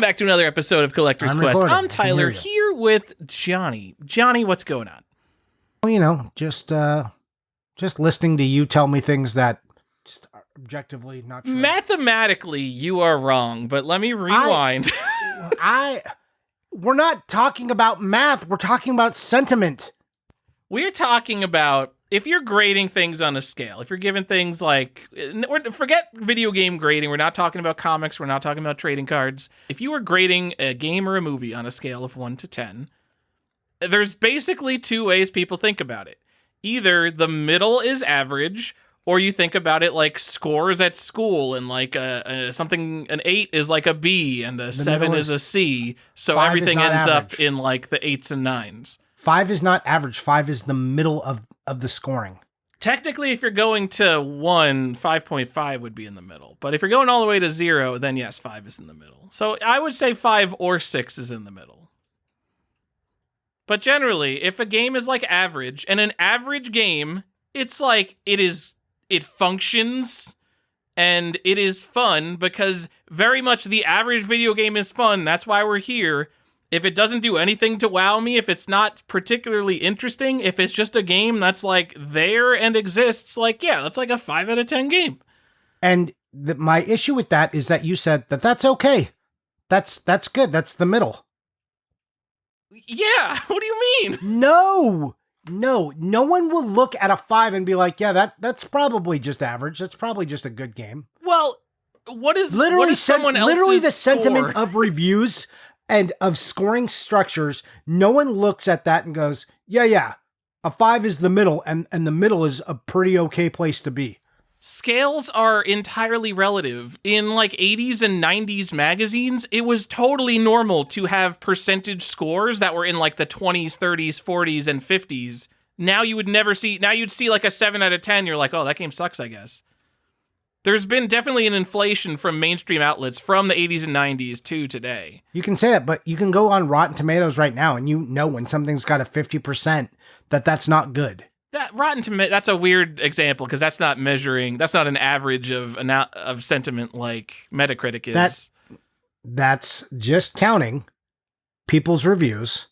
back to another episode of Collector's I'm Quest. recording. I'm Tyler, here with Johnny. Johnny, what's going on? Well, you know, just listening to you tell me things that just are objectively not true. Mathematically, you are wrong, but let me rewind. We're not talking about math. We're talking about sentiment. We're talking about if you're grading things on a scale, if you're giving things like, forget video game grading, we're not talking about comics, we're not talking about trading cards. If you were grading a game or a movie on a scale of 1 to 10, there's basically two ways people think about it. Either the middle is average, or you think about it like scores at school, and like an 8 is like a B, and a 7 is a C, so everything ends up in like the 8s and 9s. 5 is not average. 5 is the middle of the scoring. Technically, if you're going to 1, 5.5 would be in the middle. But if you're going all the way to 0, then yes, 5 is in the middle. So I would say 5 or 6 is in the middle. But generally, if a game is like average, and an average game, it's like it functions and it is fun, because very much the average video game is fun. That's why we're here. If it doesn't do anything to wow me, if it's not particularly interesting, if it's just a game that's like there and exists, like, yeah, that's like a 5 out of 10 game. And my issue with that is that you said that that's okay. That's good. That's the middle. Yeah, what do you mean? No one will look at a 5 and be like, yeah, that's probably just average. That's probably just a good game. Well, what is someone else's literally the score? Sentiment of reviews and of scoring structures, no one looks at that and goes, yeah, a 5 is the middle, and the middle is a pretty okay place to be. Scales are entirely relative. In like 80s and 90s magazines, it was totally normal to have percentage scores that were in like the 20s, 30s, 40s, and 50s. Now you'd see like a 7 out of 10, you're like, oh, that game sucks, I guess. There's been definitely an inflation from mainstream outlets from the 80s and 90s to today. You can say it, but you can go on Rotten Tomatoes right now, and you know when something's got a 50% that's not good. That Rotten Tomatoes, that's a weird example, because that's not an average of sentiment like Metacritic is. That's just counting people's reviews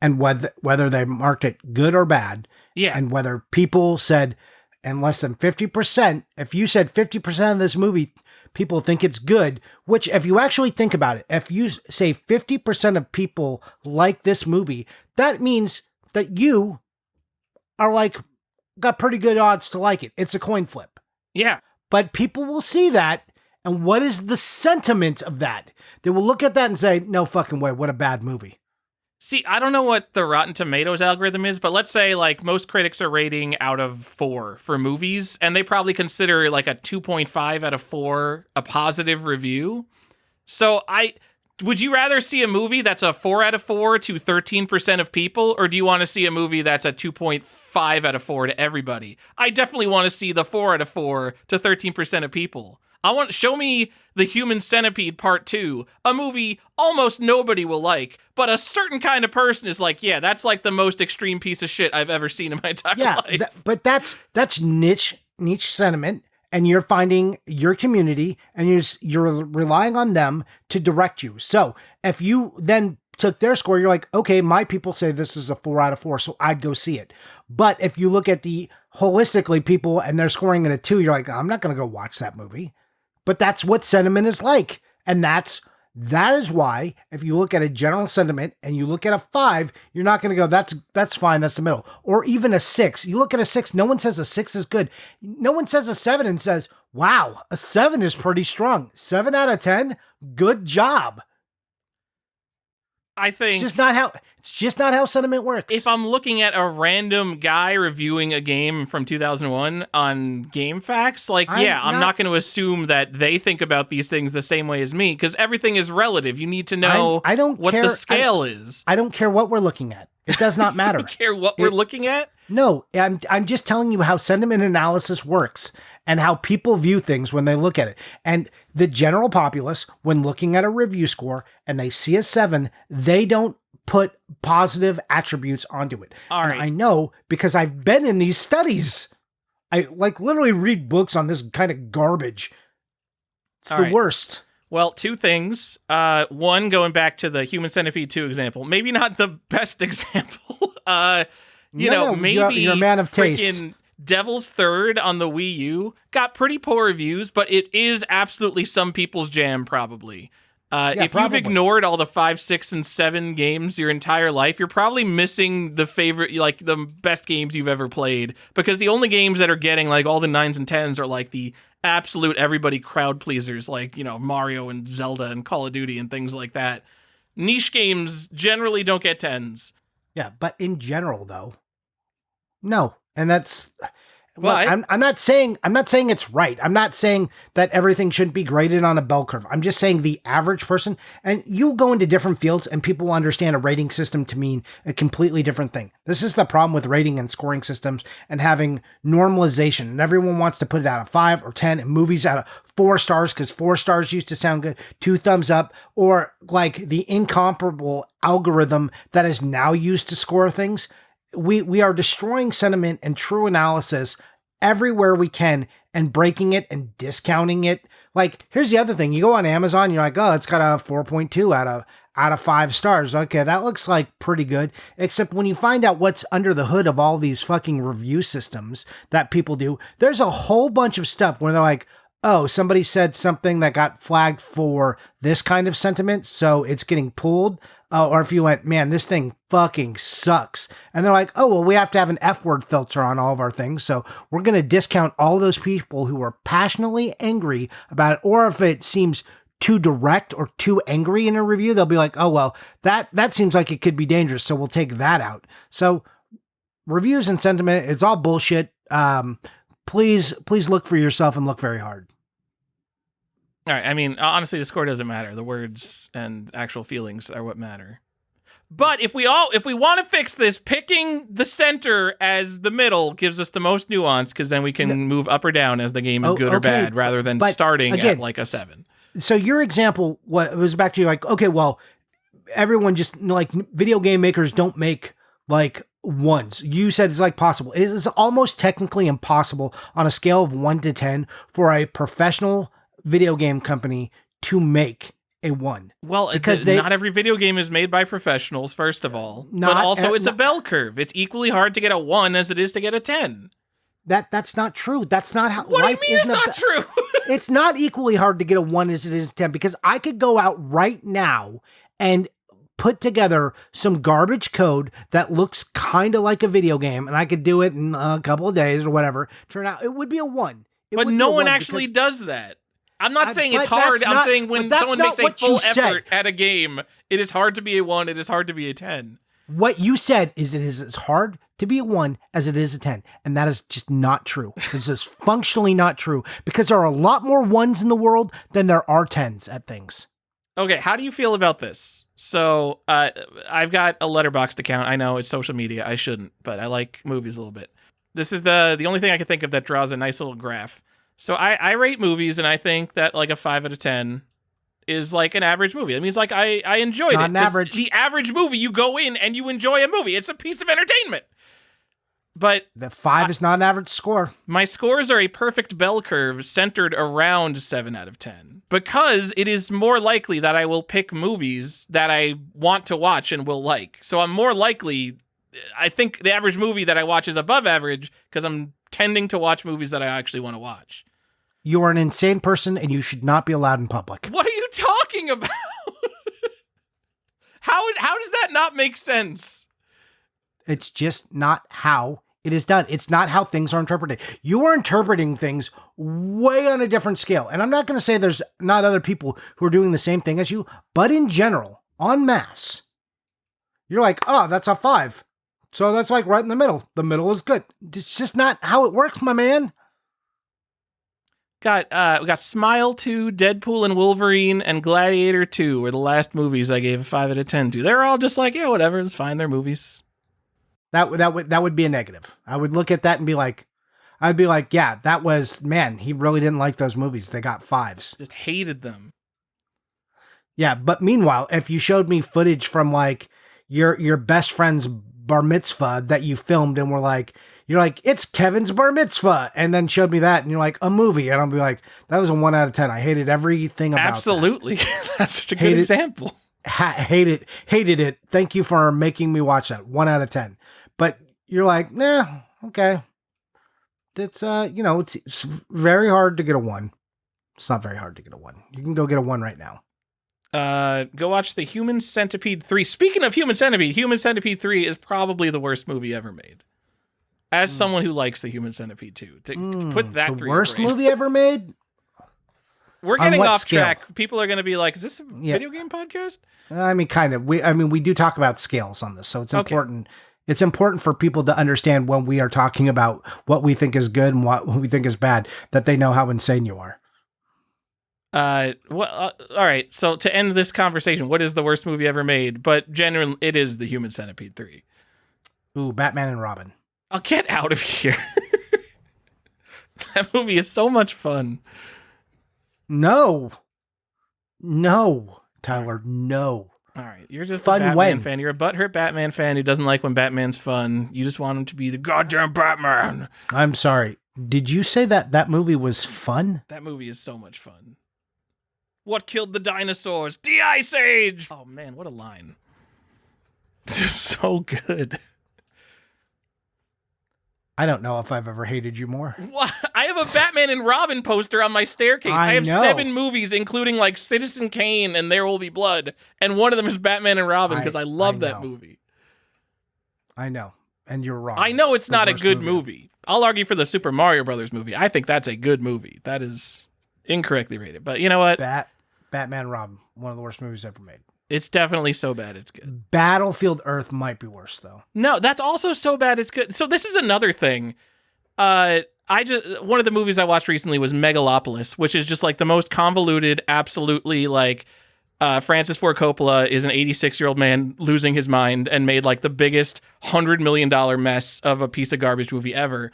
and whether they marked it good or bad. Yeah. And whether people said, and less than 50%, if you said 50% of this movie, people think it's good, which if you actually think about it, if you say 50% of people like this movie, that means that you are like, got pretty good odds to like it. It's a coin flip. Yeah. But people will see that, and what is the sentiment of that? They will look at that and say, no fucking way, what a bad movie. See, I don't know what the Rotten Tomatoes algorithm is, but let's say like most critics are rating out of 4 for movies, and they probably consider like a 2.5 out of 4 a positive review. So would you rather see a movie that's a 4 out of 4 to 13% of people, or do you want to see a movie that's a 2.5 out of 4 to everybody? I definitely want to see the 4 out of 4 to 13% of people. Show me The Human Centipede Part 2, a movie almost nobody will like, but a certain kind of person is like, yeah, that's like the most extreme piece of shit I've ever seen in my entire life. But that's niche sentiment, and you're finding your community, and you're relying on them to direct you. So if you then took their score, you're like, okay, my people say this is a 4 out of 4, so I'd go see it. But if you look at the holistically people and they're scoring it a 2, you're like, I'm not going to go watch that movie. But that's what sentiment is like. And that is why if you look at a general sentiment and you look at a 5, you're not going to go, that's fine, that's the middle. Or even a 6. You look at a 6, no one says a 6 is good. No one says a 7 and says, wow, a 7 is pretty strong. 7 out of 10, good job. I think it's just not how sentiment works. If I'm looking at a random guy reviewing a game from 2001 on GameFAQs, I'm not going to assume that they think about these things the same way as me, because everything is relative. You need to know what the scale is. I don't care what we're looking at. It does not matter. You don't care what we're looking at? No, I'm just telling you how sentiment analysis works and how people view things when they look at it. And the general populace, when looking at a review score and they see a 7, they don't put positive attributes onto it. All right. And I know because I've been in these studies. I literally read books on this kind of garbage. It's the worst. Well, two things. One, going back to the Human Centipede 2 example, maybe not the best example. Maybe you're a man of taste. Freaking Devil's Third on the Wii U got pretty poor reviews, but it is absolutely some people's jam, probably. If probably. you've ignored all the 5, 6, and 7 games your entire life, you're probably missing the favorite, like the best games you've ever played. Because the only games that are getting like all the 9s and 10s are like the absolute everybody crowd pleasers, like, Mario and Zelda and Call of Duty and things like that. Niche games generally don't get 10s. Yeah, but in general, though, no. And that's... Well, I'm not saying it's right. I'm not saying that everything shouldn't be graded on a bell curve. I'm just saying the average person, and you go into different fields and people will understand a rating system to mean a completely different thing. This is the problem with rating and scoring systems and having normalization. And everyone wants to put it out of 5 or 10 and movies out of 4 stars because 4 stars used to sound good, 2 thumbs up, or like the incomparable algorithm that is now used to score things. We are destroying sentiment and true analysis everywhere we can and breaking it and discounting it. Like, here's the other thing. You go on Amazon, you're like, oh, it's got a 4.2 out of 5 stars. Okay, that looks like pretty good. Except when you find out what's under the hood of all these fucking review systems that people do, there's a whole bunch of stuff where they're like, oh, somebody said something that got flagged for this kind of sentiment, so it's getting pulled. Or if you went, man, this thing fucking sucks. And they're like, oh, well, we have to have an F-word filter on all of our things, so we're going to discount all those people who are passionately angry about it. Or if it seems too direct or too angry in a review, they'll be like, oh, well, that seems like it could be dangerous, so we'll take that out. So reviews and sentiment, it's all bullshit. Please look for yourself and look very hard. All right. I mean, honestly, the score doesn't matter. The words and actual feelings are what matter. But if we want to fix this, picking the center as the middle gives us the most nuance, because then we can move up or down as the game is good or bad, rather than starting again, at like a 7. So your example was back to you like, okay, well, everyone just like video game makers don't make like ones. You said it's like possible. It is almost technically impossible on a scale of 1 to 10 for a professional video game company to make a 1. Well, because not every video game is made by professionals, first of all. But also it's a bell curve. It's equally hard to get a 1 as it is to get a 10. That's not true. That's not how what life do you mean it's not true? It's not equally hard to get a 1 as it is a 10, because I could go out right now and put together some garbage code that looks kind of like a video game, and I could do it in a couple of days or whatever. Turn out it would be a 1. But no one actually does that. I'm not saying it's hard. I'm saying when someone makes a full effort at a game, it is hard to be a 1. It is hard to be a 10. What you said is it is as hard to be a 1 as it is a 10. And that is just not true. This is functionally not true, because there are a lot more 1s in the world than there are 10s at things. Okay, how do you feel about this? So I've got a Letterboxd account. I know it's social media. I shouldn't, but I like movies a little bit. This is the only thing I can think of that draws a nice little graph. So I rate movies, and I think that like a 5 out of 10 is like an average movie. That means like I enjoyed not it. An average. The average movie, you go in and you enjoy a movie. It's a piece of entertainment. But the 5 is not an average score. My scores are a perfect bell curve centered around 7 out of 10, because it is more likely that I will pick movies that I want to watch and will like. So I'm more likely, I think the average movie that I watch is above average because I'm tending to watch movies that I actually want to watch. You are an insane person and you should not be allowed in public. What are you talking about? How does that not make sense? It's just not how it is done. It's not how things are interpreted. You are interpreting things way on a different scale. And I'm not going to say there's not other people who are doing the same thing as you, but in general, en masse, you're like, oh, that's a 5. So that's like right in the middle. The middle is good. It's just not how it works, my man. We got Smile 2, Deadpool and Wolverine, and Gladiator 2 were the last movies I gave a 5 out of 10 to. They're all just like, yeah, whatever, it's fine, they're movies. That would be a negative. I would look at that and be like, yeah, that was, man, he really didn't like those movies. They got 5s. Just hated them. Yeah, but meanwhile, if you showed me footage from like your best friend's bar mitzvah that you filmed and were like, you're like, it's Kevin's bar mitzvah, and then showed me that, and you're like, a movie, and I'll be like, that was a 1 out of 10. I hated everything about Absolutely. That's such a good Hated- example. hated it. Thank you for making me watch that. 1 out of 10. But you're like, nah, okay. It's it's very hard to get a 1. It's not very hard to get a 1. You can go get a 1 right now. Go watch the Human Centipede 3. Speaking of Human Centipede 3 is probably the worst movie ever made. As someone who likes the Human Centipede 2, to put that the worst movie ever made. We're getting off scale? track. People are going to be like, "Is this a video game podcast?" I mean, kind of. We do talk about scales on this, so it's important. It's important for people to understand when we are talking about what we think is good and what we think is bad, that they know how insane you are. All right. So to end this conversation, what is the worst movie ever made? But generally, it is the Human Centipede 3. Ooh, Batman and Robin. I'll get out of here. That movie is so much fun. No, Tyler, no. All right, you're just Fun a Batman when? fan. You're a butthurt Batman fan who doesn't like when Batman's fun. You just want him to be the goddamn Batman. I'm sorry. Did you say that movie was fun? That movie is so much fun. What killed the dinosaurs? The Ice Age! Oh man, what a line. It's just so good. I don't know if I've ever hated you more. What? I have a Batman and Robin poster on my staircase. I have know. 7 movies, including like Citizen Kane and There Will Be Blood. And one of them is Batman and Robin because I love that movie. I know. And you're wrong. I know it's the not a worst good movie. I'll argue for the Super Mario Brothers movie. I think that's a good movie. That is incorrectly rated. But you know what? Batman and Robin, one of the worst movies ever made. It's definitely so bad it's good. Battlefield Earth might be worse though. No, that's also so bad it's good. So this is another thing. One of the movies I watched recently was Megalopolis, which is just like the most convoluted, absolutely like Francis Ford Coppola is an 86-year-old man losing his mind and made like the biggest $100 million mess of a piece of garbage movie ever.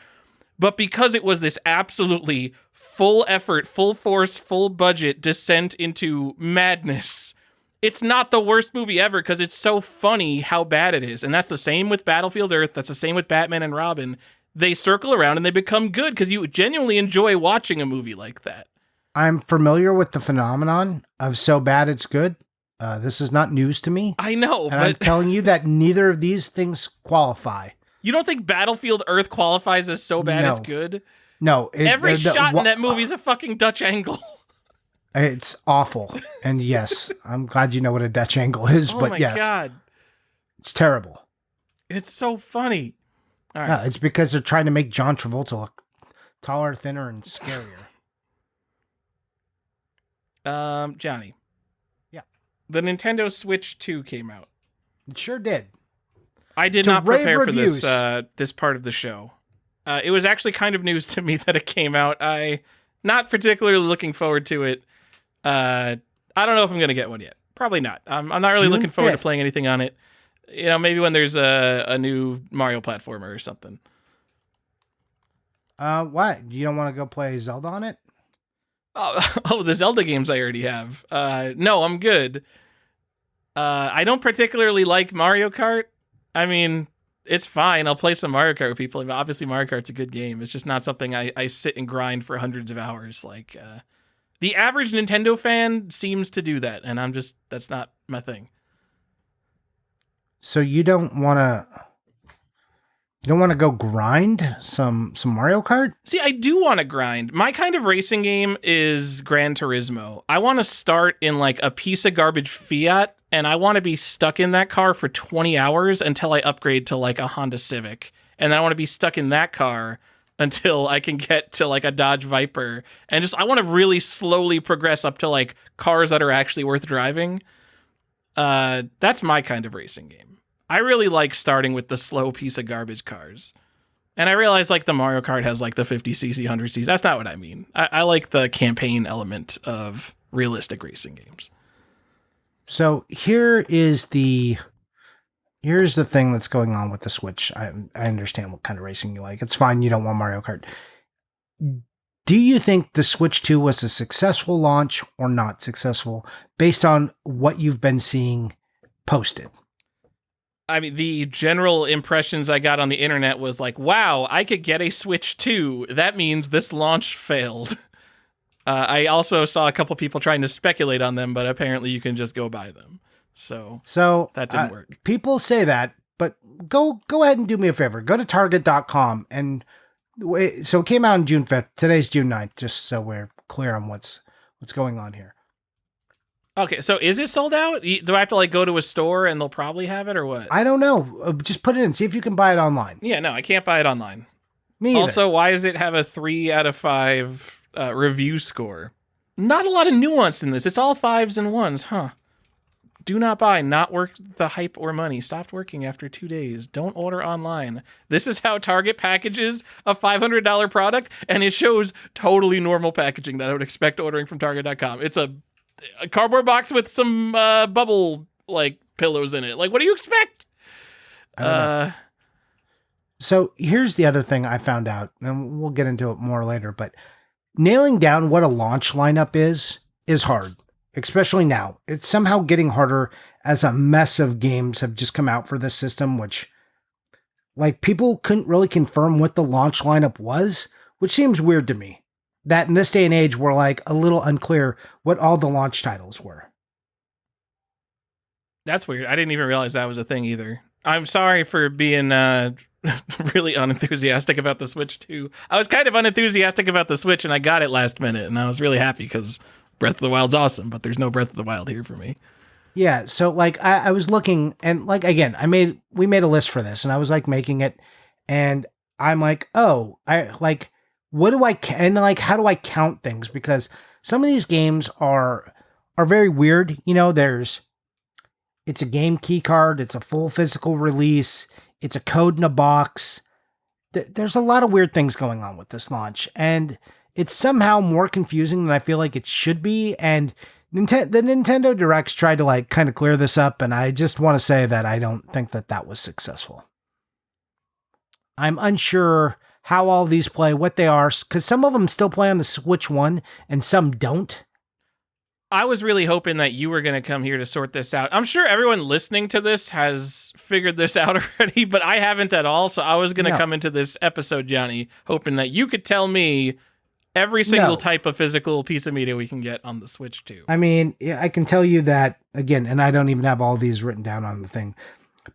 But because it was this absolutely full effort, full force, full budget descent into madness, it's not the worst movie ever because it's so funny how bad it is. And that's the same with Battlefield Earth. That's the same with Batman and Robin. They circle around and they become good because you genuinely enjoy watching a movie like that. I'm familiar with the phenomenon of so bad it's good. This is not news to me. I know, and I'm telling you that neither of these things qualify. You don't think Battlefield Earth qualifies as so bad it's good? No. Every shot in that movie is a fucking Dutch angle. It's awful. And yes, I'm glad you know what a Dutch angle is, but yes. Oh my God. It's terrible. It's so funny. All right. No, it's because they're trying to make John Travolta look taller, thinner, and scarier. Johnny. Yeah. The Nintendo Switch 2 came out. It sure did. I did not prepare for this part of the show. It was actually kind of news to me that it came out. I not particularly looking forward to it. I don't know if I'm going to get one yet. Probably not. I'm not really looking forward to playing anything on it. You know, maybe when there's a new Mario platformer or something. What? You don't want to go play Zelda on it? Oh, the Zelda games I already have. No, I'm good. I don't particularly like Mario Kart. I mean, it's fine. I'll play some Mario Kart with people. Obviously, Mario Kart's a good game. It's just not something I sit and grind for hundreds of hours. Like, the average Nintendo fan seems to do that, and that's not my thing. So you don't want to go grind some Mario Kart? See, I do want to grind. My kind of racing game is Gran Turismo. I want to start in like a piece of garbage Fiat, and I want to be stuck in that car for 20 hours until I upgrade to like a Honda Civic. And then I want to be stuck in that car until I can get to like a Dodge Viper. And I want to really slowly progress up to like cars that are actually worth driving. That's my kind of racing game. I really like starting with the slow piece of garbage cars. And I realize like the Mario Kart has like the 50cc, 100cc. That's not what I mean. I like the campaign element of realistic racing games. So here's the thing that's going on with the Switch. I understand what kind of racing you like. It's fine. You don't want Mario Kart. Do you think the Switch 2 was a successful launch or not successful based on what you've been seeing posted? I mean, the general impressions I got on the internet was like, wow, I could get a Switch 2. That means this launch failed. I also saw a couple people trying to speculate on them, but apparently you can just go buy them. So that didn't work. People say that, but go ahead and do me a favor. Go to Target.com and so it came out on June 5th. Today's June 9th, just so we're clear on what's going on here. Okay, so is it sold out? Do I have to like go to a store and they'll probably have it or what? I don't know. Just put it in. See if you can buy it online. Yeah, no, I can't buy it online. Me either. Also, why does it have a 3 out of 5 review score? Not a lot of nuance in this. It's all 5s and 1s, huh? Do not buy, not worth the hype or money. Stopped working after 2 days. Don't order online. This is how Target packages a $500 product, and it shows totally normal packaging that I would expect ordering from Target.com. It's a cardboard box with some bubble like pillows in it. Like, what do you expect? So here's the other thing I found out, and we'll get into it more later, but nailing down what a launch lineup is hard, especially now. It's somehow getting harder as a mess of games have just come out for this system, which like people couldn't really confirm what the launch lineup was, which seems weird to me. That in this day and age, we're like a little unclear what all the launch titles were. That's weird. I didn't even realize that was a thing either. I'm sorry for being really unenthusiastic about the Switch 2. I was kind of unenthusiastic about the Switch, and I got it last minute, and I was really happy because Breath of the Wild's awesome, but there's no Breath of the Wild here for me. Yeah, so like I was looking, and like again, we made a list for this, and I was like making it, and I'm like, oh, what do I and like how do I count things? Because some of these games are very weird. You know, it's a game key card, it's a full physical release, it's a code in a box. There's a lot of weird things going on with this launch, and it's somehow more confusing than I feel like it should be. And the Nintendo Directs tried to like kind of clear this up, and I just want to say that I don't think that was successful. I'm unsure how all these play, what they are, because some of them still play on the Switch 1 and some don't. I was really hoping that you were going to come here to sort this out. I'm sure everyone listening to this has figured this out already, but I haven't at all. So I was going to come into this episode, Johnny, hoping that you could tell me every single type of physical piece of media we can get on the Switch 2. I mean, I can tell you that, again, and I don't even have all these written down on the thing,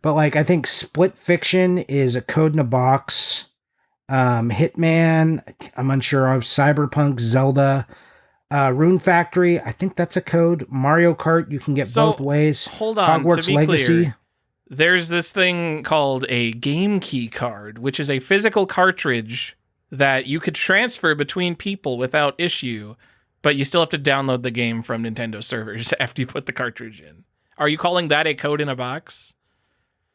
but like I think Split Fiction is a code in a box. Hitman, I'm unsure of. Cyberpunk, Zelda, Rune Factory, I think that's a code. Mario Kart, you can get both ways. Hold on, Hogwarts to be Legacy. Clear, there's this thing called a game key card, which is a physical cartridge that you could transfer between people without issue, but you still have to download the game from Nintendo servers after you put the cartridge in. Are you calling that a code in a box?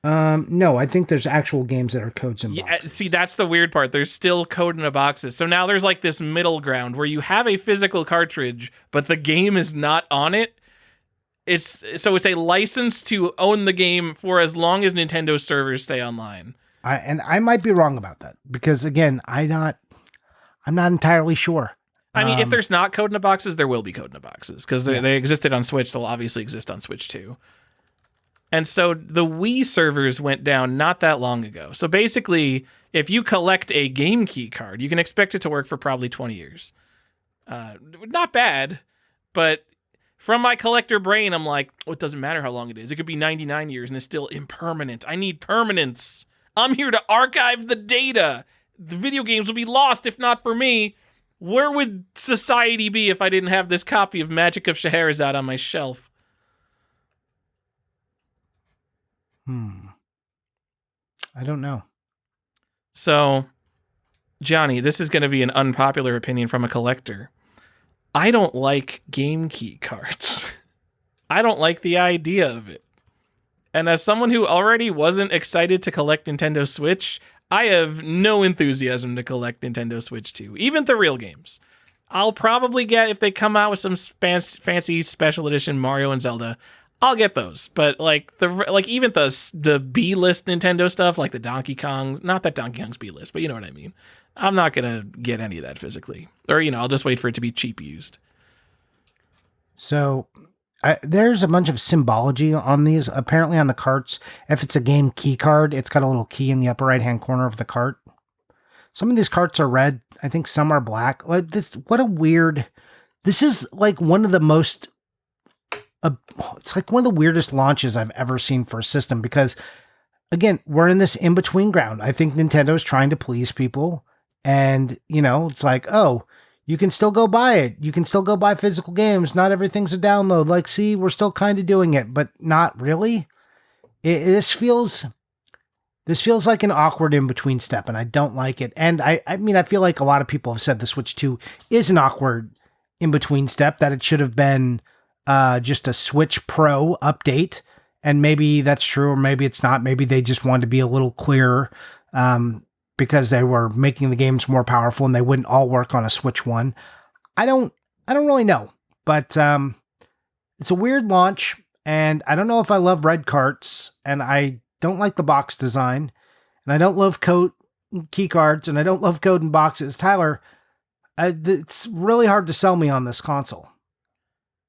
No, I think there's actual games that are codes in boxes. See, that's the weird part. There's still code in the boxes. So now there's like this middle ground where you have a physical cartridge, but the game is not on it. It's a license to own the game for as long as Nintendo servers stay online. I might be wrong about that because again, I'm not entirely sure. I mean, if there's not code in the boxes, there will be code in the boxes because they existed on Switch. They'll obviously exist on Switch too. And so the Wii servers went down not that long ago. So basically, if you collect a game key card, you can expect it to work for probably 20 years. Not bad, but from my collector brain, I'm like, oh, it doesn't matter how long it is. It could be 99 years and it's still impermanent. I need permanence. I'm here to archive the data. The video games will be lost if not for me. Where would society be if I didn't have this copy of Magic of Scheherazade on my shelf? I don't know. So, Johnny, this is going to be an unpopular opinion from a collector. I don't like game key cards. I don't like the idea of it. And as someone who already wasn't excited to collect Nintendo Switch, I have no enthusiasm to collect Nintendo Switch 2, even the real games. I'll probably get, if they come out with some fancy special edition Mario and Zelda, I'll get those. But even the B-list Nintendo stuff, like the Donkey Kong, not that Donkey Kong's B-list, but you know what I mean. I'm not going to get any of that physically. Or, I'll just wait for it to be cheap used. So there's a bunch of symbology on these. Apparently on the carts, if it's a game key card, it's got a little key in the upper right-hand corner of the cart. Some of these carts are red. I think some are black. Like this is like one of the most, it's like one of the weirdest launches I've ever seen for a system because, again, we're in this in-between ground. I think Nintendo's trying to please people. And, it's like, oh, you can still go buy it. You can still go buy physical games. Not everything's a download. Like, see, we're still kind of doing it, but not really. This feels like an awkward in-between step, and I don't like it. And I mean, I feel like a lot of people have said the Switch 2 is an awkward in-between step, that it should have been just a Switch Pro update. And maybe that's true, or maybe it's not. Maybe they just wanted to be a little clearer because they were making the games more powerful and they wouldn't all work on a Switch 1. I don't really know, but it's a weird launch, and I don't know if I love red carts, and I don't like the box design, and I don't love key cards, and I don't love code in boxes. Tyler, it's really hard to sell me on this console.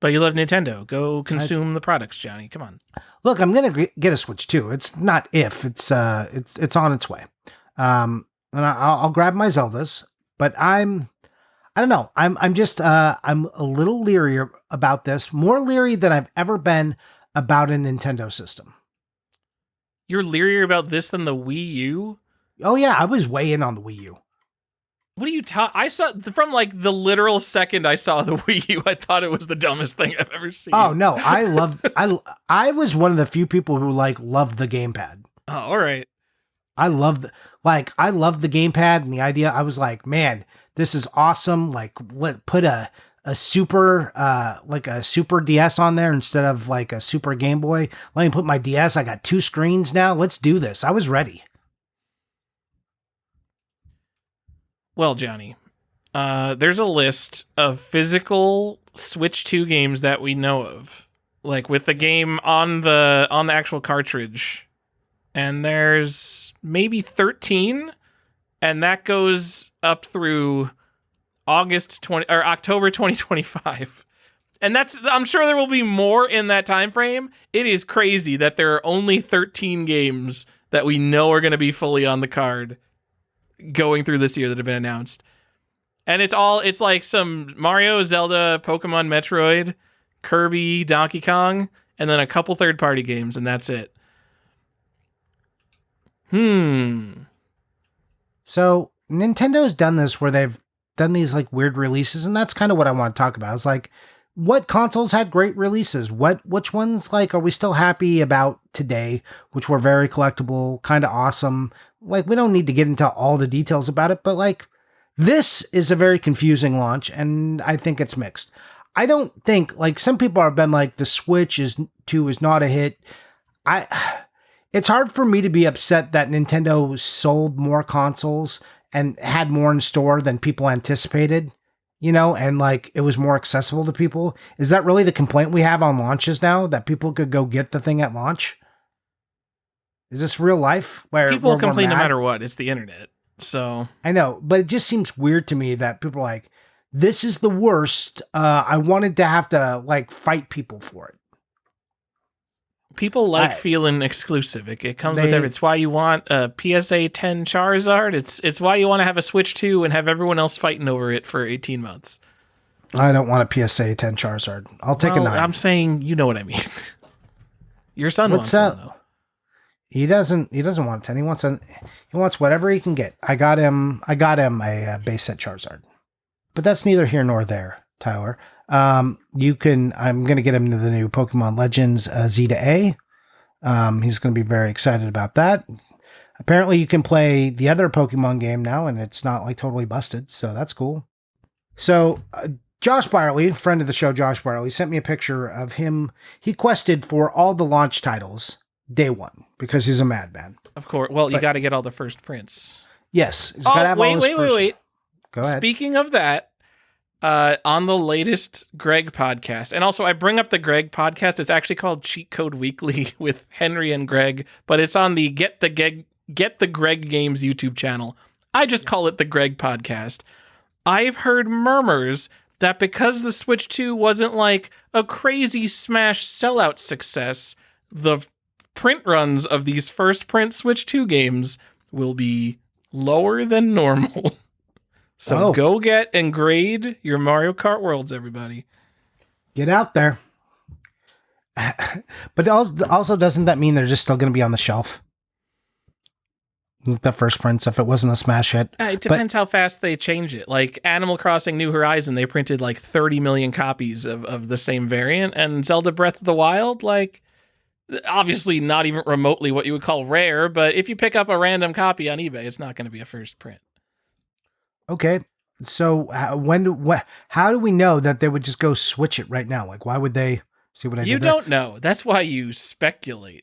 But you love Nintendo. Go consume the products, Johnny. Come on. Look, I'm gonna get a Switch 2. It's not if, it's on its way. And I'll grab my Zeldas, but I don't know. I'm just I'm a little leery about this, more leery than I've ever been about a Nintendo system. You're leerier about this than the Wii U? Oh yeah, I was way in on the Wii U. What are you I saw from like the literal second I saw the Wii U, I thought it was the dumbest thing I've ever seen. Oh no, I was one of the few people who loved the gamepad. Oh, all right. I love the gamepad and the idea. I was like, man, this is awesome. Like, put a super a super DS on there instead of like a super Game Boy. Let me put my DS. I got 2 screens now. Let's do this. I was ready. Well, Johnny, there's a list of physical Switch 2 games that we know of, like with the game on the actual cartridge. And there's maybe 13, and that goes up through October 2025. And I'm sure there will be more in that time frame. It is crazy that there are only 13 games that we know are going to be fully on the card going through this year that have been announced. And it's like some Mario, Zelda, Pokemon, Metroid, Kirby, Donkey Kong, and then a couple third-party games, and that's it. So Nintendo's done this where they've done these like weird releases, and that's kind of what I want to talk about. It's like, what consoles had great releases? Which ones like are we still happy about today, which were very collectible, kind of awesome? Like, we don't need to get into all the details about it, but like, this is a very confusing launch, and I think it's mixed. I don't think, like, some people have been like, the Switch 2 is not a hit. It's hard for me to be upset that Nintendo sold more consoles and had more in store than people anticipated, and like it was more accessible to people. Is that really the complaint we have on launches now, that people could go get the thing at launch? Is this real life? Where people complain no matter what? It's the internet. So I know, but it just seems weird to me that people are like, this is the worst. I wanted to have to like fight people for it. People like feeling exclusive. It comes with everything. It's why you want a PSA 10 Charizard. It's why you want to have a Switch 2 and have everyone else fighting over it for 18 months. I don't want a PSA 10 Charizard. I'll take a 9. I'm saying, you know what I mean. Your son wants one, though. He doesn't want 10. He wants whatever he can get. I got him a base set Charizard. But that's neither here nor there, Tyler. I'm going to get him to the new Pokemon Legends Z to A. He's going to be very excited about that. Apparently you can play the other Pokemon game now, and it's not like totally busted. So that's cool. So, Josh Byerly, friend of the show, Josh Byerly, sent me a picture of him. He quested for all the launch titles day one because he's a madman. Of course. Well, you got to get all the first prints. Yes. He's got to have all his first. Wait. Go ahead. Speaking of that, on the latest Greg podcast, and also I bring up the Greg podcast. It's actually called Cheat Code Weekly with Henry and Greg, but it's on the Get the Greg Games YouTube channel. I just call it the Greg podcast. I've heard murmurs that because the Switch 2 wasn't like a crazy Smash sellout success, the print runs of these first print Switch 2 games will be lower than normal. So go get and grade your Mario Kart Worlds, everybody. Get out there. But also, doesn't that mean they're just still going to be on the shelf? The first prints, if it wasn't a smash hit. It depends how fast they change it. Like Animal Crossing New Horizon, they printed like 30 million copies of the same variant, and Zelda Breath of the Wild, like, obviously not even remotely what you would call rare, but if you pick up a random copy on eBay, it's not going to be a first print. Okay. So how do we know that they would just go switch it right now? Like, why would they see what I did? You don't know. That's why you speculate.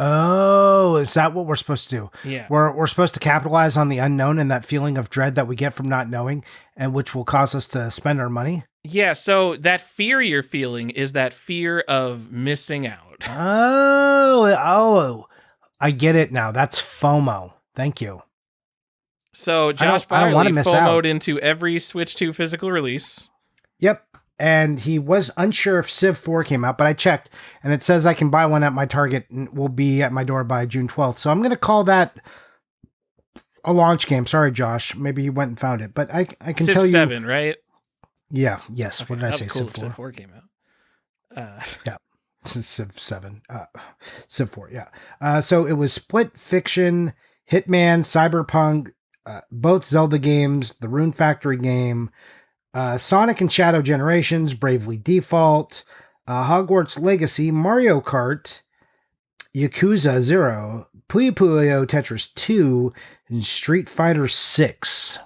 Oh, is that what we're supposed to do? Yeah. We're supposed to capitalize on the unknown and that feeling of dread that we get from not knowing, and which will cause us to spend our money. Yeah, so that fear you're feeling is that fear of missing out. Oh, I get it now. That's FOMO. Thank you. So Josh Byerly FOMO'd into every Switch 2 physical release. Yep. And he was unsure if Civ 4 came out, but I checked, and it says I can buy one at my Target and will be at my door by June 12th. So I'm going to call that a launch game. Sorry, Josh. Maybe you went and found it, but I can Civ tell you. Civ 7, right? Yeah. Yes. Okay, what did I say? Cool Civ 4. Civ 4 came out. Yeah. Civ 7. Civ 4. Yeah. So it was Split Fiction, Hitman, Cyberpunk, both Zelda games, the Rune Factory game, Sonic and Shadow Generations, Bravely Default, Hogwarts Legacy, Mario Kart, Yakuza 0, Puyo Puyo Tetris 2, and Street Fighter 6.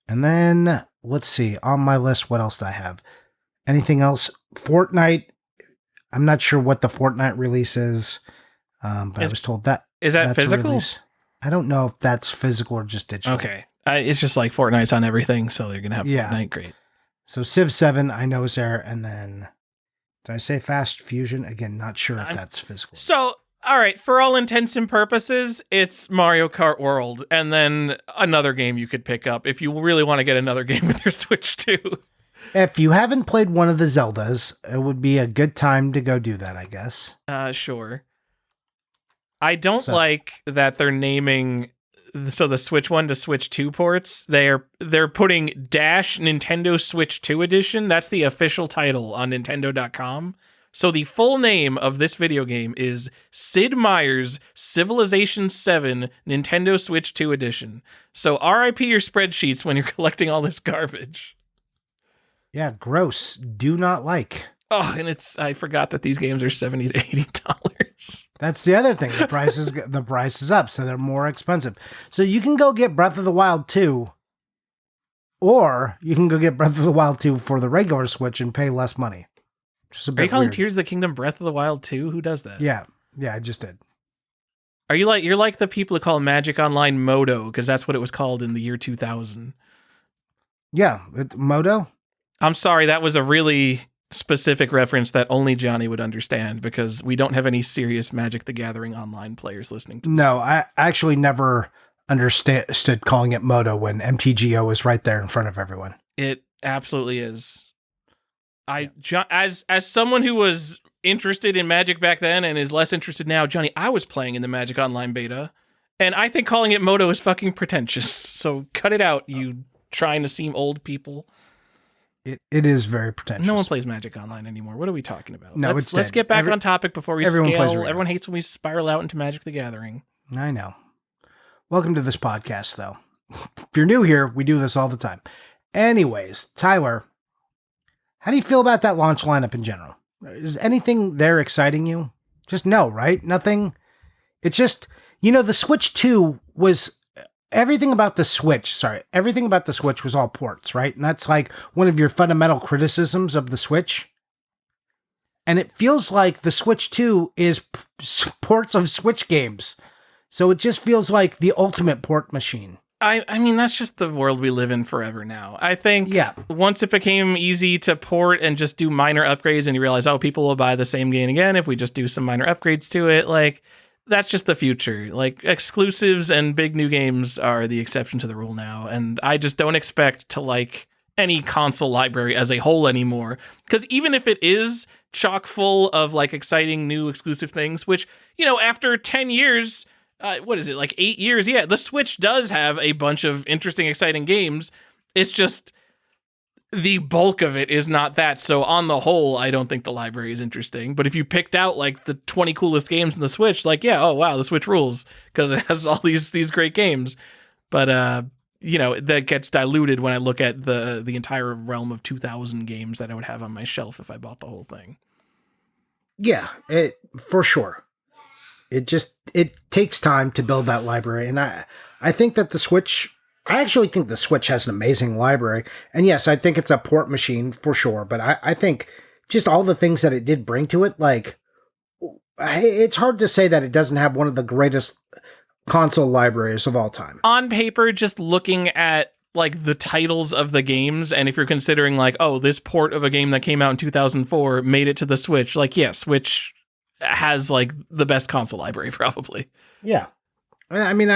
And then, let's see, on my list, what else do I have? Anything else? Fortnite. I'm not sure what the Fortnite release is, but I was told that. Is that physical? I don't know if that's physical or just digital. Okay. It's just like Fortnite's on everything, so they're going to have Fortnite. Great. So Civ 7, I know is there. And then, did I say Fast Fusion? Again, not sure if that's physical. So, all right, for all intents and purposes, it's Mario Kart World, and then another game you could pick up if you really want to get another game with your Switch 2. If you haven't played one of the Zeldas, it would be a good time to go do that, I guess. Sure. I don't like that they're naming the Switch 1 to Switch 2 ports. They're putting Dash Nintendo Switch 2 Edition. That's the official title on Nintendo.com. So the full name of this video game is Sid Meier's Civilization 7 Nintendo Switch 2 Edition. So RIP your spreadsheets when you're collecting all this garbage. Yeah, gross. Do not like. Oh, and I forgot that these games are $70 to $80. That's the other thing. The price is up, so they're more expensive. So you can go get Breath of the Wild 2, or you can go get Breath of the Wild 2 for the regular Switch and pay less money. Are you calling Tears of the Kingdom Breath of the Wild 2? Who does that? Yeah, I just did. Are you you're like the people who call Magic Online Moto, because that's what it was called in the year 2000. Yeah, Moto? I'm sorry, that was a really specific reference that only Johnny would understand, because we don't have any serious Magic the Gathering online players listening to this. No, I actually never understood calling it Moto when MTGO is right there in front of everyone. It absolutely is. As someone who was interested in Magic back then and is less interested now, Johnny, I was playing in the Magic Online beta, and I think calling it Moto is fucking pretentious. So cut it out, you trying to seem old people. It is very pretentious. No one plays Magic Online anymore. What are we talking about? No, let's get back on topic before we scale. Everyone hates when we spiral out into Magic the Gathering. I know. Welcome to this podcast, though. If you're new here, we do this all the time. Anyways, Tyler, how do you feel about that launch lineup in general? Is anything there exciting you? Just no, right? Nothing. It's just, the Switch 2 was everything about the Switch was all ports, right? And that's like one of your fundamental criticisms of the Switch. And it feels like the Switch 2 is ports of Switch games. So it just feels like the ultimate port machine. I mean, that's just the world we live in forever now. I think once it became easy to port and just do minor upgrades, and you realize, people will buy the same game again if we just do some minor upgrades to it, that's just the future. Exclusives and big new games are the exception to the rule now. And I just don't expect to like any console library as a whole anymore. Because even if it is chock full of like exciting new exclusive things, which, you know, after 10 years, what is it, like 8 years? Yeah, the Switch does have a bunch of interesting, exciting games. It's just the bulk of it is not that. So on the whole, I don't think the library is interesting. But if you picked out like the 20 coolest games in the Switch, like, yeah, oh wow, the Switch rules because it has all these great games. But you know, that gets diluted when I look at the entire realm of 2,000 games that I would have on my shelf if I bought the whole thing. Yeah, for sure. It takes time to build that library, and I think that the Switch. I actually think the Switch has an amazing library, and yes, I think it's a port machine for sure. But I think just all the things that it did bring to it, like it's hard to say that it doesn't have one of the greatest console libraries of all time. On paper, just looking at like the titles of the games, and if you're considering like, oh, this port of a game that came out in 2004 made it to the Switch, like, yeah, Switch has like the best console library probably. Yeah. I mean,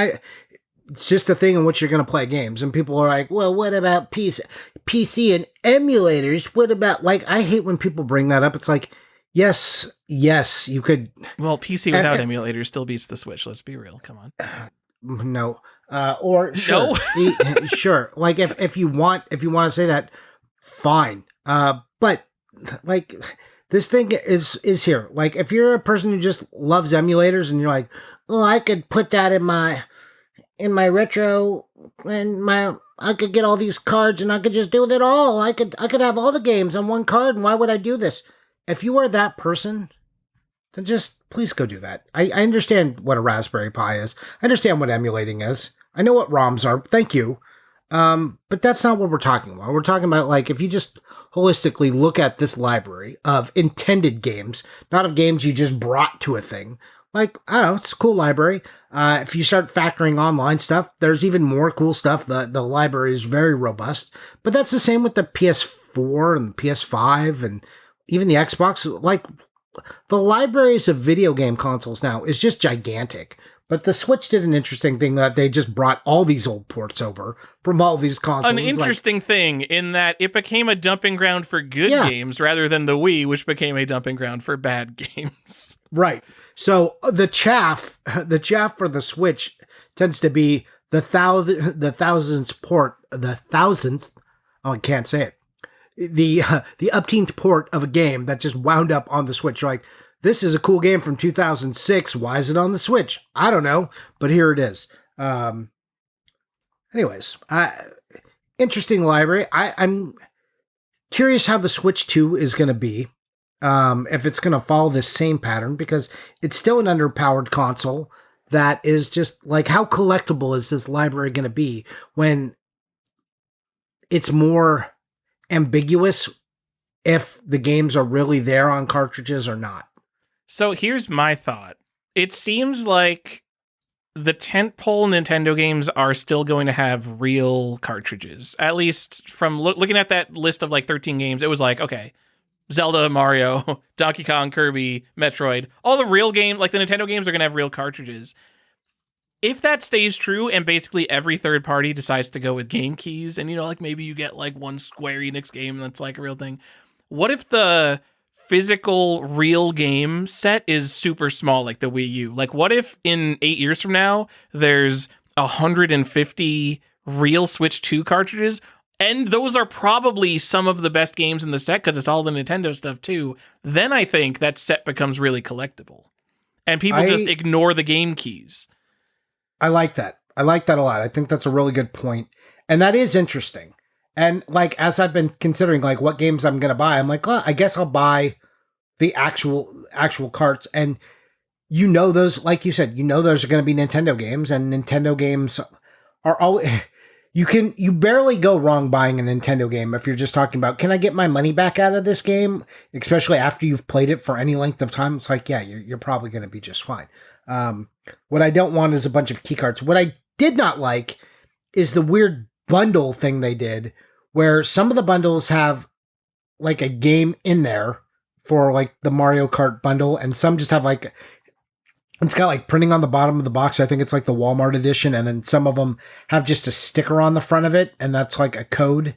it's just a thing in which you're going to play games, and people are like, well, what about PC and emulators? What about, like, I hate when people bring that up. It's like, yes, you could. Well, PC without emulators still beats the Switch. Let's be real. Come on. No. Or sure. No? Sure. Like if you want to say that, fine. But like this thing is here. Like if you're a person who just loves emulators and you're like, oh, I could put that in my retro and I could get all these cards and I could just do it all. I could have all the games on one card, and why would I do this? If you are that person, then just please go do that. I understand what a Raspberry Pi is. I understand what emulating is. I know what ROMs are. Thank you. But that's not what we're talking about. We're talking about, like, if you just holistically look at this library of intended games, not of games you just brought to a thing. Like, I don't know, it's a cool library. If you start factoring online stuff, there's even more cool stuff. The library is very robust. But that's the same with the PS4 and the PS5 and even the Xbox. Like, the libraries of video game consoles now is just gigantic. But the Switch did an interesting thing that they just brought all these old ports over from all these consoles. An interesting thing in that it became a dumping ground for good games rather than the Wii, which became a dumping ground for bad games. Right. So the chaff for the Switch tends to be the thousandth port, oh, I can't say it. The upteenth port of a game that just wound up on the Switch. You're like, this is a cool game from 2006. Why is it on the Switch? I don't know, but here it is. Anyways, interesting library. I'm curious how the Switch 2 is going to be. If it's going to follow this same pattern, because it's still an underpowered console that is just like, how collectible is this library going to be when it's more ambiguous if the games are really there on cartridges or not? So here's my thought. It seems like the tentpole Nintendo games are still going to have real cartridges. At least from looking at that list of like 13 games, it was like, okay, Zelda, Mario, Donkey Kong, Kirby, Metroid, all the real game, like the Nintendo games are going to have real cartridges. If that stays true and basically every third party decides to go with game keys and, you know, like maybe you get like one Square Enix game that's like a real thing. What if the physical real game set is super small like the Wii U? Like what if in 8 years from now there's 150 real Switch 2 cartridges? And those are probably some of the best games in the set because it's all the Nintendo stuff too. Then I think that set becomes really collectible. And people just ignore the game keys. I like that. I like that a lot. I think that's a really good point. And that is interesting. And like, as I've been considering like what games I'm going to buy, I'm like, well, I guess I'll buy the actual carts. And you know, those, like you said, you know, those are going to be Nintendo games, and Nintendo games are always, you barely go wrong buying a Nintendo game if you're just talking about, can I get my money back out of this game? Especially after you've played it for any length of time. It's like, yeah, you're probably going to be just fine. What I don't want is a bunch of key cards. What I did not like is the weird bundle thing they did, where some of the bundles have like a game in there for like the Mario Kart bundle, and some just have like, it's got like printing on the bottom of the box. I think it's like the Walmart edition. And then some of them have just a sticker on the front of it, and that's like a code.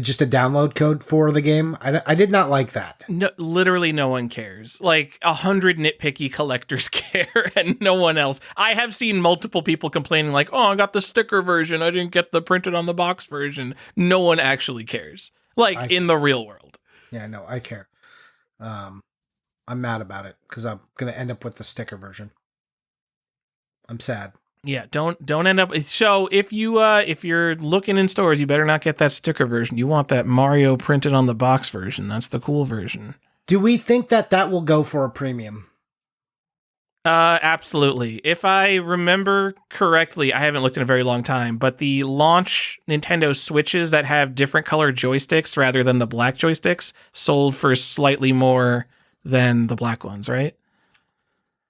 just a download code for the game. I did not like that. No, literally no one cares. Like 100 nitpicky collectors care and no one else. I have seen multiple people complaining like, oh, I got the sticker version. I didn't get the printed on the box version. No one actually cares. Like in the real world. Yeah, no, I care. I'm mad about it because I'm going to end up with the sticker version. I'm sad. Yeah, don't end up. So if you're looking in stores, you better not get that sticker version. You want that Mario printed on the box version. That's the cool version. Do we think that will go for a premium? Absolutely. If I remember correctly, I haven't looked in a very long time, but the launch Nintendo Switches that have different color joysticks rather than the black joysticks sold for slightly more than the black ones, right?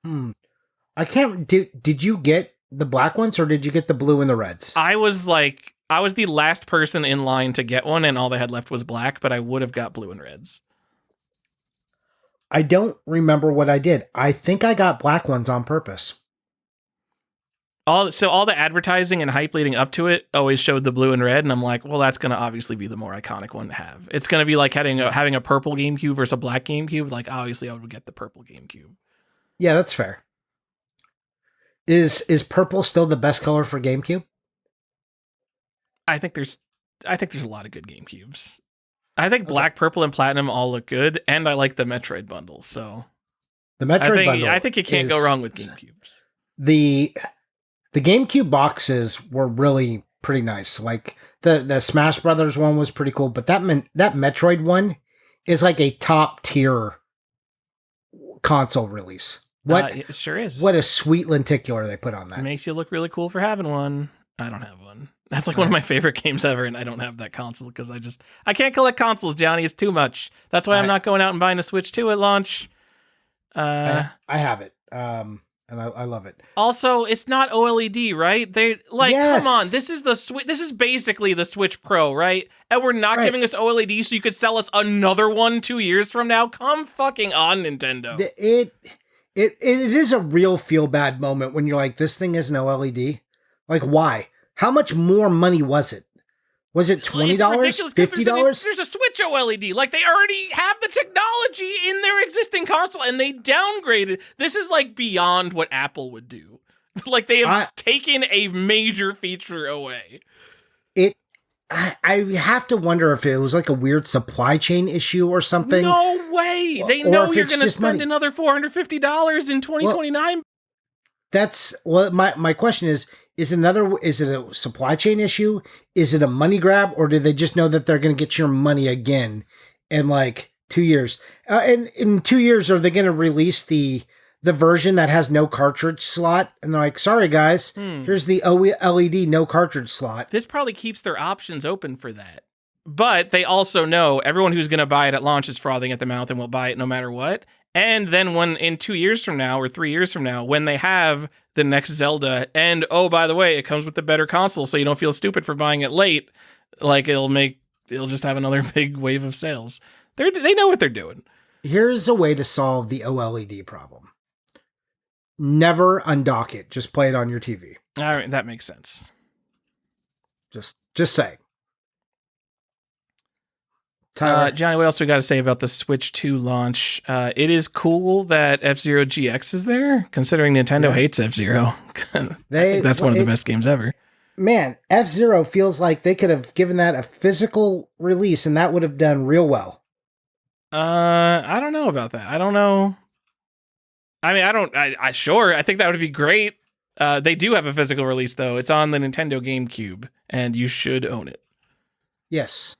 I can't. Did you get the black ones or did you get the blue and the reds? I was the last person in line to get one, and all they had left was black, but I would have got blue and reds. I don't remember what I did. I think I got black ones on purpose. All the advertising and hype leading up to it always showed the blue and red, and I'm like, well, that's going to obviously be the more iconic one to have. It's going to be like having a purple GameCube versus a black GameCube. Like, obviously, I would get the purple GameCube. Yeah, that's fair. Is purple still the best color for GameCube? I think there's a lot of good GameCubes. I think black, purple, and platinum all look good, and I like the Metroid bundle. So the Metroid bundle. I think you can't go wrong with GameCubes. The GameCube boxes were really pretty nice. Like the Smash Brothers one was pretty cool, but that Metroid one is like a top tier console release. It sure is. What a sweet lenticular they put on that. It makes you look really cool for having one. I don't have one. That's like one of my favorite games ever, and I don't have that console because I can't collect consoles, Johnny. It's too much. That's why I'm not going out and buying a Switch 2 at launch. I have it, and I love it. Also, it's not OLED, right? Come on. This is the Switch. This is basically the Switch Pro, right? And we're not giving us OLED, so you could sell us another one 2 years from now. Come fucking on, Nintendo. It is a real feel bad moment when you're like, this thing isn't OLED. Like, why? How much more money was it? Was it $20? $50? There's a Switch OLED. Like, they already have the technology in their existing console, and they downgraded. This is, like, beyond what Apple would do. Like, they have taken a major feature away. I have to wonder if it was, like, a weird supply chain issue or something. No way! They know you're going to spend another $450 in 2029. My question is it a supply chain issue? Is it a money grab? Or do they just know that they're going to get your money again in like 2 years? And in 2 years, are they going to release the version that has no cartridge slot? And they're like, sorry guys, here's the OLED no cartridge slot. This probably keeps their options open for that. But they also know everyone who's going to buy it at launch is frothing at the mouth and will buy it no matter what. And then when in 2 years from now or 3 years from now, when they have the next Zelda, and oh, by the way, it comes with the better console, so you don't feel stupid for buying it late, like it'll just have another big wave of sales. They know what they're doing. Here's a way to solve the OLED problem. Never undock it. Just play it on your TV. All right, that makes sense. Just saying. Tyler. Johnny, what else we got to say about the Switch 2 launch? It is cool that F-Zero GX is there, considering Nintendo hates F-Zero. That's one of the best games ever. Man, F-Zero feels like they could have given that a physical release, and that would have done real well. I don't know about that. I don't know. I mean, I think that would be great. They do have a physical release, though. It's on the Nintendo GameCube, and you should own it. Yes.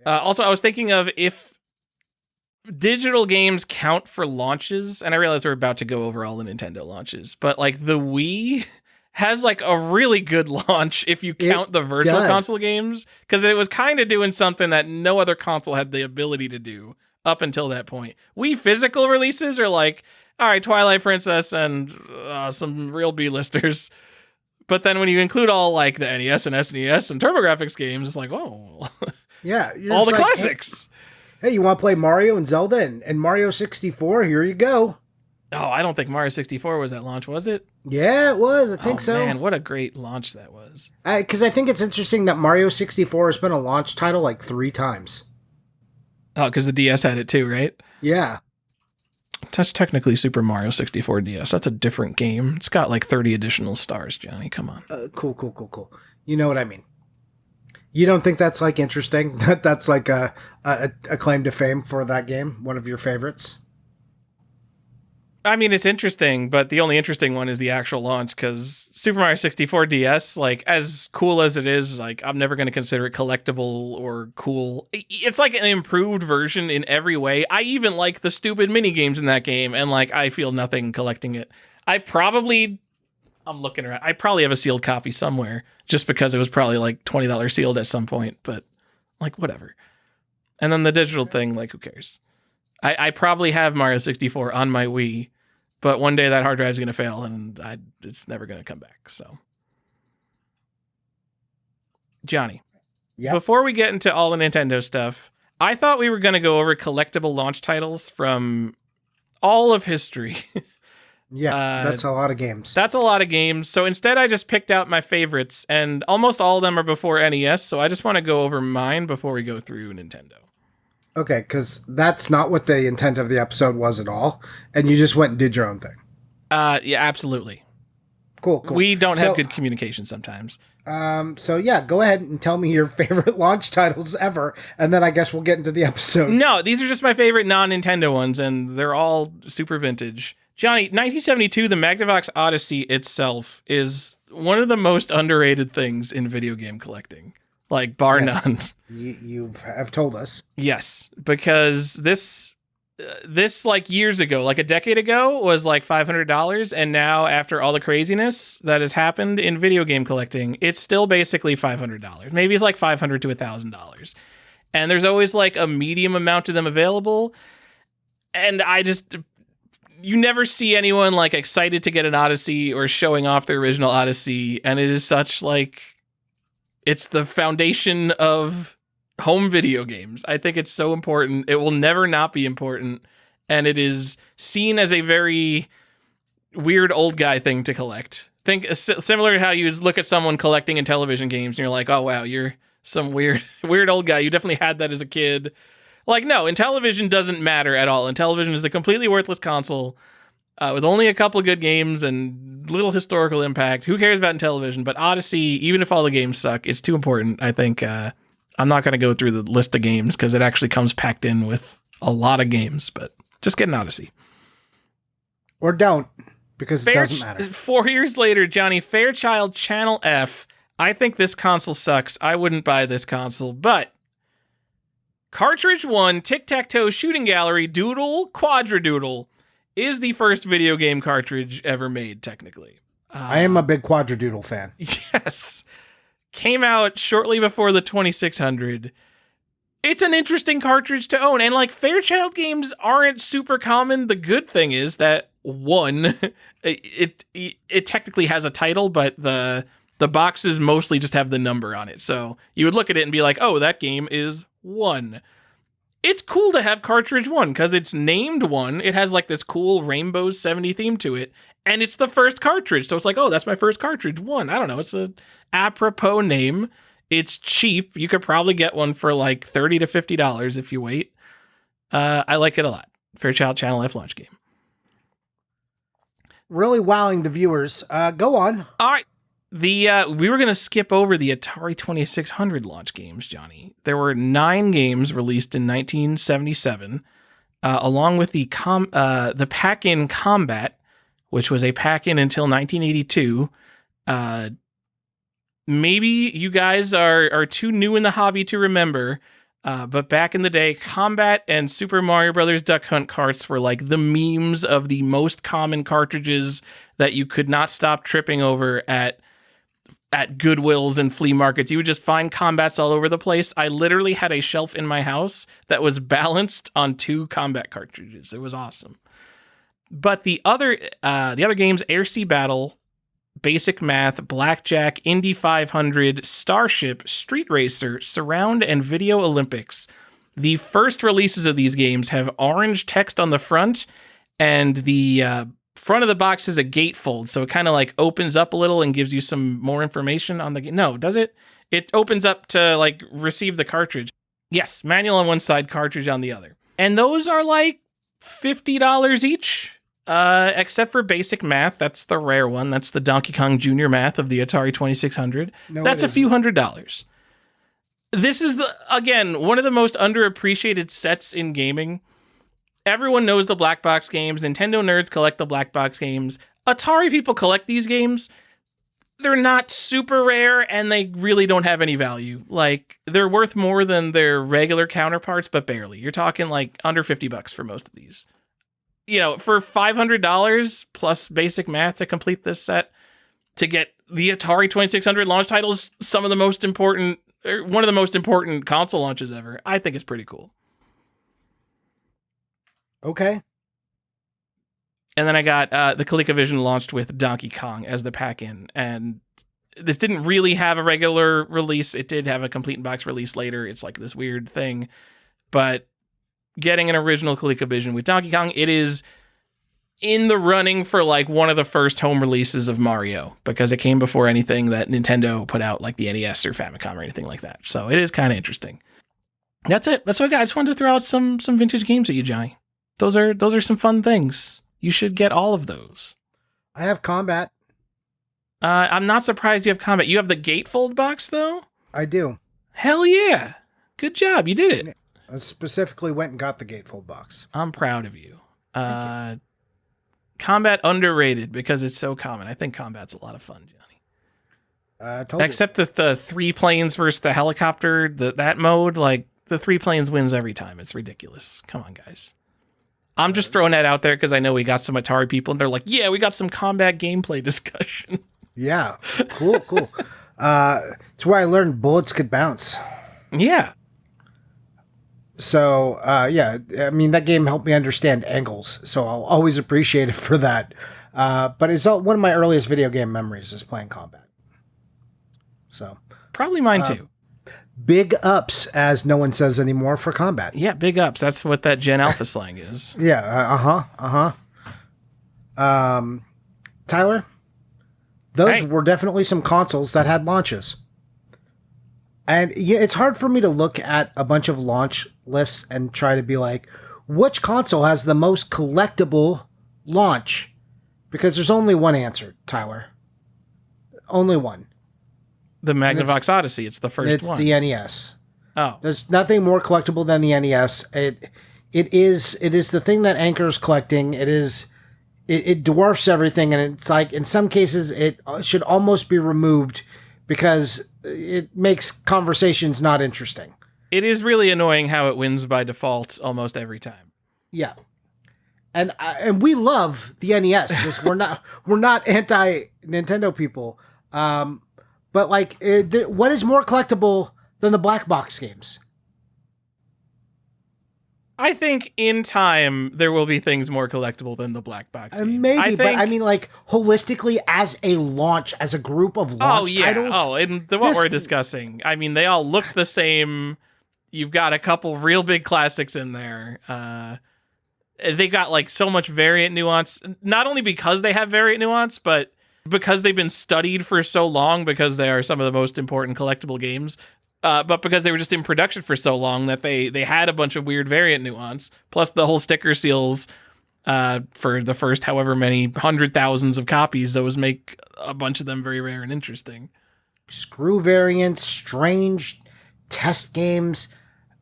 Also, I was thinking of if digital games count for launches, and I realize we're about to go over all the Nintendo launches, but like the Wii has like a really good launch if you count the virtual console games, because it was kind of doing something that no other console had the ability to do up until that point. Wii physical releases are like, all right, Twilight Princess and some real B-listers. But then when you include all like the NES and SNES and TurboGrafx games, it's like, whoa. Yeah. All the classics. Hey, you want to play Mario and Zelda and Mario 64? Here you go. Oh, I don't think Mario 64 was at launch, was it? Yeah, it was. I think Oh so. man, what a great launch that was. Because I think it's interesting that Mario 64 has been a launch title like 3 times. Oh, because the DS had it too, right? Yeah. That's technically Super Mario 64 DS. That's a different game. It's got like 30 additional stars, Johnny. Come on. Cool. You know what I mean. You don't think that's like interesting? That's like a claim to fame for that game? One of your favorites? I mean, it's interesting, but the only interesting one is the actual launch because Super Mario 64 DS, like, as cool as it is, like, I'm never going to consider it collectible or cool. It's like an improved version in every way. I even like the stupid mini games in that game, and, like, I feel nothing collecting it. I'm looking around. I probably have a sealed copy somewhere just because it was probably like $20 sealed at some point, but, like, whatever. And then the digital thing, like, who cares? I probably have Mario 64 on my Wii, but one day that hard drive's going to fail and it's never going to come back. So, Johnny, Yeah. before we get into all the Nintendo stuff, I thought we were going to go over collectible launch titles from all of history. Yeah, that's a lot of games. That's a lot of games. So instead, I just picked out my favorites, and almost all of them are before NES. So I just want to go over mine before we go through Nintendo. Okay, because that's not what the intent of the episode was at all, and you just went and did your own thing. Yeah, absolutely. Cool. We don't have good communication sometimes. So yeah, go ahead and tell me your favorite launch titles ever, and then I guess we'll get into the episode. No, these are just my favorite non-Nintendo ones, and they're all super vintage. Johnny, 1972, the Magnavox Odyssey itself is one of the most underrated things in video game collecting. Like, bar none. You have told us. Yes, because this like years ago, like a decade ago, was like $500, and now after all the craziness that has happened in video game collecting, it's still basically $500. Maybe it's like $500 to $1,000, and there's always like a medium amount of them available, and you never see anyone like excited to get an Odyssey or showing off their original Odyssey, and it is such like it's the foundation of home video games. I think it's so important. It will never not be important. And it is seen as a very weird old guy thing to collect. Think similar to how you look at someone collecting in television games and you're like, oh, wow, you're some weird old guy. You definitely had that as a kid. Like, no, in television doesn't matter at all. And television is a completely worthless console with only a couple of good games and little historical impact. Who cares about in television? But Odyssey, even if all the games suck, it's too important. I think I'm not going to go through the list of games because it actually comes packed in with a lot of games, but just get an Odyssey. Or don't, because it doesn't matter. 4 years later, Johnny, Fairchild Channel F. I think this console sucks. I wouldn't buy this console, but Cartridge 1 Tic-Tac-Toe Shooting Gallery Doodle Quadradoodle is the first video game cartridge ever made, technically. I am a big Quadradoodle fan. Yes. Came out shortly before the 2600. It's an interesting cartridge to own, and like Fairchild games aren't super common. The good thing is that one, it technically has a title, but the boxes mostly just have the number on it. So you would look at it and be like, oh, that game is 1. It's cool to have cartridge 1 because it's named 1. It has like this cool Rainbow 70 theme to it. And it's the first cartridge. So it's like, oh, that's my first cartridge 1. I don't know. It's a apropos name. It's cheap. You could probably get one for like $30 to $50 if you wait. I like it a lot. Fairchild Channel F launch game. Really wowing the viewers. Go on. All right. We were going to skip over the Atari 2600 launch games, Johnny. There were 9 games released in 1977, along with the pack-in Combat, which was a pack-in until 1982. Maybe you guys are too new in the hobby to remember, but back in the day, Combat and Super Mario Brothers Duck Hunt carts were like the memes of the most common cartridges that you could not stop tripping over at Goodwills and flea markets. You would just find Combats all over the place. I literally had a shelf in my house that was balanced on 2 Combat cartridges. It was awesome. But the other games, Air Sea Battle, Basic Math, Blackjack, Indy 500, Starship, Street Racer, Surround, and Video Olympics. The first releases of these games have orange text on the front, and the front of the box is a gatefold, so it kind of like opens up a little and gives you some more information on the game. No, does it? It opens up to like receive the cartridge. Yes, manual on one side, cartridge on the other. And those are like $50 each, except for basic math. That's the rare one. That's the Donkey Kong Jr. math of the Atari 2600. No, that's a few $100s. This is, again, one of the most underappreciated sets in gaming. Everyone knows the black box games. Nintendo nerds collect the black box games. Atari people collect these games. They're not super rare, and they really don't have any value. Like, they're worth more than their regular counterparts, but barely. You're talking like under $50 for most of these. You know, for $500 plus basic math to complete this set, to get the Atari 2600 launch titles, some of the most important, one of the most important console launches ever, I think it's pretty cool. Okay. And then I got the ColecoVision launched with Donkey Kong as the pack-in, and this didn't really have a regular release. It did have a complete in-box release later. It's like this weird thing, but getting an original ColecoVision with Donkey Kong, it is in the running for like one of the first home releases of Mario, because it came before anything that Nintendo put out, like the NES or Famicom or anything like that. So it is kind of interesting. That's it. That's what I got. I just wanted to throw out some vintage games at you, Johnny. Those are some fun things. You should get all of those. I have Combat. I'm not surprised you have Combat. You have the gatefold box, though? I do. Hell yeah. Good job. You did it. I specifically went and got the gatefold box. I'm proud of you. Thank you. Combat underrated because it's so common. I think Combat's a lot of fun, Johnny. Except that the 3 planes versus the helicopter, that mode, like the 3 planes wins every time. It's ridiculous. Come on, guys. I'm just throwing that out there because I know we got some Atari people and they're like, yeah, we got some Combat gameplay discussion. Yeah. Cool. It's where I learned bullets could bounce. Yeah. So, yeah, I mean, that game helped me understand angles, so I'll always appreciate it for that. But it's one of my earliest video game memories is playing Combat. So probably mine too. Big ups, as no one says anymore, for Combat. Yeah, big ups. That's what that Gen Alpha slang is. Yeah, Tyler, those were definitely some consoles that had launches. And yeah, it's hard for me to look at a bunch of launch lists and try to be like, which console has the most collectible launch? Because there's only one answer, Tyler. Only one. The Magnavox Odyssey. It's the first one. It's the NES. Oh. There's nothing more collectible than the NES. It is the thing that anchors collecting. It dwarfs everything, and it's like in some cases it should almost be removed because it makes conversations not interesting. It is really annoying how it wins by default almost every time. Yeah. And we love the NES. We're not anti Nintendo people. But like, what is more collectible than the black box games? I think in time there will be things more collectible than the black box games. Maybe, but I mean, like holistically, as a launch, as a group of launch titles. Oh, and what we're discussing. I mean, they all look the same. You've got a couple real big classics in there. They got like so much variant nuance, not only because they have variant nuance, but because they've been studied for so long, because they are some of the most important collectible games, but because they were just in production for so long that they had a bunch of weird variant nuance, plus the whole sticker seals for the first however many 100,000s of copies. Those make a bunch of them very rare and interesting. Screw variants, strange test games.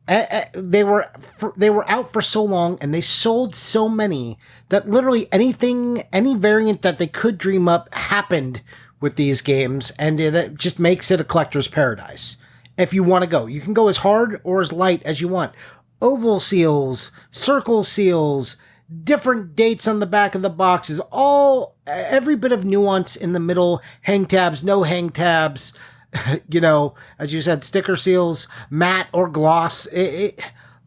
They were out for so long, and they sold so many that literally any variant that they could dream up happened with these games, and that just makes it a collector's paradise. If you want to go, you can go as hard or as light as you want. Oval seals, circle seals, different dates on the back of the boxes, every bit of nuance in the middle, hang tabs, no hang tabs. You know, as you said, sticker seals, matte or gloss. The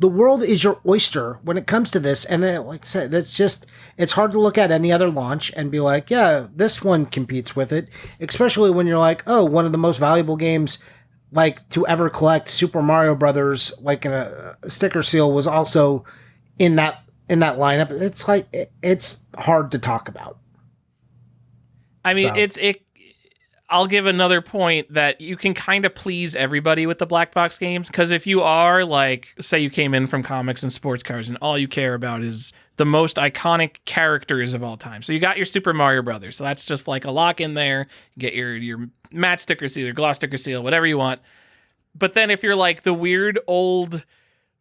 world is your oyster when it comes to this. And then, like I said, it's hard to look at any other launch and be like, yeah, this one competes with it. Especially when you're like, oh, one of the most valuable games like to ever collect, Super Mario Brothers, like in a sticker seal, was also in that lineup. It's like, it's hard to talk about. I mean, So, I'll give another point that you can kind of please everybody with the black box games, because if you are like, say you came in from comics and sports cars and all you care about is the most iconic characters of all time. So you got your Super Mario Brothers. So that's just like a lock in there. You get your matte sticker seal, your gloss sticker seal, whatever you want. But then if you're like the weird old,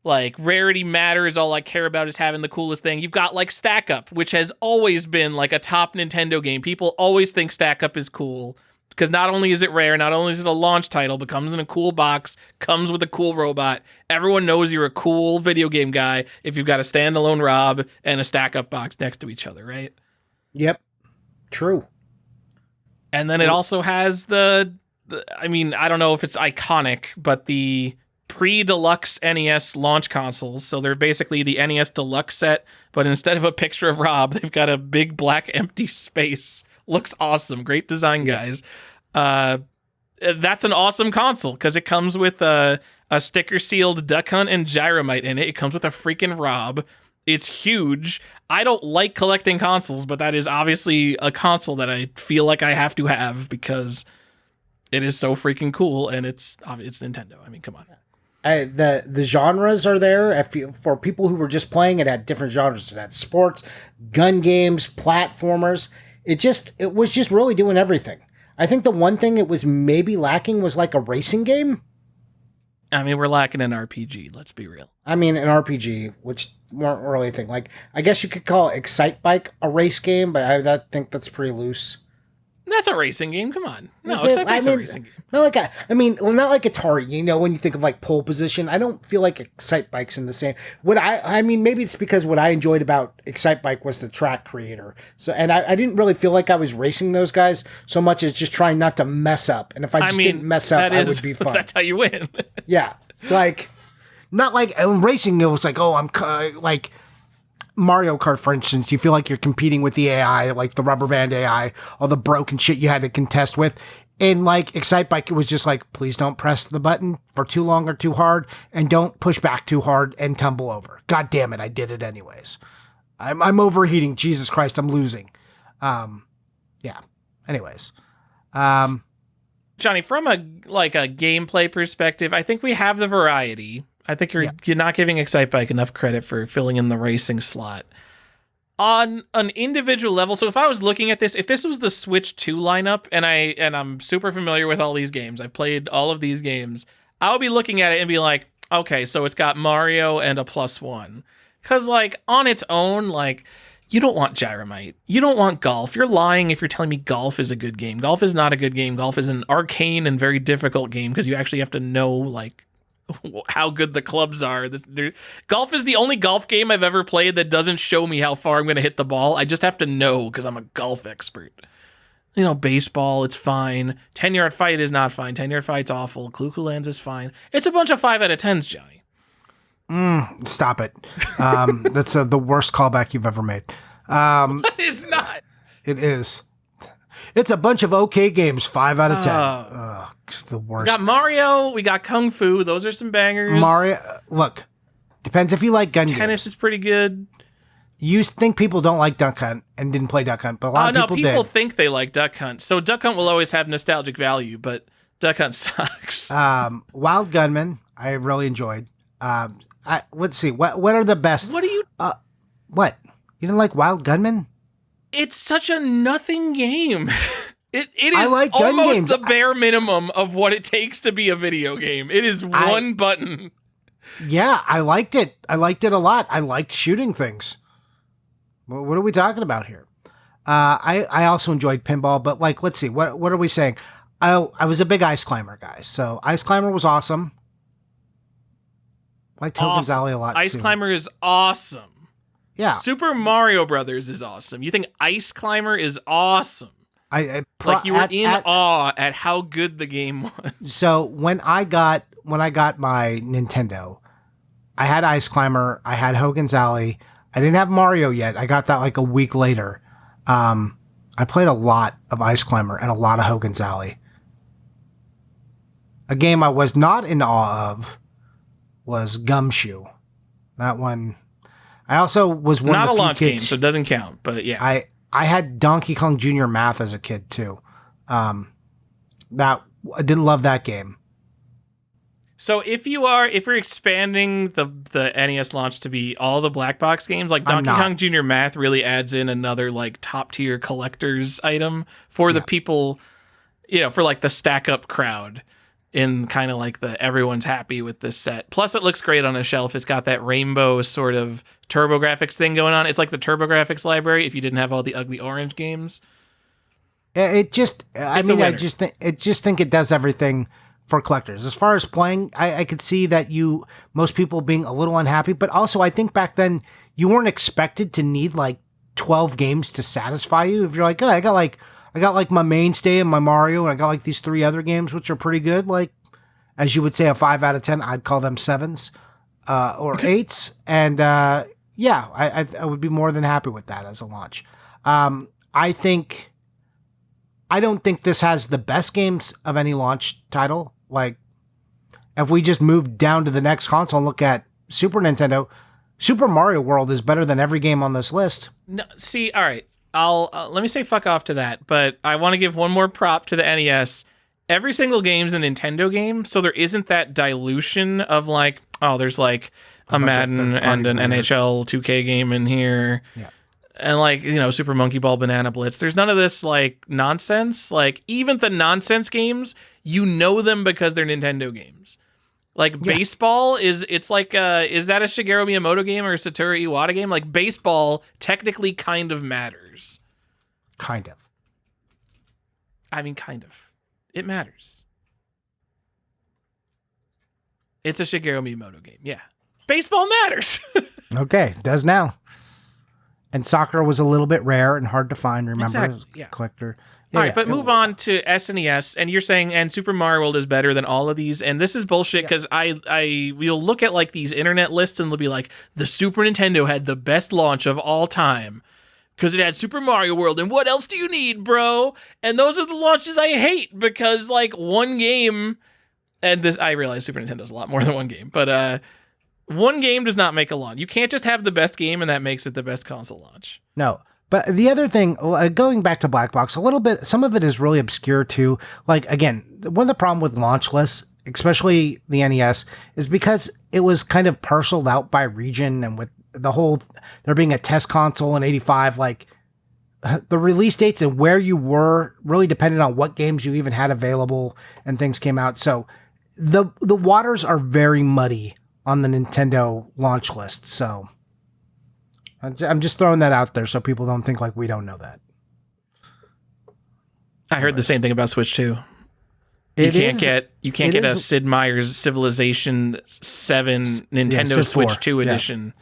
like rarity matters, all I care about is having the coolest thing, you've got like Stack Up, which has always been like a top Nintendo game. People always think Stack Up is cool. Because not only is it rare, not only is it a launch title, but comes in a cool box, comes with a cool robot. Everyone knows you're a cool video game guy if you've got a standalone Rob and a stack-up box next to each other, right? yep, true. And then it also has I mean, I don't know if it's iconic, but the pre-deluxe NES launch consoles. So they're basically the NES Deluxe set, but instead of a picture of Rob, they've got a big black empty space. Looks awesome. Great design, guys. That's an awesome console because it comes with a sticker sealed Duck Hunt and Gyromite in it. It comes with a freaking Rob. It's huge. I don't like collecting consoles, but that is obviously a console that I feel like I have to have because it is so freaking cool, and it's Nintendo. I mean, come on. The genres are there. For people who were just playing it at different genres. It had sports, gun games, platformers. It was just really doing everything. I think the one thing it was maybe lacking was like a racing game. I mean, we're lacking an RPG. Let's be real. I mean, an RPG, which weren't really a thing. Like, I guess you could call Excite Bike a race game, but I think that's pretty loose. That's a racing game. Come on. No, Is Excite Bike's a racing game. Not like not like Atari. You know, when you think of like pole position, I don't feel like Excite Bike's in the same. I mean, maybe it's because what I enjoyed about Excite Bike was the track creator. So, and I didn't really feel like I was racing those guys so much as just trying not to mess up. And if I didn't mess up, I would be fine. That's how you win. Yeah, like not like racing. It was like, oh, I'm like. Mario Kart, for instance, you feel like you're competing with the AI, like the rubber band AI, all the broken shit you had to contest with. And like Excite Bike, it was just like, please don't press the button for too long or too hard, and don't push back too hard and tumble over. God damn it, I did it anyways. I'm overheating. Jesus Christ, I'm losing. Yeah. Anyways. Johnny, from a gameplay perspective, I think we have the variety. I think you're not giving Excite Bike enough credit for filling in the racing slot. On an individual level, so if I was looking at this, if this was the Switch 2 lineup, and I'm super familiar with all these games, I've played all of these games, I would be looking at it and be like, okay, so it's got Mario and a +1. Because, like, on its own, like, you don't want Gyromite. You don't want Golf. You're lying if you're telling me Golf is a good game. Golf is not a good game. Golf is an arcane and very difficult game because you actually have to know, like, how good the clubs are. Golf is the only golf game I've ever played that doesn't show me how far I'm going to hit the ball. I just have to know because I'm a golf expert. You know, baseball, it's fine. 10-yard fight is not fine. 10-yard fight's awful. Clue Lands is fine. It's a bunch of 5 out of 10s, Johnny. Stop it. That's the worst callback you've ever made. It's not. It is. It's a bunch of okay games, 5 out of 10. It's the worst. We got Mario, we got Kung Fu. Those are some bangers. Mario, look, depends if you like gun games. Tennis is pretty good. You think people don't like Duck Hunt and didn't play Duck Hunt, but a lot of people did. Think they like Duck Hunt. So Duck Hunt will always have nostalgic value, but Duck Hunt sucks. Wild Gunman, I really enjoyed. Let's see, what are the best? What do you... What? You didn't like Wild Gunman? It's such a nothing game. It is like almost the bare minimum of what it takes to be a video game. It is one button. Yeah, I liked it. I liked it a lot. I liked shooting things. What are we talking about here? I also enjoyed pinball, but like, let's see, what are we saying? I was a big Ice Climber guy, so Ice Climber was awesome. I liked Hogan's Alley a lot Ice too. Climber is awesome. Yeah. Super Mario Brothers is awesome. You think Ice Climber is awesome. Like you were in awe at how good the game was. So when I got my Nintendo, I had Ice Climber, I had Hogan's Alley. I didn't have Mario yet. I got that like a week later. I played a lot of Ice Climber and a lot of Hogan's Alley. A game I was not in awe of was Gumshoe. That one. I also was one not of the a launch few game, so it doesn't count. But yeah, I had Donkey Kong Jr. Math as a kid too. That I didn't love that game. So if you're expanding the NES launch to be all the black box games, like Donkey Kong Jr. Math really adds in another like top tier collector's item for the people, for like the stack up crowd, in kind of like the everyone's happy with this set. Plus it looks great on a shelf. It's got that rainbow sort of TurboGrafx thing going on. It's like the TurboGrafx library if you didn't have all the ugly orange games. I just think it does everything for collectors. As far as playing, I could see that most people being a little unhappy, but also I think back then you weren't expected to need like 12 games to satisfy you. If you're like, oh, I got like my mainstay and my Mario, and I got like these 3 other games which are pretty good. Like, as you would say, a 5 out of 10, I'd call them 7s or 8s, and I would be more than happy with that as a launch. I don't think this has the best games of any launch title. Like, if we just move down to the next console and look at Super Nintendo, Super Mario World is better than every game on this list. No, see, all right. I'll let me say fuck off to that, but I want to give one more prop to the NES. Every single game's a Nintendo game, so there isn't that dilution of like, oh, there's like a Madden and an NHL 2K game in here. Yeah. And like, Super Monkey Ball, Banana Blitz. There's none of this like nonsense. Like, even the nonsense games, them because they're Nintendo games. Like baseball it's like is that a Shigeru Miyamoto game or a Satoru Iwata game? Like, baseball technically kind of matters. Kind of. I mean, kind of. It matters. It's a Shigeru Miyamoto game. Yeah. Baseball matters. Okay, does now. And soccer was a little bit rare and hard to find, remember? Exactly, yeah. Collector. All right, but move on to SNES, and you're saying, and Super Mario World is better than all of these, and this is bullshit, because we'll look at like these internet lists, and they'll be like, the Super Nintendo had the best launch of all time, because it had Super Mario World, and what else do you need, bro? And those are the launches I hate, because like one game, and this, I realize Super Nintendo's a lot more than one game, but one game does not make a launch. You can't just have the best game, and that makes it the best console launch. No. But the other thing, going back to Black Box, a little bit, some of it is really obscure too. Like, again, one of the problem with launch lists, especially the NES, is because it was kind of parceled out by region, and with the whole, there being a test console in 85, like, the release dates and where you were really depended on what games you even had available and things came out. So the waters are very muddy on the Nintendo launch list. So I'm just throwing that out there so people don't think like we don't know that. I heard the same thing about Switch too. You can't get a Sid Meier's Civilization 7 Nintendo Switch 2 edition.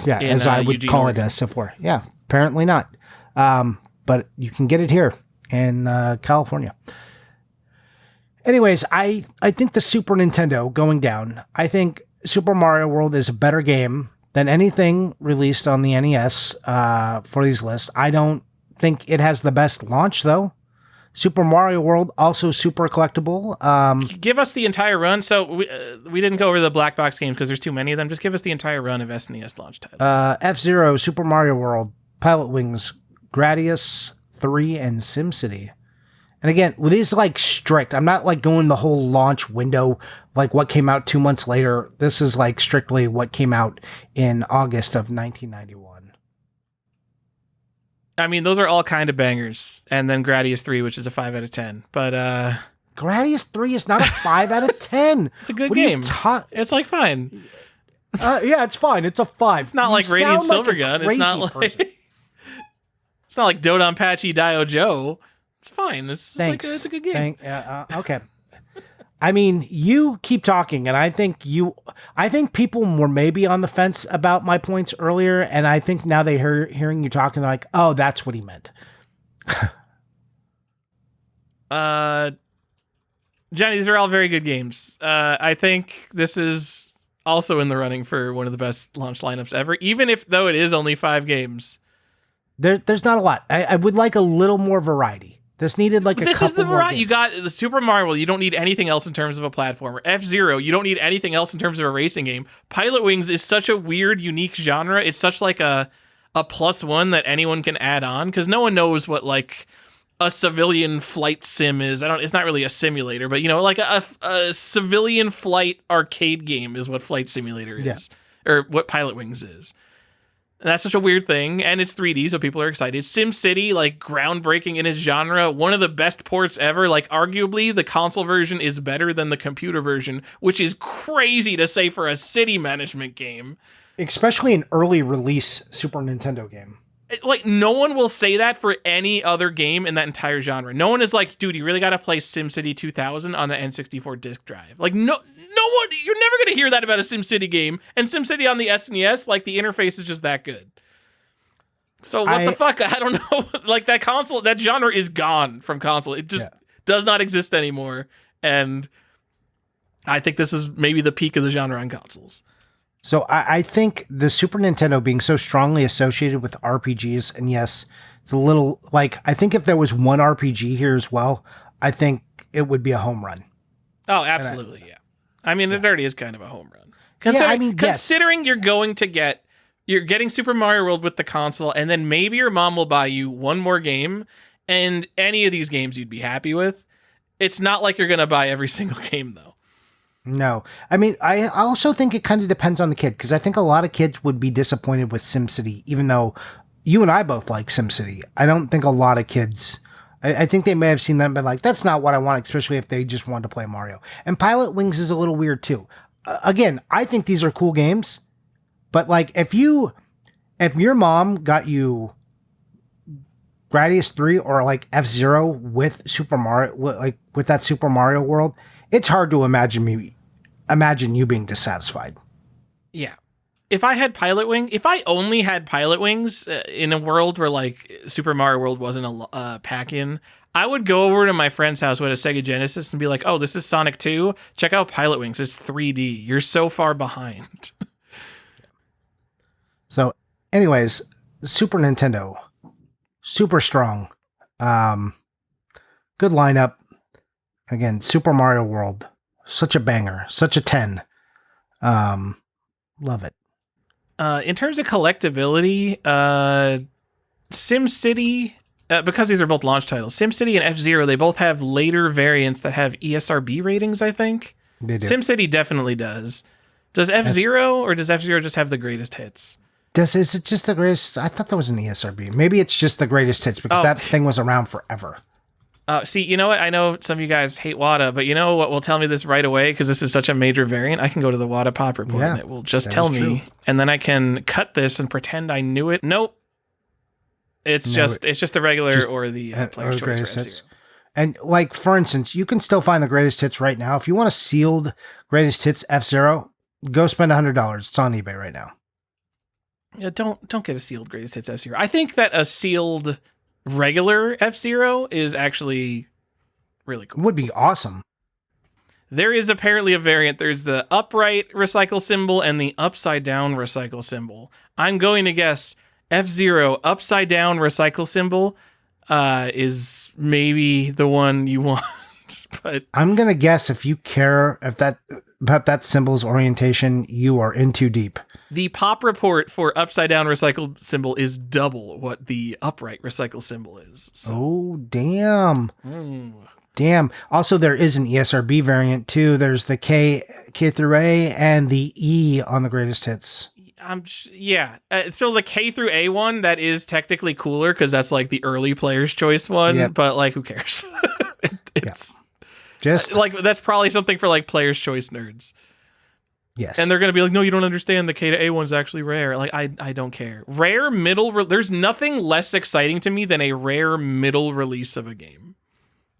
Yeah, as I would call it, a Civ 4. Yeah, apparently not. But you can get it here in California. Anyways, I think the Super Nintendo going down. I think Super Mario World is a better game than anything released on the NES for these lists. I don't think it has the best launch, though. Super Mario World, also super collectible. Give us the entire run. So we didn't go over the black box games because there's too many of them. Just give us the entire run of SNES launch titles. F-Zero, Super Mario World, Pilot Wings, Gradius 3, and SimCity. And again, with these like strict, I'm not like going the whole launch window, like what came out 2 months later. This is like strictly what came out in August of 1991. I mean, those are all kind of bangers. And then Gradius 3, which is a 5 out of 10. But Gradius 3 is not a 5 out of 10. It's a good game. It's like fine. Yeah, it's fine. It's a 5. It's not like Radiant Silvergun. It's not like it's not like Dodonpachi Dio Joe. It's fine. It's a good game. Okay. I mean, you keep talking, and I think people were maybe on the fence about my points earlier, and I think now they hearing you talking, they're like, oh, that's what he meant. Johnny, these are all very good games. I think this is also in the running for one of the best launch lineups ever, even though it is only 5 games. There's not a lot. I would like a little more variety. This needed like this is the variety. You got the Super Mario World. You don't need anything else in terms of a platformer. F-Zero. You don't need anything else in terms of a racing game. Pilot Wings is such a weird, unique genre. It's such like a a +1 that anyone can add on, because no one knows what like a civilian flight sim is. It's not really a simulator, but like a civilian flight arcade game is what Flight Simulator is, or what Pilot Wings is. And that's such a weird thing, and it's 3D, so people are excited. SimCity, like groundbreaking in its genre, one of the best ports ever. Like arguably, the console version is better than the computer version, which is crazy to say for a city management game, especially an early release Super Nintendo game. Like, no one will say that for any other game in that entire genre. No one is like, dude, you really got to play SimCity 2000 on the N64 disk drive. Like, no one, you're never going to hear that about a SimCity game. And SimCity on the SNES, like, the interface is just that good. So what the fuck? I don't know. Like, that console, that genre is gone from console. It just does not exist anymore. And I think this is maybe the peak of the genre on consoles. So I think the Super Nintendo being so strongly associated with RPGs, and yes, it's a little like, I think if there was one RPG here as well, I think it would be a home run. Oh, absolutely, yeah. I mean, it already is kind of a home run. Considering you're getting Super Mario World with the console, and then maybe your mom will buy you one more game, and any of these games you'd be happy with. It's not like you're going to buy every single game, though. No. I mean, I also think it kind of depends on the kid, because I think a lot of kids would be disappointed with SimCity, even though you and I both like SimCity. I don't think a lot of kids, I think they may have seen that and been like, that's not what I want, especially if they just wanted to play Mario. And Pilot Wings is a little weird too. Again, I think these are cool games, but like if your mom got you Gradius 3 or like F-Zero with Super Mario, like with that Super Mario World, it's hard to imagine you being dissatisfied. Yeah. If I only had Pilot Wings in a world where like Super Mario World wasn't a pack-in, I would go over to my friend's house with a Sega Genesis and be like, oh, this is Sonic 2. Check out Pilot Wings. It's 3D. You're so far behind. So anyways, Super Nintendo, super strong. Good lineup. Again, Super Mario World, such a banger, such a 10. Love it. In terms of collectability, SimCity, because these are both launch titles, SimCity and F-Zero, they both have later variants that have ESRB ratings, I think. They do. SimCity definitely does. Does F-Zero, or does F-Zero just have the greatest hits? Is it just the greatest? I thought that was an ESRB. Maybe it's just the greatest hits, because that thing was around forever. See, you know what? I know some of you guys hate WADA, but you know what will tell me this right away? Because this is such a major variant. I can go to the WADA Pop Report and it will just tell me. True. And then I can cut this and pretend I knew it. Nope. It's just the regular or the player's choice for F-Zero. And like, for instance, you can still find the greatest hits right now. If you want a sealed greatest hits F-Zero, go spend $100. It's on eBay right now. Yeah, don't get a sealed greatest hits F-Zero. I think that a sealed regular F-Zero is actually really cool. Would be awesome. There is apparently a variant. There's the upright recycle symbol and the upside down recycle symbol. I'm going to guess F-Zero upside down recycle symbol is maybe the one you want. But I'm going to guess if you care about that symbol's orientation, you are in too deep. The pop report for upside down recycle symbol is double what the upright recycle symbol is. So. Oh, damn. Damn. Also, there is an ESRB variant too. There's the K through A and the E on the greatest hits. So the K through A one, that is technically cooler because that's like the early player's choice one, but like, who cares? It's just like, that's probably something for like player's choice nerds. Yes. And they're going to be like, no, you don't understand. The K to A one's actually rare. Like, I don't care. Rare middle, there's nothing less exciting to me than a rare middle release of a game.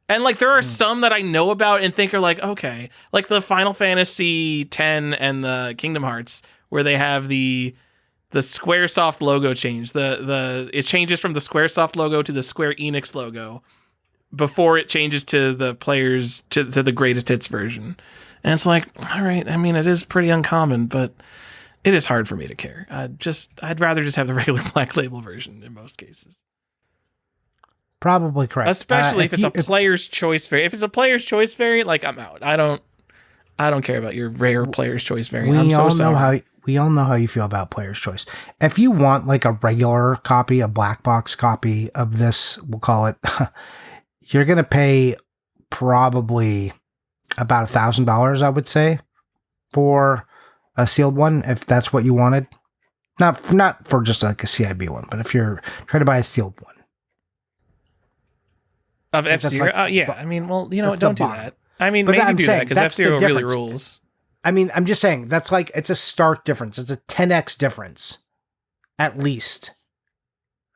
And like, there are some that I know about and think are like, okay, like the Final Fantasy X and the Kingdom Hearts, where they have the Squaresoft logo change. It changes from the Squaresoft logo to the Square Enix logo before it changes to the players to the greatest hits version. And it's like, all right, I mean, it is pretty uncommon, but it is hard for me to care. I'd rather just have the regular Black Label version in most cases. Probably correct. Especially if it's a player's choice variant. If it's a player's choice variant, like, I'm out. I don't I don't care about your rare player's choice variant. I'm so sorry. We all know how you feel about player's choice. If you want like a regular copy, a black box copy of this, we'll call it, you're going to pay probably about $1,000, I would say, for a sealed one, if that's what you wanted. Not for just like a CIB one, but if you're trying to buy a sealed one. Of F-Zero? Like, yeah, I mean, well, you know, don't do that. I mean, but maybe do that, because F-Zero really rules. I mean, I'm just saying, that's like, it's a stark difference. It's a 10x difference, at least.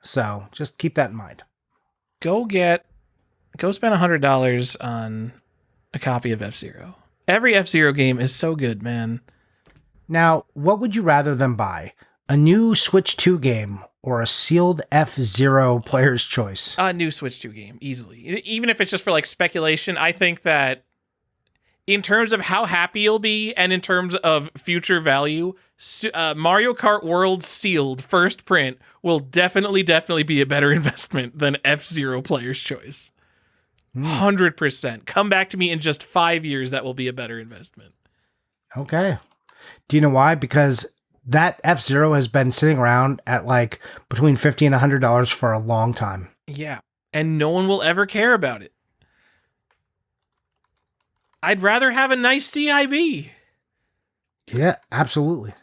So, just keep that in mind. Go spend $100 on a copy of F-Zero. Every F-Zero game is so good, man. Now, what would you rather than buy? A new Switch 2 game or a sealed F-Zero player's choice? A new Switch 2 game, easily. Even if it's just for like speculation, I think that in terms of how happy you'll be and in terms of future value, Mario Kart World sealed first print will definitely be a better investment than F-Zero player's choice. 100%. Come back to me in just 5 years. That will be a better investment. Okay. Do you know why? Because that F-Zero has been sitting around at like between $50 and $100 for a long time. Yeah. And no one will ever care about it. I'd rather have a nice CIB. Yeah, absolutely.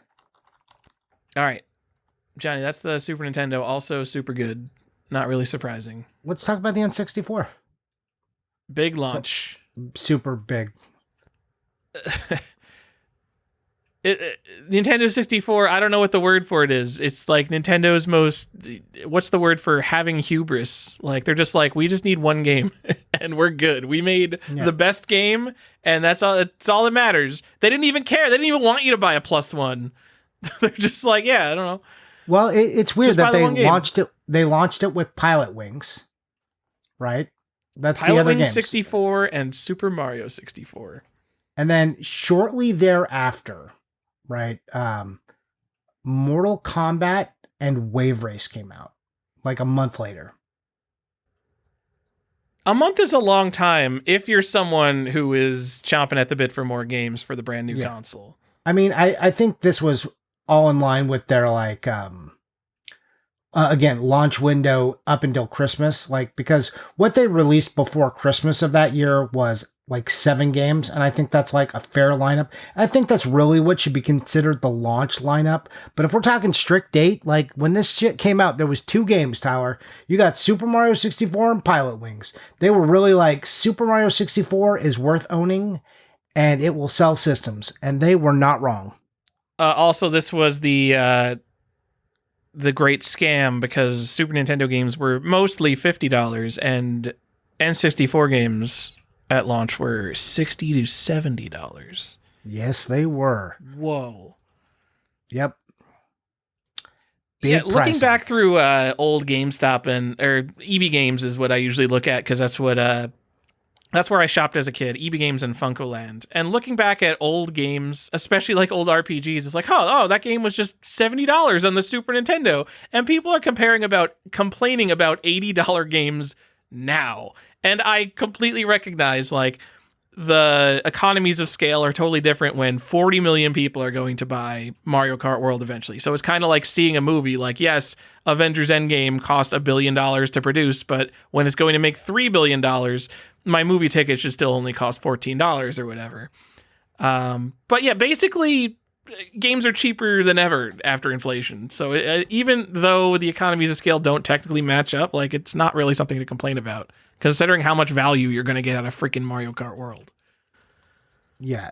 All right. Johnny, that's the Super Nintendo. Also super good. Not really surprising. Let's talk about the N64. Big launch. Super big. Nintendo 64, I don't know what the word for it is. It's like Nintendo's most, what's the word for having hubris? Like, they're just like, we just need one game and we're good. We made the best game and that's all. It's all that matters. They didn't even care. They didn't even want you to buy a +1. They're just like, yeah, I don't know. Well, it's weird that they launched it. They launched it with Pilot Wings, right? That's Pilot the other Wings games. 64 and Super Mario 64. And then shortly thereafter, right, Mortal Kombat and Wave Race came out like a month later. A month is a long time if you're someone who is chomping at the bit for more games for the brand new console. I mean, I think this was all in line with their like again, launch window up until Christmas, like, because what they released before Christmas of that year was like 7 games, and I think that's like a fair lineup. I think that's really what should be considered the launch lineup. But if we're talking strict date, like when this shit came out, there was 2 games, Tyler. You got Super Mario 64 and Pilot Wings. They were really like, Super Mario 64 is worth owning, and it will sell systems, and they were not wrong. Also, this was the great scam, because Super Nintendo games were mostly $50 and N64 games at launch were $60 to $70. Yes, they were. Whoa. Yep. Big looking back through old GameStop or EB Games is what I usually look at, because that's where I shopped as a kid, EB Games and Funkoland. And looking back at old games, especially like old RPGs, it's like, oh, that game was just $70 on the Super Nintendo. And people are complaining about $80 games now. And I completely recognize, like, the economies of scale are totally different when 40 million people are going to buy Mario Kart World eventually. So it's kind of like seeing a movie. Like, yes, Avengers Endgame cost $1 billion to produce, but when it's going to make $3 billion, my movie ticket should still only cost $14 or whatever. But yeah, basically, games are cheaper than ever after inflation. So even though the economies of scale don't technically match up, like, it's not really something to complain about, considering how much value you're going to get out of freaking Mario Kart World. Yeah,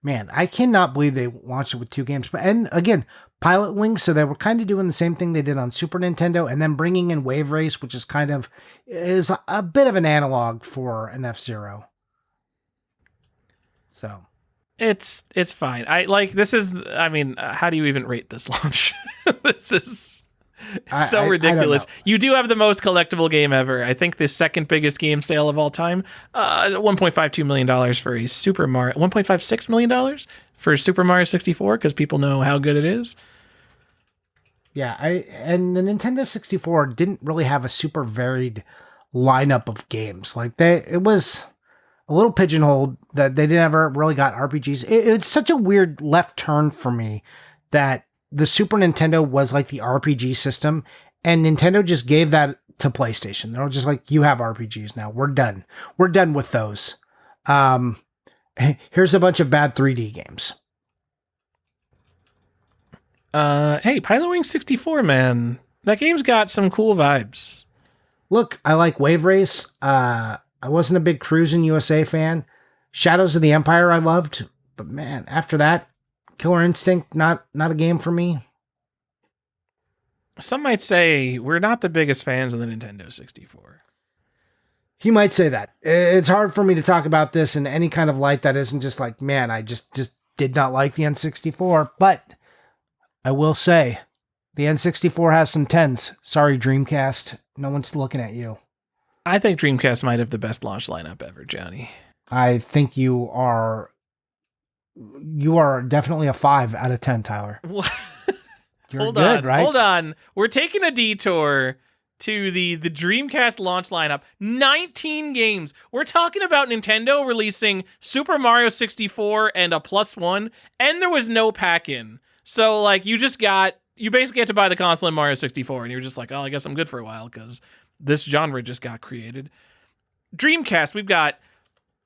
man, I cannot believe they launched it with 2 games. And again, Pilot Wings, so they were kind of doing the same thing they did on Super Nintendo, and then bringing in Wave Race, which is a bit of an analog for an F-Zero. So it's fine. How do you even rate this launch? This is so ridiculous. You do have the most collectible game ever. I think the second biggest game sale of all time. $1.52 million for a Super Mario. $1.56 million for Super Mario 64, because people know how good it is. Yeah, and the Nintendo 64 didn't really have a super varied lineup of games. Like, it was a little pigeonholed that they never really got RPGs. It's such a weird left turn for me that the Super Nintendo was like the RPG system, and Nintendo just gave that to PlayStation. They're just like, you have RPGs now. We're done. We're done with those. Here's a bunch of bad 3D games. Hey, Pilot Wing 64, man. That game's got some cool vibes. Look, I like Wave Race. I wasn't a big Cruisin' USA fan. Shadows of the Empire I loved. But man, after that, Killer Instinct, not a game for me. Some might say we're not the biggest fans of the Nintendo 64. He might say that. It's hard for me to talk about this in any kind of light that isn't just like, man, I just did not like the N64. But I will say, the N64 has some 10s. Sorry, Dreamcast. No one's looking at you. I think Dreamcast might have the best launch lineup ever, Johnny. I think you are definitely a 5 out of 10, Tyler. You're Hold good, on, right? hold on. We're taking a detour to the Dreamcast launch lineup. 19 games. We're talking about Nintendo releasing Super Mario 64 and a +1, and there was no pack-in. So, like, you basically had to buy the console in Mario 64, and you're just like, oh, I guess I'm good for a while, because this genre just got created. Dreamcast, we've got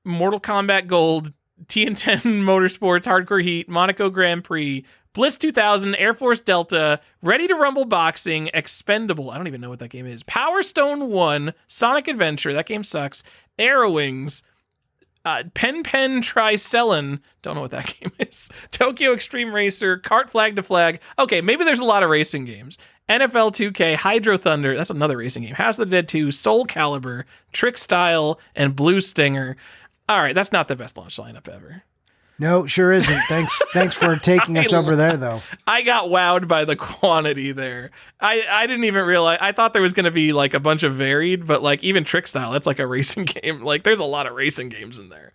Mortal Kombat Gold, TN10 Motorsports, Hardcore Heat, Monaco Grand Prix, Bliss 2000, Air Force Delta, Ready to Rumble Boxing, Expendable, I don't even know what that game is, Power Stone 1, Sonic Adventure, that game sucks, Arrowwings, Pen Tricellin, don't know what that game is, Tokyo Extreme Racer, Kart Flag to Flag, okay, maybe there's a lot of racing games, NFL 2K, Hydro Thunder, that's another racing game, House of the Dead 2, Soul Calibur, Trick Style, and Blue Stinger. All right, that's not the best launch lineup ever. No, sure isn't. Thanks for taking us over there, though. I got wowed by the quantity there. I didn't even realize. I thought there was going to be like a bunch of varied, but like even Trick Style, that's like a racing game. Like there's a lot of racing games in there.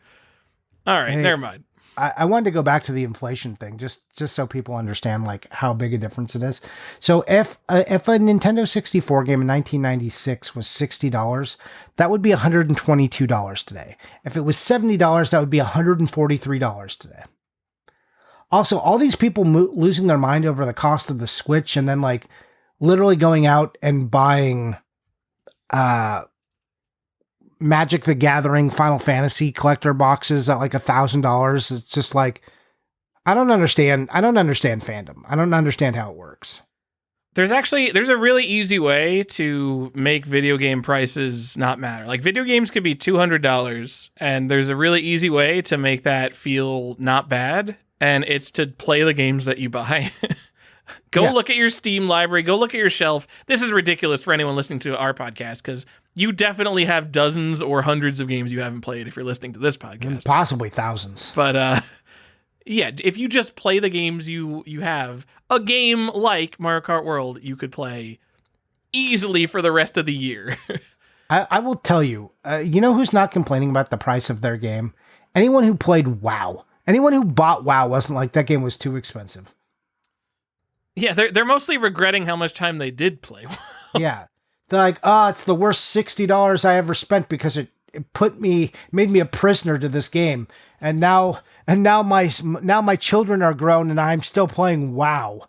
All right, never mind. I wanted to go back to the inflation thing, just so people understand like how big a difference it is. So if a Nintendo 64 game in 1996 was $60, that would be $122 today. If it was $70, that would be $143 today. Also, all these people losing their mind over the cost of the Switch and then like literally going out and buying Magic the Gathering Final Fantasy collector boxes at like $1,000. It's just like, I don't understand fandom. I don't understand how it works. There's a really easy way to make video game prices not matter. Like video games could be $200, and there's a really easy way to make that feel not bad. And it's to play the games that you buy. Look at your Steam library. Go look at your shelf. This is ridiculous for anyone listening to our podcast because you definitely have dozens or hundreds of games you haven't played if you're listening to this podcast. Possibly thousands. But yeah, if you just play the games you have, a game like Mario Kart World, you could play easily for the rest of the year. I will tell you, you know who's not complaining about the price of their game? Anyone who played WoW. Anyone who bought WoW wasn't like, that game was too expensive. Yeah, they're mostly regretting how much time they did play WoW. Yeah. They're like, it's the worst $60 I ever spent because it made me a prisoner to this game. And now my children are grown and I'm still playing WoW.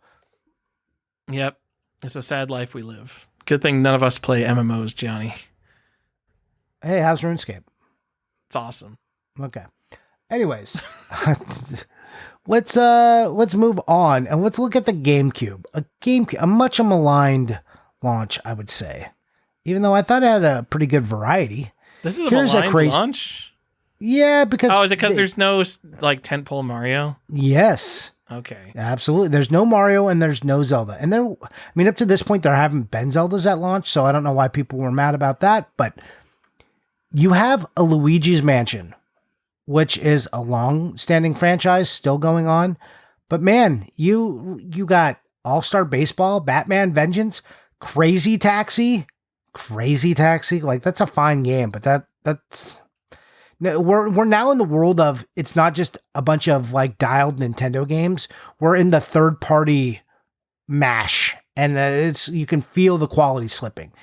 Yep. It's a sad life we live. Good thing none of us play MMOs, Johnny. Hey, how's RuneScape? It's awesome. Okay. Anyways, let's move on and let's look at the GameCube. A much maligned launch, I would say. Even though I thought it had a pretty good variety. This is a maligned launch? Yeah, because... Oh, is it because there's no, like, tentpole Mario? Yes. Okay. Absolutely. There's no Mario and there's no Zelda. And up to this point, there haven't been Zeldas at launch, so I don't know why people were mad about that, but you have a Luigi's Mansion, which is a long-standing franchise still going on. But man, you got All-Star Baseball, Batman Vengeance, Crazy Taxi. Like, that's a fine game, but that's... We're now in the world of, it's not just a bunch of like dialed Nintendo games. We're in the third party mash, and you can feel the quality slipping.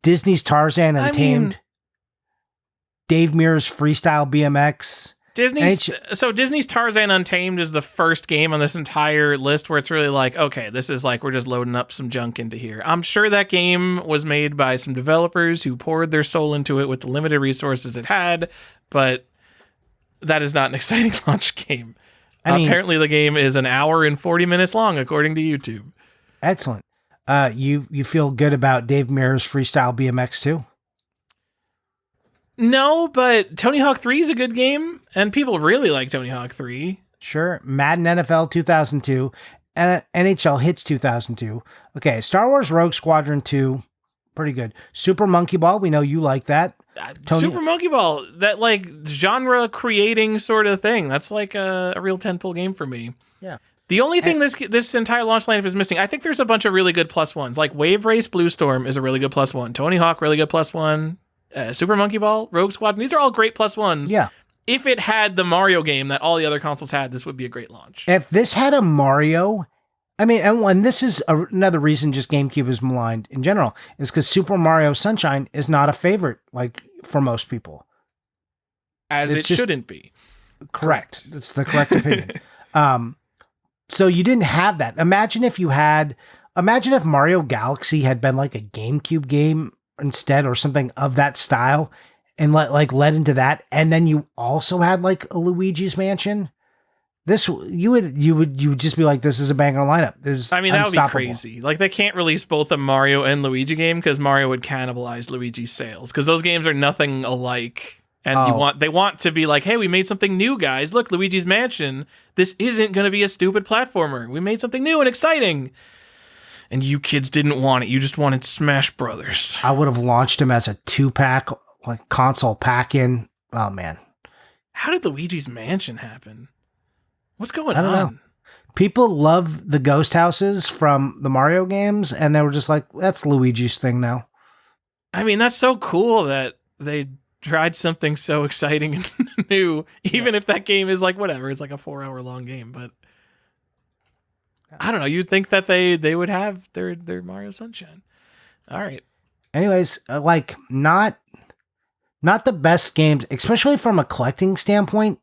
Disney's Tarzan Untamed. Dave Mirra's Freestyle BMX. Disney's Tarzan Untamed is the first game on this entire list where it's really like, okay, this is like we're just loading up some junk into here. I'm sure that game was made by some developers who poured their soul into it with the limited resources it had, but that is not an exciting launch game. Apparently the game is an hour and 40 minutes long, according to YouTube. Excellent. You feel good about Dave Mirra's Freestyle BMX too? No, but Tony Hawk 3 is a good game, and people really like Tony Hawk 3. Sure. Madden NFL 2002, and NHL Hits 2002. Okay, Star Wars Rogue Squadron 2, pretty good. Super Monkey Ball, we know you like that. Super Monkey Ball, that like genre creating sort of thing. That's like a real tentpole game for me. Yeah. The only thing this entire launch lineup is missing, I think there's a bunch of really good plus ones. Like Wave Race Blue Storm is a really good plus one. Tony Hawk, really good plus one. Super Monkey Ball, Rogue Squadron, these are all great plus ones. Yeah. If it had the Mario game that all the other consoles had, this would be a great launch. If this had a Mario, and this is another reason just GameCube is maligned in general, is because Super Mario Sunshine is not a favorite, like, for most people. As it shouldn't be. Correct. That's the correct opinion. So you didn't have that. Imagine if Mario Galaxy had been like a GameCube game instead, or something of that style, and led into that, and then you also had like a Luigi's Mansion. This you would just be like, this is a banger lineup. That would be crazy. Like, they can't release both a Mario and Luigi game because Mario would cannibalize Luigi's sales, because those games are nothing alike. And they want to be like, hey, we made something new, guys. Look, Luigi's Mansion. This isn't going to be a stupid platformer. We made something new and exciting. And you kids didn't want it. You just wanted Smash Brothers. I would have launched him as a 2-pack, like console pack-in. Oh, man. How did Luigi's Mansion happen? What's going on? I don't know. People love the ghost houses from the Mario games, and they were just like, that's Luigi's thing now. I mean, that's so cool that they tried something so exciting and new, even if that game is like, whatever, it's like a 4-hour long game, but I don't know. You'd think that they would have their Mario Sunshine. All right. Anyways, not the best games, especially from a collecting standpoint.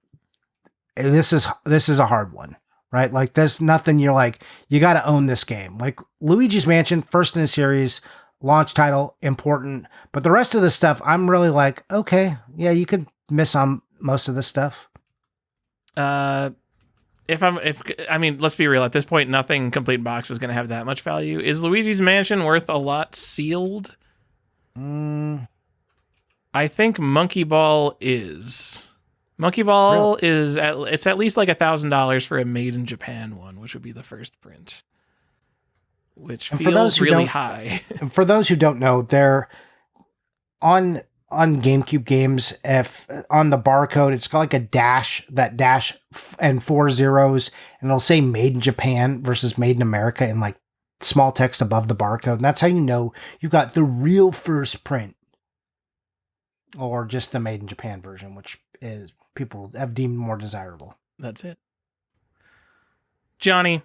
This is a hard one, right? Like, there's nothing you're like, you got to own this game. Like Luigi's Mansion, first in a series, launch title, important. But the rest of the stuff, I'm really like, okay, yeah, you could miss on most of this stuff. Let's be real. At this point, nothing complete box is going to have that much value. Is Luigi's Mansion worth a lot sealed? I think Monkey Ball is. Monkey Ball is at least like $1,000 for a made in Japan one, which would be the first print, which feels really high. And for those who don't know, they're on GameCube games, if on the barcode, it's got like a dash and 4 zeros, and it'll say made in Japan versus made in America in like small text above the barcode. And that's how you know you got the real first print, or just the made in Japan version, which is people have deemed more desirable. That's it. Johnny.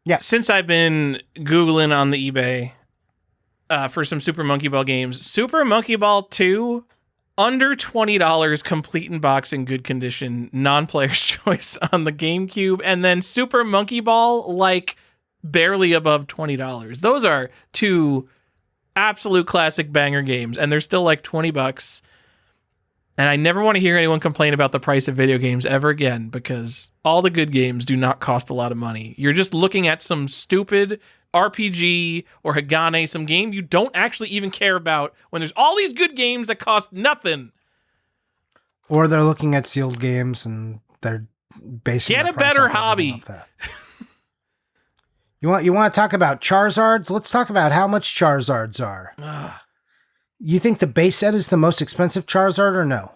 Yeah. Since I've been Googling on the eBay, for some Super Monkey Ball games. Super Monkey Ball 2, under $20, complete in box in good condition, non-player's choice on the GameCube, and then Super Monkey Ball, like, barely above $20. Those are two absolute classic banger games, and they're still like $20. And I never want to hear anyone complain about the price of video games ever again, because all the good games do not cost a lot of money. You're just looking at some stupid RPG or Hagane, some game you don't actually even care about, when there's all these good games that cost nothing. Or they're looking at sealed games and they're basing Get a better hobby. You want to talk about Charizards? Let's talk about how much Charizards are. You think the base set is the most expensive Charizard or no?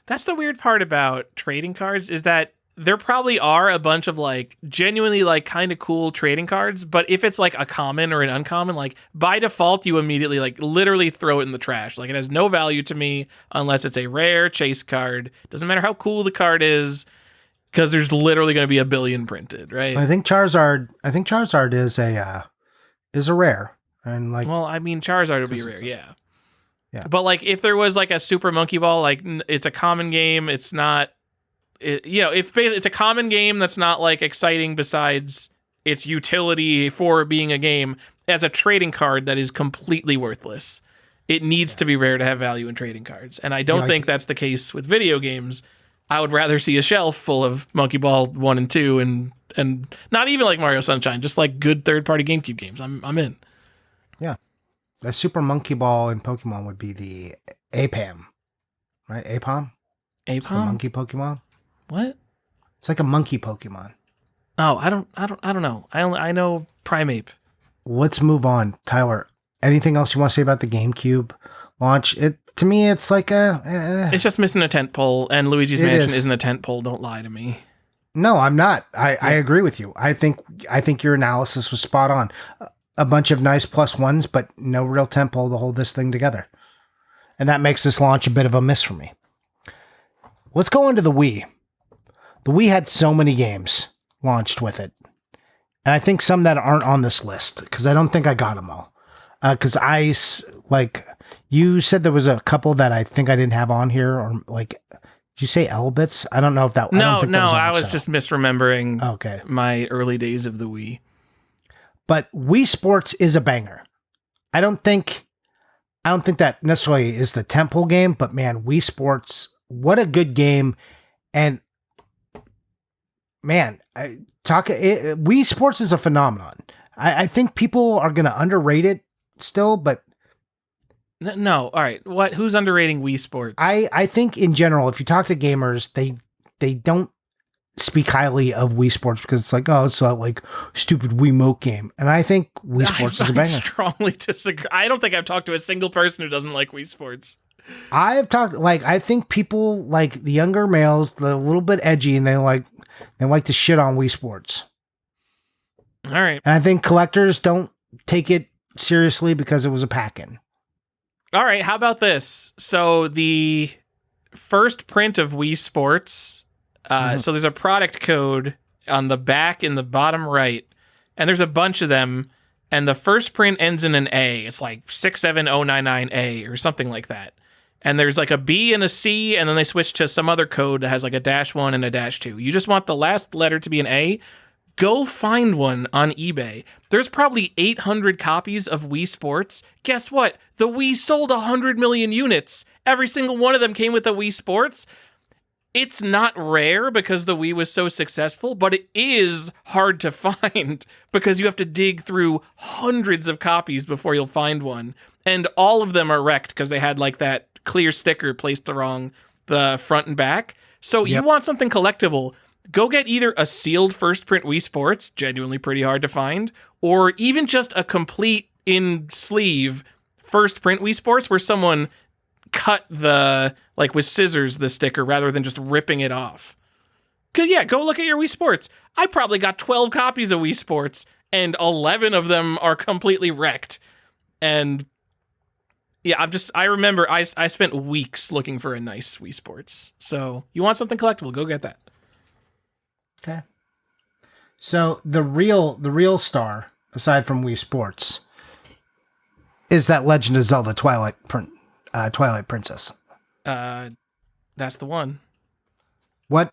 That's the weird part about trading cards, is that there probably are a bunch of like genuinely like kind of cool trading cards, but if it's like a common or an uncommon, like by default, you immediately like literally throw it in the trash. Like, it has no value to me unless it's a rare chase card. Doesn't matter how cool the card is, because there's literally going to be a billion printed, right? I think Charizard is a rare, and like, well, I mean, Charizard would be rare, yeah. Yeah. But like, if there was like a Super Monkey Ball, like it's a common game. It's not, it's a common game that's not like exciting besides its utility for being a game as a trading card that is completely worthless. It needs to be rare to have value in trading cards. And I don't think that's the case with video games. I would rather see a shelf full of Monkey Ball 1 and 2 and not even like Mario Sunshine, just like good third-party GameCube games. I'm in. Yeah. The Super Monkey Ball in Pokemon would be the Apam, right? Apom? It's the monkey Pokemon. What? It's like a monkey Pokemon. Oh, I don't know. I know Primeape. Let's move on, Tyler. Anything else you want to say about the GameCube launch? To me, it's like it's just missing a tent pole, and Luigi's Mansion isn't a tent pole. Don't lie to me. No, I'm not. I agree with you. I think your analysis was spot on. A bunch of nice plus ones, but no real tent pole to hold this thing together. And that makes this launch a bit of a miss for me. Let's go into the Wii. The Wii had so many games launched with it. And I think some that aren't on this list, because I don't think I got them all. Because you said there was a couple that I think I didn't have on here, or like, did you say L-Bits? I don't know if that. I was just misremembering my early days of the Wii. But Wii Sports is a banger. I don't think that necessarily is the temple game, but man, Wii Sports, what a good game. And man, Wii Sports is a phenomenon. I think people are going to underrate it still, but no. All right. Who's underrating Wii Sports? I think in general, if you talk to gamers, they don't speak highly of Wii Sports because it's like, oh, it's a like stupid Wiimote game. And I think Wii Sports is a banger. I strongly disagree. I don't think I've talked to a single person who doesn't like Wii Sports. I think people like the younger males, the little bit edgy, and they like to shit on Wii Sports. All right. And I think collectors don't take it seriously because it was a pack-in. All right. How about this? So the first print of Wii Sports, so there's a product code on the back in the bottom right, and there's a bunch of them, and the first print ends in an A. It's like 67099A or something like that. And there's like a B and a C, and then they switch to some other code that has like a -1 and a -2. You just want the last letter to be an A. Go find one on eBay. There's probably 800 copies of Wii Sports. Guess what? The Wii sold 100 million units. Every single one of them came with a Wii Sports. It's not rare because the Wii was so successful, but it is hard to find because you have to dig through hundreds of copies before you'll find one. And all of them are wrecked because they had like that clear sticker placed the front and back. So you want something collectible, go get either a sealed first print Wii Sports, genuinely pretty hard to find, or even just a complete in sleeve first print Wii Sports where someone cut with scissors the sticker rather than just ripping it off. Go look at your Wii Sports. I probably got 12 copies of Wii Sports and 11 of them are completely wrecked. And yeah, I remember I spent weeks looking for a nice Wii Sports. So you want something collectible, go get that. Okay. So the real star, aside from Wii Sports, is that Legend of Zelda Twilight Princess. That's the one. What?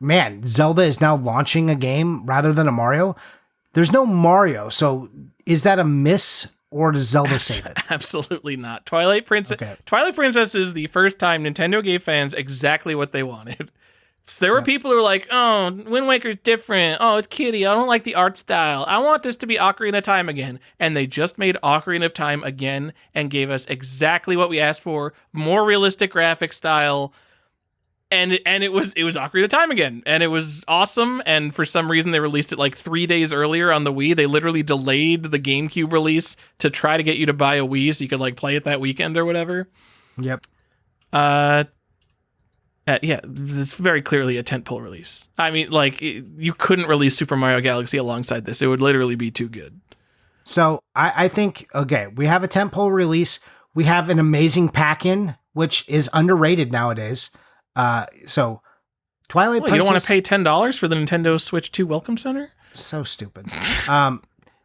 Man, Zelda is now launching a game rather than a Mario. There's no Mario, so is that a miss? Or does Zelda save it? Absolutely not. Twilight Princess. Okay. Twilight Princess is the first time Nintendo gave fans exactly what they wanted. So there were people who were like, oh, Wind Waker's different. Oh, it's kiddie. I don't like the art style. I want this to be Ocarina of Time again. And they just made Ocarina of Time again and gave us exactly what we asked for. More realistic graphic style. And it was Ocarina of Time again. And it was awesome. And for some reason, they released it like 3 days earlier on the Wii. They literally delayed the GameCube release to try to get you to buy a Wii so you could like play it that weekend or whatever. Yep. Yeah, it's very clearly a tentpole release. I mean, like, you couldn't release Super Mario Galaxy alongside this. It would literally be too good. So I think, okay, we have a tentpole release. We have an amazing pack-in, which is underrated nowadays. So Twilight Princess... You don't want to pay $10 for the Nintendo Switch 2 Welcome Center? So stupid.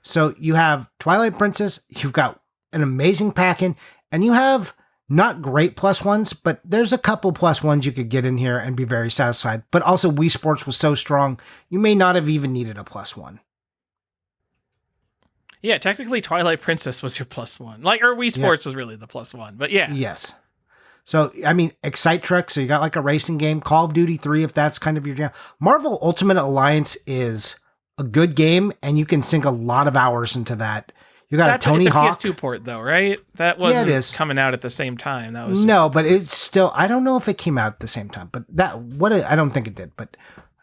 So you have Twilight Princess, you've got an amazing pack-in, and you have Not great plus ones, but there's a couple plus ones you could get in here and be very satisfied. But also Wii Sports was so strong, you may not have even needed a plus one. Yeah, technically Twilight Princess was your plus one. Like, or Wii Sports was really the plus one, but yeah. Yes. So, I mean, Excite Truck, so you got like a racing game, Call of Duty 3, if that's kind of your jam. Marvel Ultimate Alliance is a good game, and you can sink a lot of hours into that. You got a Tony Hawk. It's a PS2 port, though, right? That wasn't coming out at the same time. That was no, but it's still. I don't know if it came out at the same time, but I don't think it did. But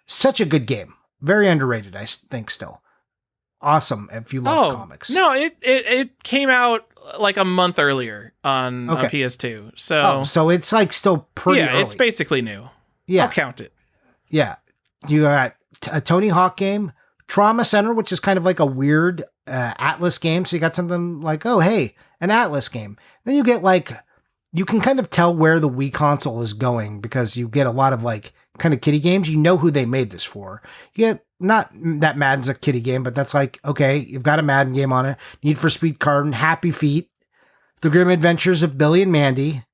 such a good game, very underrated. I think still awesome if you love comics. No, it came out like a month earlier on PS2. So it's like still pretty. Yeah, early. It's basically new. Yeah, I'll count it. Yeah, you got a Tony Hawk game, Trauma Center, which is kind of like a weird Atlas game. So you got something like, oh, hey, an Atlas game. Then you get like, you can kind of tell where the Wii console is going because you get a lot of like kind of kiddie games. You know who they made this for. You get, not that Madden's a kiddie game, but that's like, okay, you've got a Madden game on it. Need for Speed Carbon, Happy Feet, The Grim Adventures of Billy and Mandy,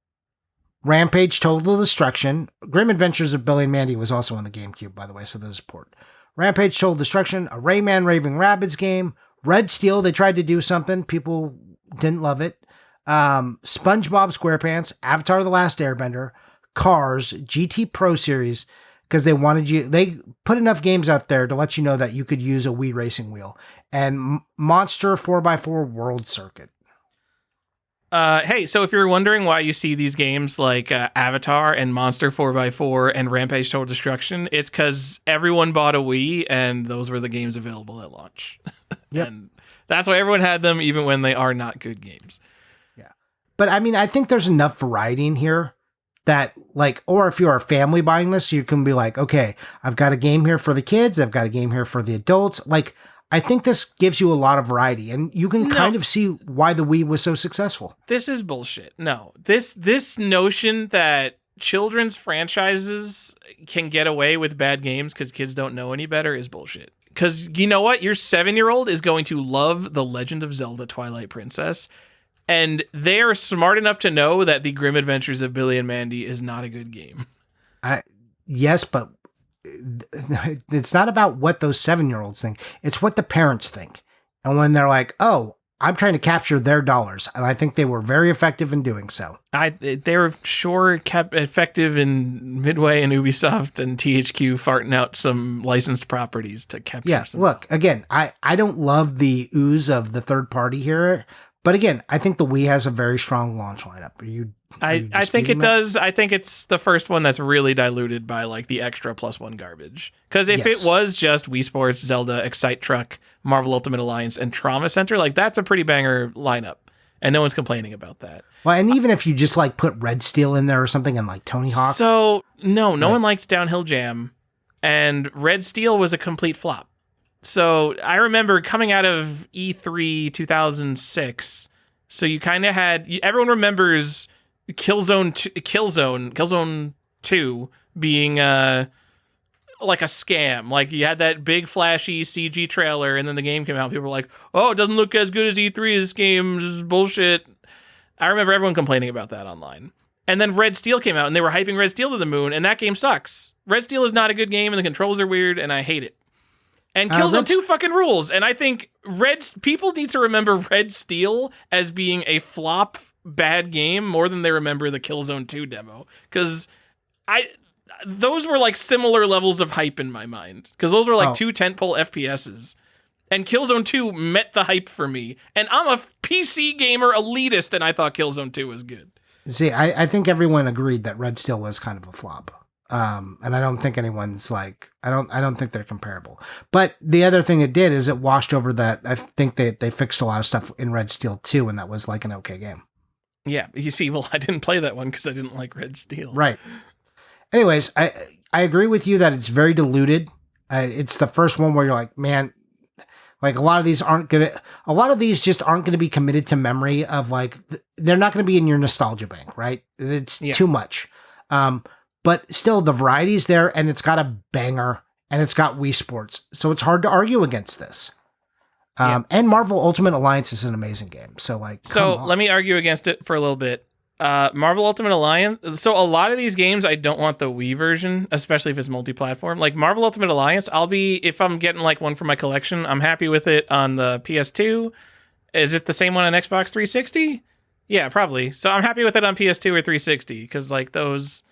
Rampage Total Destruction. Grim Adventures of Billy and Mandy was also on the GameCube, by the way, so there's a port. Rampage Total Destruction, a Rayman Raving Rabbids game, Red Steel, they tried to do something. People didn't love it. SpongeBob SquarePants, Avatar The Last Airbender, Cars, GT Pro Series, because they put enough games out there to let you know that you could use a Wii racing wheel, and Monster 4x4 World Circuit. Hey, so if you're wondering why you see these games like Avatar and Monster 4x4 and Rampage Total Destruction, it's because everyone bought a Wii and those were the games available at launch. Yep. And that's why everyone had them, even when they are not good games. Yeah. But I mean, I think there's enough variety in here that like, or if you're a family buying this, you can be like, okay, I've got a game here for the kids. I've got a game here for the adults. Like, I think this gives you a lot of variety, and you can kind of see why the Wii was so successful. This is bullshit. No, this notion that children's franchises can get away with bad games because kids don't know any better is bullshit. Because you know what? Your 7-year-old is going to love The Legend of Zelda Twilight Princess, and they are smart enough to know that The Grim Adventures of Billy and Mandy is not a good game. Yes, but it's not about what those 7-year-olds think. It's what the parents think. And when they're like, oh, I'm trying to capture their dollars. And I think they were very effective in doing so. They were sure kept effective in Midway and Ubisoft and THQ farting out some licensed properties to capture some. Look, again, I don't love the ooze of the third party here. But again, I think the Wii has a very strong launch lineup. I think it does. I think it's the first one that's really diluted by like the extra +1 garbage. Because if it was just Wii Sports, Zelda, Excite Truck, Marvel Ultimate Alliance, and Trauma Center, like that's a pretty banger lineup. And no one's complaining about that. Well, and even if you just like put Red Steel in there or something and like Tony Hawk. So no one liked Downhill Jam, and Red Steel was a complete flop. So I remember coming out of E3 2006. So you kind of had, everyone remembers Killzone 2 being like a scam. Like you had that big flashy CG trailer and then the game came out. People were like, oh, it doesn't look as good as E3. This game is bullshit. I remember everyone complaining about that online. And then Red Steel came out and they were hyping Red Steel to the moon, and that game sucks. Red Steel is not a good game and the controls are weird and I hate it. And Killzone 2 fucking rules. And I think people need to remember Red Steel as being a flop bad game more than they remember the Killzone 2 demo. Because those were like similar levels of hype in my mind. Because those were like two tentpole FPSs. And Killzone 2 met the hype for me. And I'm a PC gamer elitist, and I thought Killzone 2 was good. See, I think everyone agreed that Red Steel was kind of a flop. And I don't think anyone's like, I don't think they're comparable. But the other thing it did is it washed over that. I think they fixed a lot of stuff in Red Steel 2, and that was like an okay game. Yeah, you see, well, I didn't play that one because I didn't like Red Steel. Right. Anyways, I agree with you that it's very diluted. It's the first one where you're like, man, like a lot of these just aren't gonna be committed to memory of like, they're not gonna be in your nostalgia bank, right? It's too much. But still, the variety's there, and it's got a banger, and it's got Wii Sports, so it's hard to argue against this. And Marvel Ultimate Alliance is an amazing game. So let me argue against it for a little bit. Marvel Ultimate Alliance. So a lot of these games, I don't want the Wii version, especially if it's multi-platform. Like Marvel Ultimate Alliance, if I'm getting like one for my collection, I'm happy with it on the PS2. Is it the same one on Xbox 360? Yeah, probably. So I'm happy with it on PS2 or 360 because like those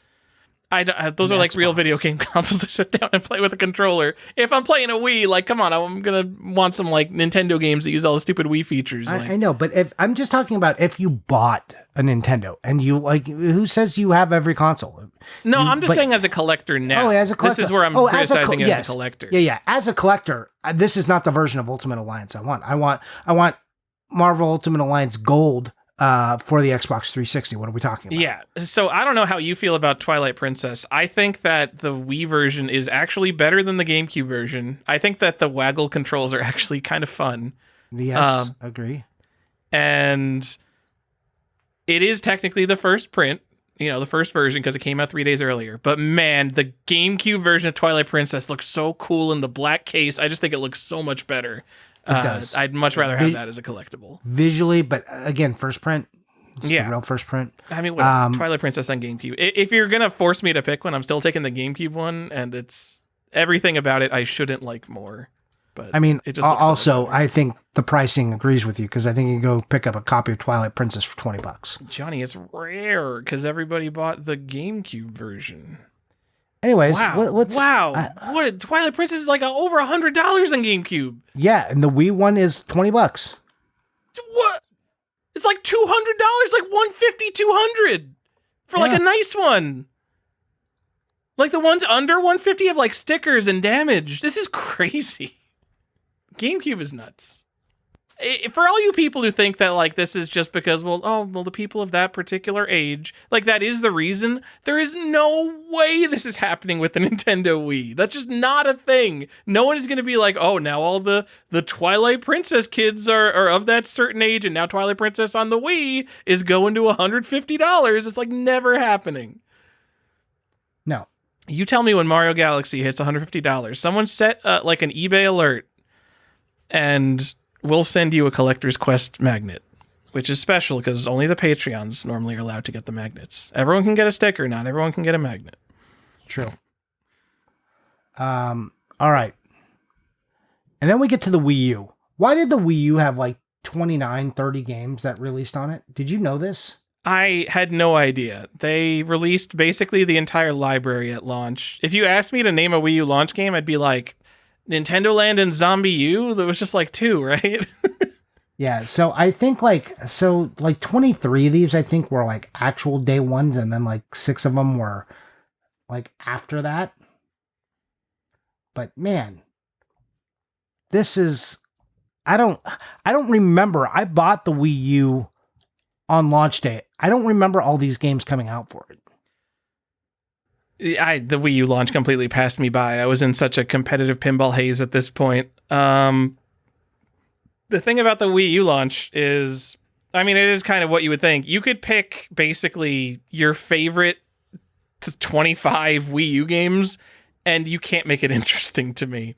those are like real video game consoles I sit down and play with a controller. If I'm playing a Wii, like, come on, I'm going to want some like Nintendo games that use all the stupid Wii features. I know, but if I'm just talking about if you bought a Nintendo and you like, who says you have every console? No, I'm just saying as a collector now. Oh, as a collector. This is where I'm criticizing it as a collector. Yeah. As a collector, this is not the version of Ultimate Alliance I want. I want Marvel Ultimate Alliance Gold for the Xbox 360. What are we talking about? Yeah. So I don't know how you feel about Twilight Princess. I think that the Wii version is actually better than the GameCube version. I think that the waggle controls are actually kind of fun. Yes, agree. And it is technically the first print, the first version because it came out 3 days earlier. But man, the GameCube version of Twilight Princess looks so cool in the black case. I just think it looks so much better. It does. I'd much rather have that as a collectible. Visually, but again, first print. Yeah. The real first print. I mean, Twilight Princess on GameCube. If you're going to force me to pick one, I'm still taking the GameCube one, and it's everything about it I shouldn't like more. But I mean, it just looks also, I think the pricing agrees with you because I think you can go pick up a copy of Twilight Princess for $20. Johnny, it's rare because everybody bought the GameCube version. Anyways, wow. What Twilight Princess is like over $100 on GameCube. Yeah, and the Wii one is $20. What? It's like $200, like $150, $200 for like a nice one. Like the ones under $150 have like stickers and damage. This is crazy. GameCube is nuts. For all you people who think that like this is just because the people of that particular age, like that is the reason, there is no way this is happening with the Nintendo Wii. That's just not a thing. No one is going to be like, oh, now all the Twilight Princess kids are of that certain age, and now Twilight Princess on the Wii is going to $150. It's like never happening. No. You tell me when Mario Galaxy hits $150. Someone set like an eBay alert, and we'll send you a Collector's Quest magnet, which is special because only the Patreons normally are allowed to get the magnets. Everyone can get a sticker, not everyone can get a magnet. True. All right. And then we get to the Wii U. Why did the Wii U have like 29, 30 games that released on it? Did you know this? I had no idea. They released basically the entire library at launch. If you asked me to name a Wii U launch game, I'd be like, Nintendo Land and Zombie U? There was just like 2, right? Yeah, so I think like 23 of these I think were like actual day ones, and then like 6 of them were like after that. But man, this is I don't remember. I bought the Wii U on launch day. I don't remember all these games coming out for it. The Wii U launch completely passed me by. I was in such a competitive pinball haze at this point. The thing about the Wii U launch is, I mean, it is kind of what you would think. You could pick basically your favorite 25 Wii U games, and you can't make it interesting to me.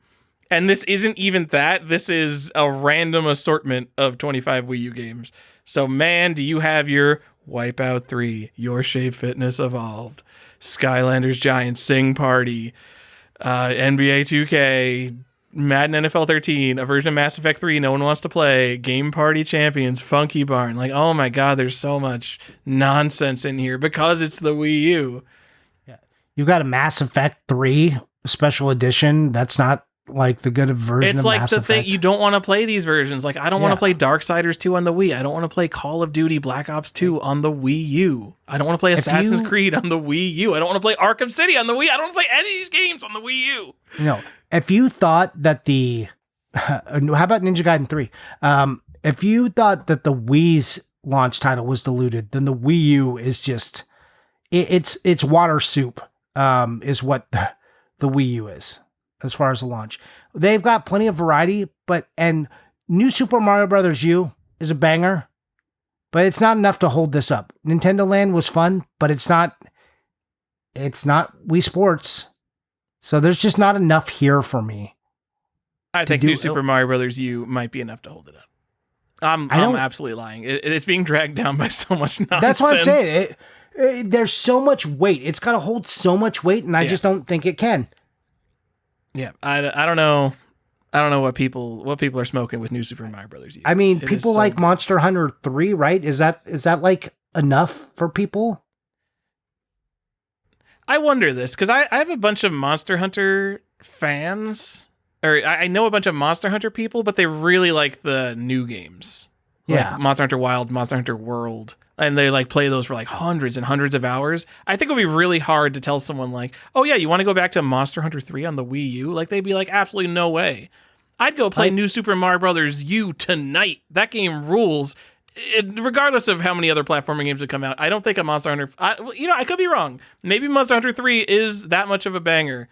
And this isn't even that. This is a random assortment of 25 Wii U games. So, man, do you have your Wipeout 3, Your Shape Fitness Evolved, Skylanders Giants Sing Party, NBA 2K, Madden NFL 13, a version of Mass Effect 3 no one wants to play, Game Party Champions, Funky Barn. Like, oh my God, there's so much nonsense in here because it's the Wii U. Yeah. You've got a Mass Effect 3 special edition. That's not like the good version of Mass Effect. It's like the thing, you don't want to play these versions. Like, I don't want to play Darksiders 2 on the Wii. I don't want to play Call of Duty Black Ops 2 on the Wii U. I don't want to play Assassin's Creed on the Wii U. I don't want to play Arkham City on the Wii. I don't want to play any of these games on the Wii U. No, if you thought that how about Ninja Gaiden 3? If you thought that the Wii's launch title was diluted, then the Wii U is just, it's water soup, is what the Wii U is. As far as the launch, they've got plenty of variety, and New Super Mario Brothers U is a banger, but it's not enough to hold this up. Nintendo Land was fun, but it's not Wii Sports. So there's just not enough here for me. I think New Super Mario Brothers U might be enough to hold it up. I'm absolutely lying. It's being dragged down by so much nonsense. That's what I'm saying. There's so much weight. It's got to hold so much weight, and I just don't think it can. Yeah, I don't know. I don't know what people are smoking with New Super Mario Brothers. I mean, people like Monster Hunter 3, right? Is that like enough for people? I wonder this because I have a bunch of Monster Hunter fans, or I know a bunch of Monster Hunter people, but they really like the new games. Yeah, like Monster Hunter Wild, Monster Hunter World, and they like play those for like hundreds and hundreds of hours. I think it would be really hard to tell someone like, oh yeah, you want to go back to Monster Hunter 3 on the Wii U? Like they'd be like, absolutely no way. I'd go play New Super Mario Brothers U tonight. That game rules. Regardless of how many other platforming games would come out, I don't think a Monster Hunter... I could be wrong. Maybe Monster Hunter 3 is that much of a banger.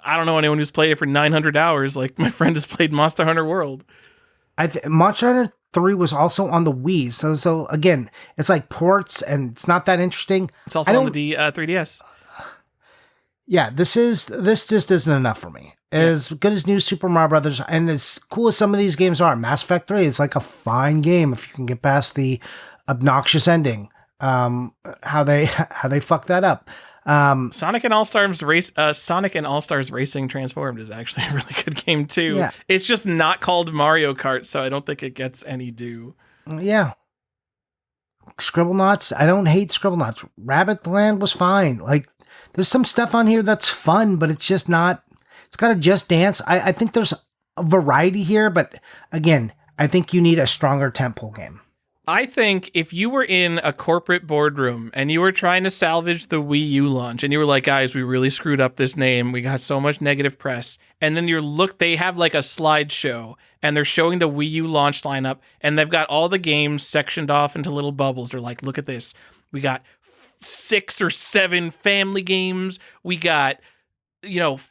I don't know anyone who's played it for 900 hours like my friend has played Monster Hunter World. Monster Hunter 3 was also on the Wii. So again, it's like ports, and it's not that interesting. It's also on the 3DS. Yeah, this just isn't enough for me. As good as New Super Mario Brothers, and as cool as some of these games are, Mass Effect 3 is like a fine game if you can get past the obnoxious ending. How they fuck that up. Sonic and All-Stars Racing Transformed is actually a really good game too. Yeah. It's just not called Mario Kart, so I don't think it gets any due. Yeah. Scribblenauts, I don't hate Scribblenauts. Rabbit Land was fine. Like, there's some stuff on here that's fun, but it's just not. It's got to Just Dance. I think there's a variety here, but again, I think you need a stronger tentpole game. I think if you were in a corporate boardroom and you were trying to salvage the Wii U launch and you were like, guys, we really screwed up this name. We got so much negative press. And then they have like a slideshow and they're showing the Wii U launch lineup and they've got all the games sectioned off into little bubbles. They're like, look at this. We got 6 or 7 family games. We got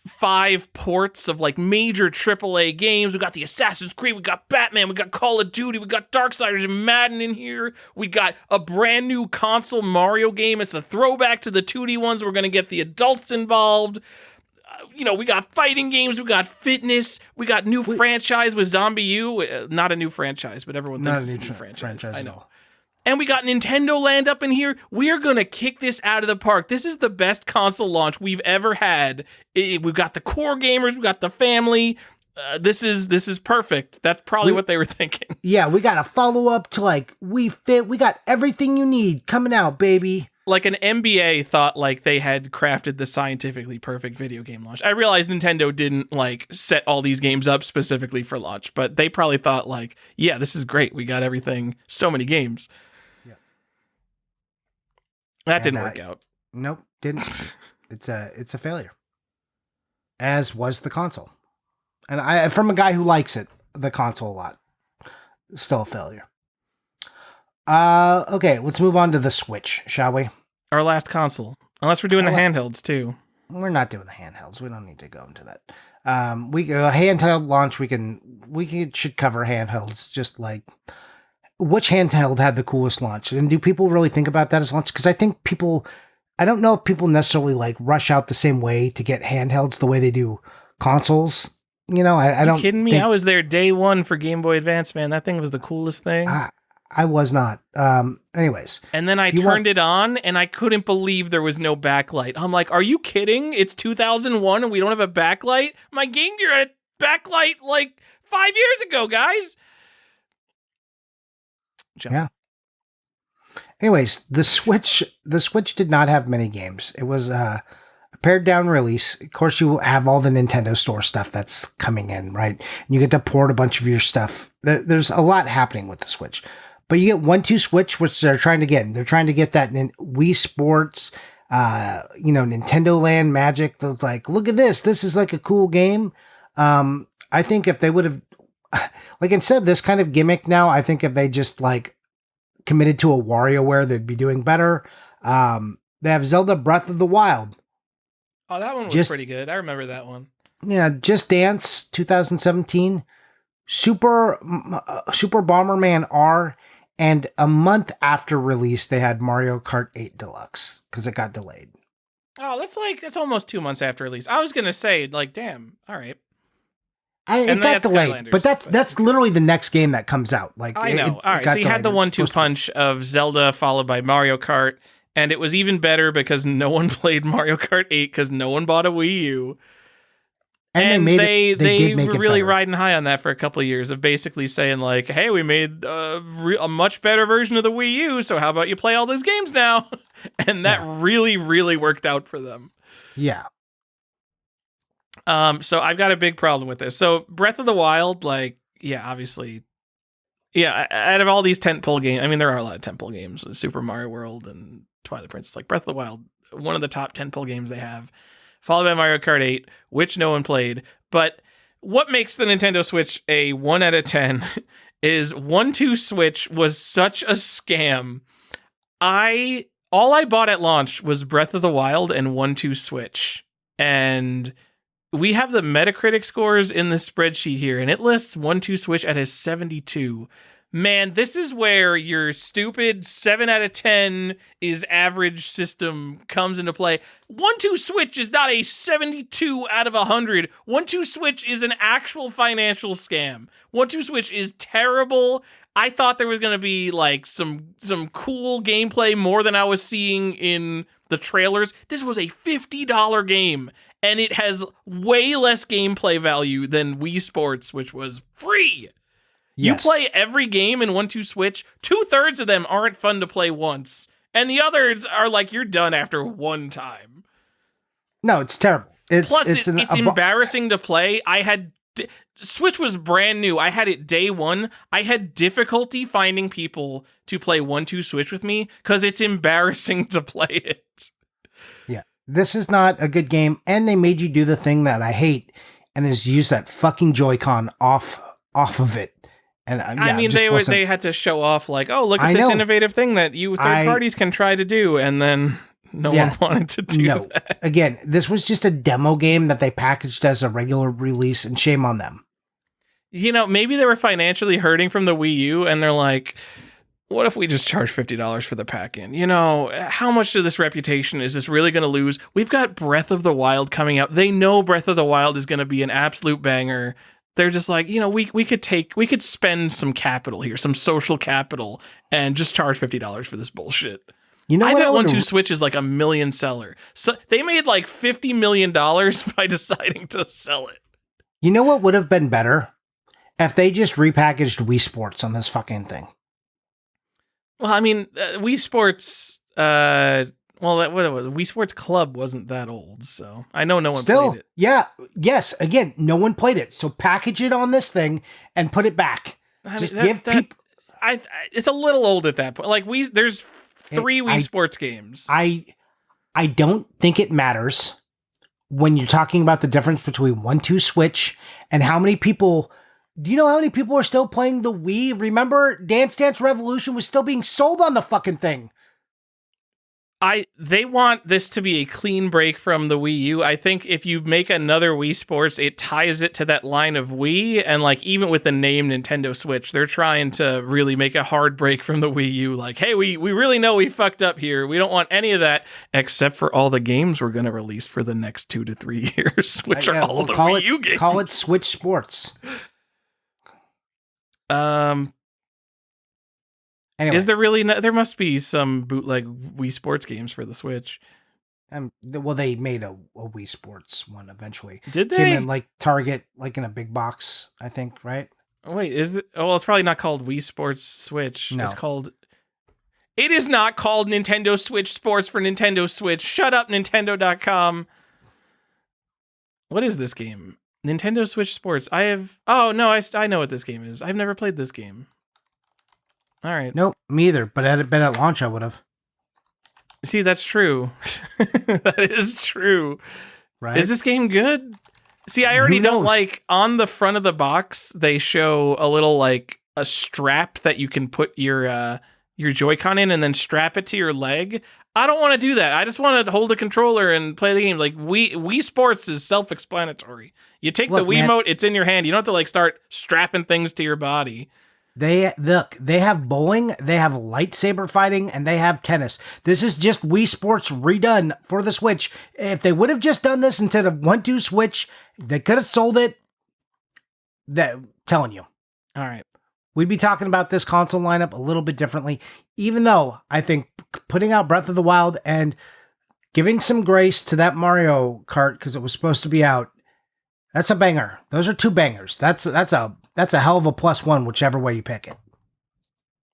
5 ports of like major AAA games. We got the Assassin's Creed, we got Batman, we got Call of Duty, we got Darksiders and Madden in here. We got a brand new console Mario game. It's a throwback to the 2D ones. We're going to get the adults involved. We got fighting games, we got fitness, we got new franchise with Zombie U. Not a new franchise, but everyone thinks it's a new franchise. I know. And we got Nintendo Land up in here. We are going to kick this out of the park. This is the best console launch we've ever had. We've got the core gamers. We've got the family. This is perfect. That's probably what they were thinking. Yeah, we got a follow-up to like Wii Fit. We got everything you need coming out, baby. Like an MBA thought like they had crafted the scientifically perfect video game launch. I realize Nintendo didn't like set all these games up specifically for launch, but they probably thought like, yeah, this is great. We got everything. So many games. That didn't work out. Nope, didn't. It's a failure. As was the console. And from a guy who likes the console a lot, still a failure. Okay, let's move on to the Switch, shall we? Our last console. Unless we're doing the handhelds too. We're not doing the handhelds. We don't need to go into that. A handheld launch. Should cover handhelds. Just like which handheld had the coolest launch, and do people really think about that as launch? Because I think I don't know if people necessarily like rush out the same way to get handhelds the way they do consoles. I don't. Are you kidding me? I was there day one for Game Boy Advance, man. That thing was the coolest thing. I was not. Anyways. And then I turned it on and I couldn't believe there was no backlight. I'm like, are you kidding? It's 2001 and we don't have a backlight? My Game Gear had a backlight like 5 years ago, guys. Yeah. Anyways, the Switch did not have many games. It was a pared down release. Of course, you have all the Nintendo Store stuff that's coming in, right? And you get to port a bunch of your stuff. There's a lot happening with the Switch. But you get 1-2 Switch, which they're trying to get. They're trying to get that Wii Sports, Nintendo Land Magic. That's like, look at this. This is like a cool game. I think if they would have, like instead of this kind of gimmick now, I think if they just like committed to a WarioWare, they'd be doing better. They have Zelda Breath of the Wild. Oh, that one was pretty good. I remember that one. Yeah, Just Dance 2017, Super Bomberman R, and a month after release, they had Mario Kart 8 Deluxe because it got delayed. Oh, that's almost 2 months after release. I was gonna say, like, damn, all right. It And they got had delayed, Skylanders, but that's literally the next game that comes out. Like I know. it All right, got so you had delayed. the It's 1-2 supposed to- punch of Zelda followed by Mario Kart, and it was even better because no one played Mario Kart 8 because no one bought a Wii U. And they did make were it really better. riding high on that for a couple of years of basically saying like, "Hey, we made a much better version of the Wii U, so how about you play all those games now?" And that really, really worked out for them. Yeah. So I've got a big problem with this. So Breath of the Wild, like, yeah, obviously, yeah. Out of all these tentpole games, I mean, there are a lot of tentpole games: Super Mario World and Twilight Princess. Like Breath of the Wild, one of the top tentpole games they have, followed by Mario Kart 8, which no one played. But what makes the Nintendo Switch a 1 out of 10 is 1-2 Switch was such a scam. All I bought at launch was Breath of the Wild and 1-2 Switch. And we have the Metacritic scores in the spreadsheet here, and it lists 1-2 Switch at a 72. Man, this is where your stupid 7 out of 10 is average system comes into play. 1-2 Switch is not a 72 out of 100. 1-2 Switch is an actual financial scam. 1-2 Switch is terrible. I thought there was going to be like some cool gameplay more than I was seeing in the trailers. This was a $50 game, and it has way less gameplay value than Wii Sports, which was free. Yes. You play every game in 1-2 Switch, 2/3 of them aren't fun to play once, and the others are like you're done after one time. No, it's terrible. Plus, it's embarrassing to play. Switch was brand new. I had it day one. I had difficulty finding people to play 1-2 Switch with me because it's embarrassing to play it. Yeah, this is not a good game, and they made you do the thing that I hate, and is use that fucking Joy-Con off of it. And I mean, they had to show off like, oh, look at this innovative thing that you third parties can try to do, and then no one wanted to do that. Again, this was just a demo game that they packaged as a regular release, and shame on them. You know, maybe they were financially hurting from the Wii U, and they're like, what if we just charge $50 for the pack-in? You know, how much of this reputation is this really going to lose? We've got Breath of the Wild coming out. They know Breath of the Wild is going to be an absolute banger. They're just like, you know, we could spend some capital here, some social capital, and just charge $50 for this bullshit. You know, I bet 1-2 Switch is like a million seller. So they made like $50 million by deciding to sell it. You know what would have been better? If they just repackaged Wii Sports on this fucking thing. Well, I mean, Wii Sports, Wii Sports Club wasn't that old, so I know no one played it. Yeah, yes, again, no one played it. So package it on this thing and put it back. Just give people... it's a little old at that point. Like, there's 3 Wii Sports games. I don't think it matters when you're talking about the difference between 1-2 Switch and how many people... Do you know how many people are still playing the Wii? Remember, Dance Dance Revolution was still being sold on the fucking thing. They want this to be a clean break from the Wii U. I think if you make another Wii Sports, it ties it to that line of Wii, and like even with the name Nintendo Switch, they're trying to really make a hard break from the Wii U. Like, hey, we really know we fucked up here. We don't want any of that, except for all the games we're going to release for the next 2 to 3 years, which are all the Wii U games. Call it Switch Sports. Anyway. Is there really? There must be some bootleg Wii Sports games for the Switch. Well, they made a Wii Sports one eventually. Did they? Came in like Target, like in a big box, I think, right? Wait, is it? Oh, well, it's probably not called Wii Sports Switch. No. It's called... It is not called Nintendo Switch Sports for Nintendo Switch. Shut up, Nintendo.com. What is this game? Nintendo Switch Sports. Oh, no, I know what this game is. I've never played this game. All right. Nope, me either. But had it been at launch, I would have. See, that's true. That is true. Right? Is this game good? See, I already don't like, on the front of the box, they show a little, like, a strap that you can put your Joy-Con in and then strap it to your leg. I don't want to do that. I just want to hold a controller and play the game. Like, Wii Sports is self-explanatory. You take the Wiimote, it's in your hand. You don't have to, like, start strapping things to your body. They have bowling, they have lightsaber fighting, and they have tennis. This is just Wii Sports redone for the Switch. If they would have just done this instead of 1-2 Switch, they could have sold it That telling you. All right. We'd be talking about this console lineup a little bit differently, even though I think putting out Breath of the Wild and giving some grace to that Mario Kart because it was supposed to be out, that's a banger. Those are 2 bangers. That's a hell of a +1, whichever way you pick it.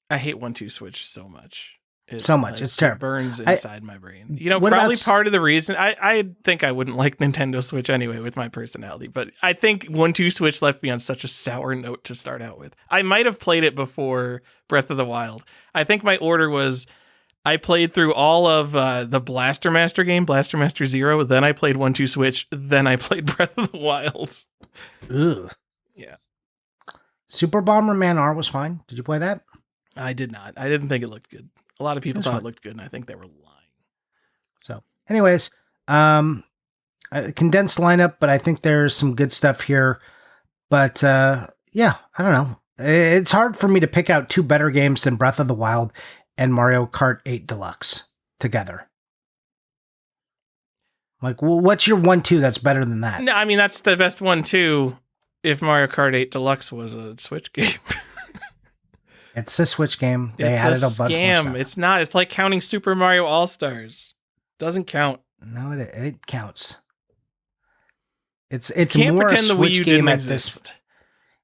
I hate 1-2 Switch so much. It's terrible. It burns inside my brain. You know, what probably about part of the reason I think I wouldn't like Nintendo Switch anyway with my personality, but I think 1-2 Switch left me on such a sour note to start out with. I might have played it before Breath of the Wild. I think my order was I played through all of the Blaster Master game, Blaster Master Zero, then I played 1-2 Switch, then I played Breath of the Wild. Ugh. Yeah. Super Bomberman R was fine. Did you play that? I did not. I didn't think it looked good. A lot of people thought it looked good, and I think they were lying. So, anyways, a condensed lineup, but I think there's some good stuff here. But yeah, I don't know. It's hard for me to pick out 2 better games than Breath of the Wild and Mario Kart 8 Deluxe together. Like, what's your 1-2 that's better than that? No, I mean, that's the best one, too, if Mario Kart 8 Deluxe was a Switch game. It's a Switch game. They it's added a a bunch scam. more stuff. It's not. It's like counting Super Mario All-Stars. Doesn't count. No, it counts. It's Can't more pretend a the Wii Switch U game didn't at exist. this.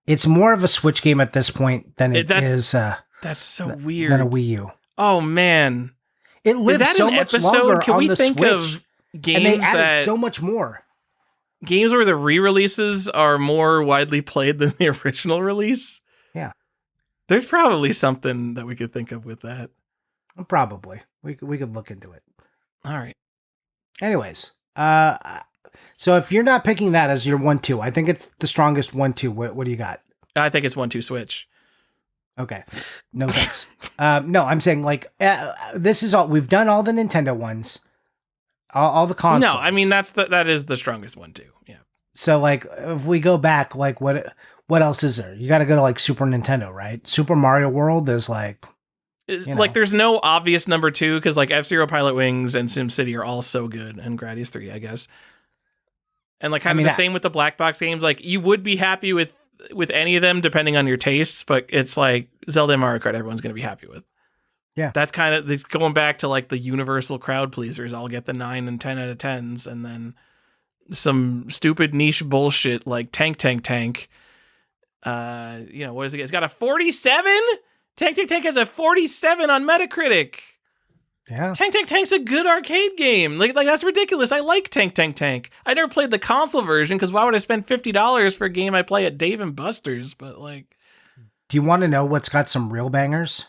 It's more of a Switch game at this point than That's so weird. than a Wii U. Oh man, It lives is that so an much episode? longer Can on we the think Switch, of games and they added that so much more. games where the re-releases are more widely played than the original release? Yeah. There's probably something that we could think of with that. Probably. We could look into it. All right. Anyways, so if you're not picking that as your 1-2, I think it's the strongest 1-2. What do you got? I think it's 1-2 Switch. Okay. No thanks. No, I'm saying like this is all we've done all the Nintendo ones. All the consoles. No, I mean that is the strongest one too. Yeah. So like if we go back, like what else is there? You got to go to like Super Nintendo, right? Super Mario World is like, like there's no obvious number 2 because like F-Zero Pilot Wings and SimCity are all so good, and Gradius 3, I guess. And like kind of the same with the black box games. Like you would be happy with any of them depending on your tastes, but it's like Zelda and Mario Kart everyone's going to be happy with. Yeah. That's kind of it's going back to like the universal crowd pleasers. I'll get the 9 and 10 out of 10s, and then some stupid niche bullshit like Tank. What is it? It's got a 47? Tank has a 47 on Metacritic. Yeah. Tank's a good arcade game. Like that's ridiculous. I like Tank. I never played the console version because why would I spend $50 for a game I play at Dave and Buster's? But like, do you want to know what's got some real bangers?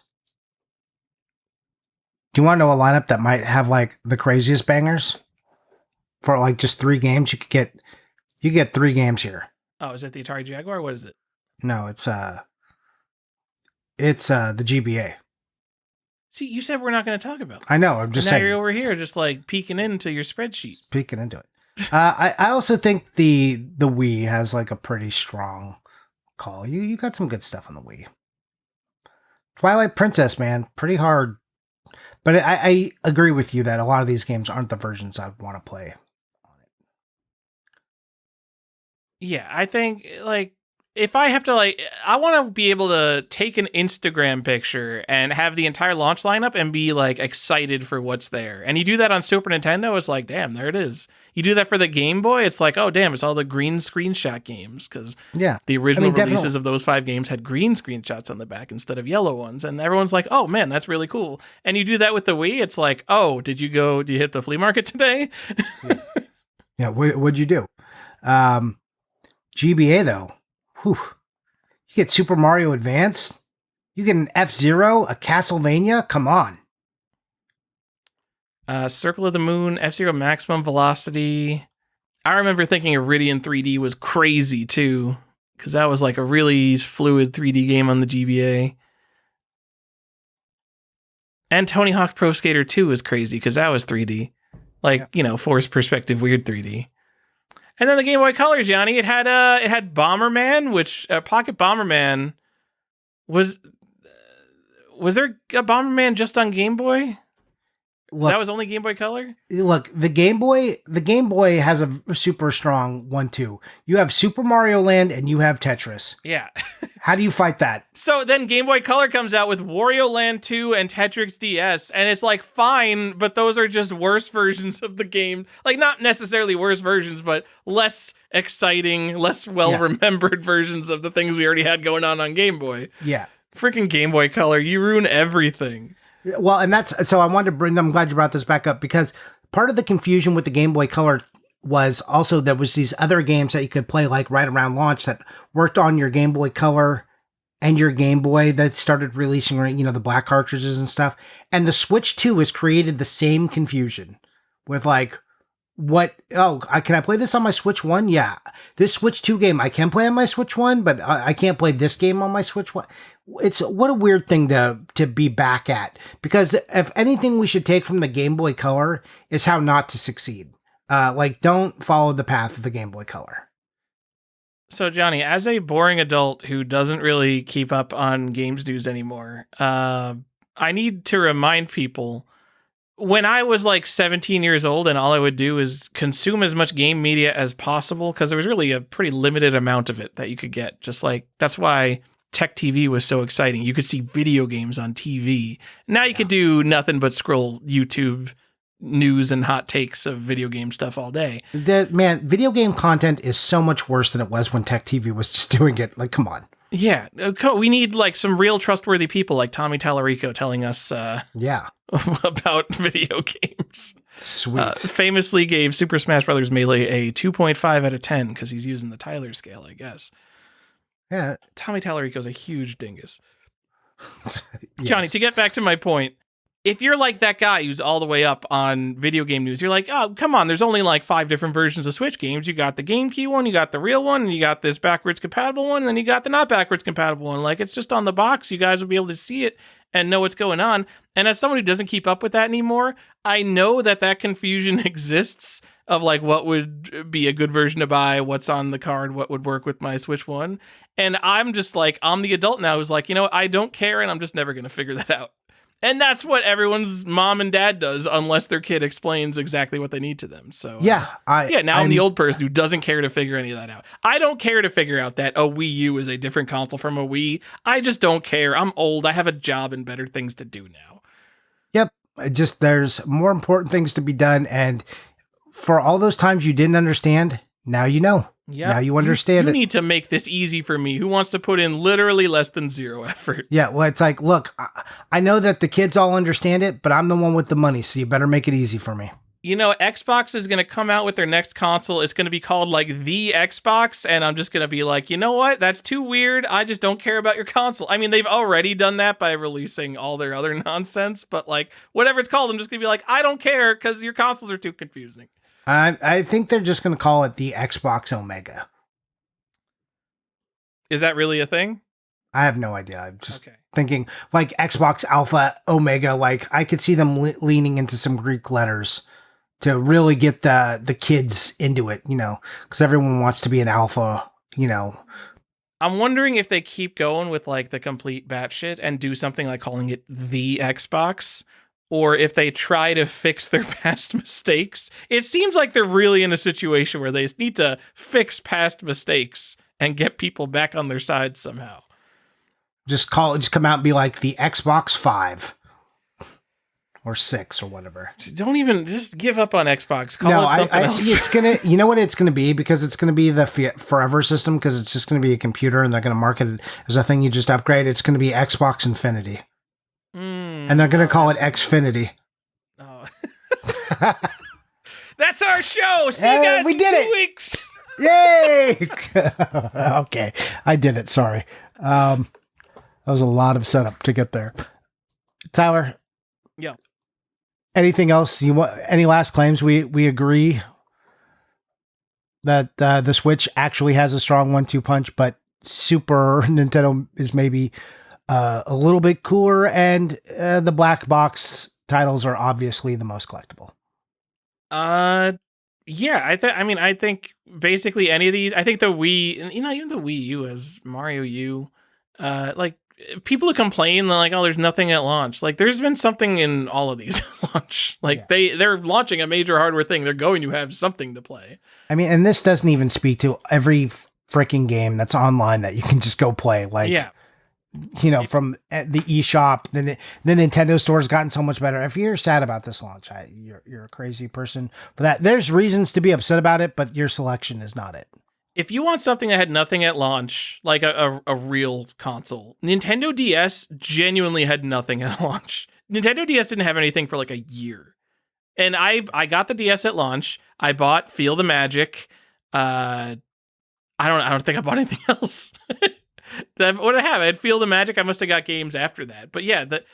Do you want to know a lineup that might have like the craziest bangers for like just 3 games? You get 3 games here. Oh, is it the Atari Jaguar? What is it? No, it's the GBA. See, you said we're not going to talk about this. I know. I'm just saying. Now you're over here just like peeking into your spreadsheet. Peeking into it. I also think the Wii has like a pretty strong call. You got some good stuff on the Wii. Twilight Princess, man, pretty hard. But I agree with you that a lot of these games aren't the versions I want to play on it. Yeah, I think like if I have to I want to be able to take an Instagram picture and have the entire launch lineup and be like excited for what's there. And you do that on Super Nintendo, it's like, damn, there it is. You do that for the Game Boy, it's like, oh, damn, it's all the green screenshot games because the original releases of those 5 games had green screenshots on the back instead of yellow ones. And everyone's like, oh, man, that's really cool. And you do that with the Wii, it's like, oh, did you hit the flea market today? Yeah, what'd you do? GBA, though. Whew. You get Super Mario Advance? You get an F-Zero, a Castlevania? Come on. Circle of the Moon, F-Zero Maximum Velocity. I remember thinking Iridian 3D was crazy too, because that was like a really fluid 3D game on the GBA. And Tony Hawk Pro Skater 2 was crazy because that was 3D. Forced perspective, weird 3D. And then the Game Boy Color, Johnny, it had Bomberman, which Pocket Bomberman was there a Bomberman just on Game Boy? That was only Game Boy Color? Look, the Game Boy has a super strong 1-2. You have Super Mario Land and you have Tetris. Yeah. How do you fight that? So then Game Boy Color comes out with Wario Land 2 and Tetris DS, and it's like, fine, but those are just worse versions of the game. Like, not necessarily worse versions, but less exciting, less well-remembered versions of the things we already had going on Game Boy. Yeah. Freaking Game Boy Color, you ruin everything. Well, and so I wanted to I'm glad you brought this back up, because part of the confusion with the Game Boy Color was also there was these other games that you could play like right around launch that worked on your Game Boy Color and your Game Boy that started releasing, the black cartridges and stuff. And the Switch 2 has created the same confusion with like, can I play this on my Switch 1? Yeah. This Switch 2 game I can play on my Switch 1, but I can't play this game on my Switch 1. It's what a weird thing to be back at, because if anything we should take from the Game Boy Color is how not to succeed. Don't follow the path of the Game Boy Color. So, Johnny, as a boring adult who doesn't really keep up on games news anymore, I need to remind people, when I was like 17 years old and all I would do is consume as much game media as possible, because there was really a pretty limited amount of it that you could get. Just like, that's why Tech TV was so exciting. You could see video games on TV. Now you could do nothing but scroll YouTube news and hot takes of video game stuff all day. Video game content is so much worse than it was when Tech TV was just doing it. Like, come on. Yeah, we need like some real trustworthy people like Tommy Tallarico telling us about video games. Sweet. Famously gave Super Smash Bros. Melee a 2.5 out of 10 because he's using the Tyler scale, I guess. Yeah. Tommy Tallarico's a huge dingus. Yes. Johnny, to get back to my point, if you're like that guy who's all the way up on video game news, you're like, oh, come on, there's only like 5 different versions of Switch games. You got the GameCube one, you got the real one, and you got this backwards compatible one, and then you got the not backwards compatible one. Like, it's just on the box. You guys will be able to see it and know what's going on. And as someone who doesn't keep up with that anymore, I know that confusion exists of like what would be a good version to buy, what's on the card, what would work with my Switch 1. And I'm just like, I'm the adult now who's like, I don't care, and I'm just never going to figure that out. And that's what everyone's mom and dad does, unless their kid explains exactly what they need to them. So I'm the old person who doesn't care to figure any of that out. I don't care to figure out that a Wii U is a different console from a Wii. I just don't care. I'm old. I have a job and better things to do now. Yep. There's more important things to be done. And for all those times you didn't understand, now you know. Yeah, now you understand it. You need to make this easy for me, who wants to put in literally less than 0 effort. Yeah, well, it's like, look, I know that the kids all understand it, but I'm the one with the money, so you better make it easy for me. Xbox is going to come out with their next console. It's going to be called, like, the Xbox, and I'm just going to be like, you know what? That's too weird. I just don't care about your console. I mean, they've already done that by releasing all their other nonsense, but, like, whatever it's called, I'm just going to be like, I don't care, because your consoles are too confusing. I think they're just going to call it the Xbox Omega. Is that really a thing? I have no idea. I'm just thinking like Xbox Alpha Omega. Like I could see them leaning into some Greek letters to really get the kids into it, because everyone wants to be an alpha, I'm wondering if they keep going with like the complete batshit and do something like calling it the Xbox, or if they try to fix their past mistakes. It seems like they're really in a situation where they need to fix past mistakes and get people back on their side somehow. Just come out and be like the Xbox 5 or 6 or whatever. Just give up on Xbox. Call it something else. It's gonna, you know what it's gonna be, because it's gonna be the forever system, because it's just gonna be a computer and they're gonna market it as a thing you just upgrade. It's gonna be Xbox Infinity. And they're going to call it Xfinity. Oh. That's our show. See you guys in 2 weeks. Yay! Okay, I did it. Sorry. That was a lot of setup to get there. Tyler? Yeah. Anything else? You want? Any last claims? We agree that the Switch actually has a strong 1-2 punch, but Super Nintendo is maybe a little bit cooler, and the black box titles are obviously the most collectible. Yeah, I think basically any of these. I think the Wii, even the Wii U has Mario U. Like people who complain, they're like, oh, there's nothing at launch. Like, there's been something in all of these at launch. Like, they're launching a major hardware thing. They're going to have something to play. I mean, and this doesn't even speak to every freaking game that's online that you can just go play. Like, from the eShop, the Nintendo store has gotten so much better. If you're sad about this launch, you're a crazy person for that. There's reasons to be upset about it, but your selection is not it. If you want something that had nothing at launch, like a real console, Nintendo DS genuinely had nothing at launch. Nintendo DS didn't have anything for like a year. And I got the DS at launch. I bought Feel the Magic. I don't think I bought anything else. What did I have? I had Feel the Magic. I must have got games after that. But yeah, the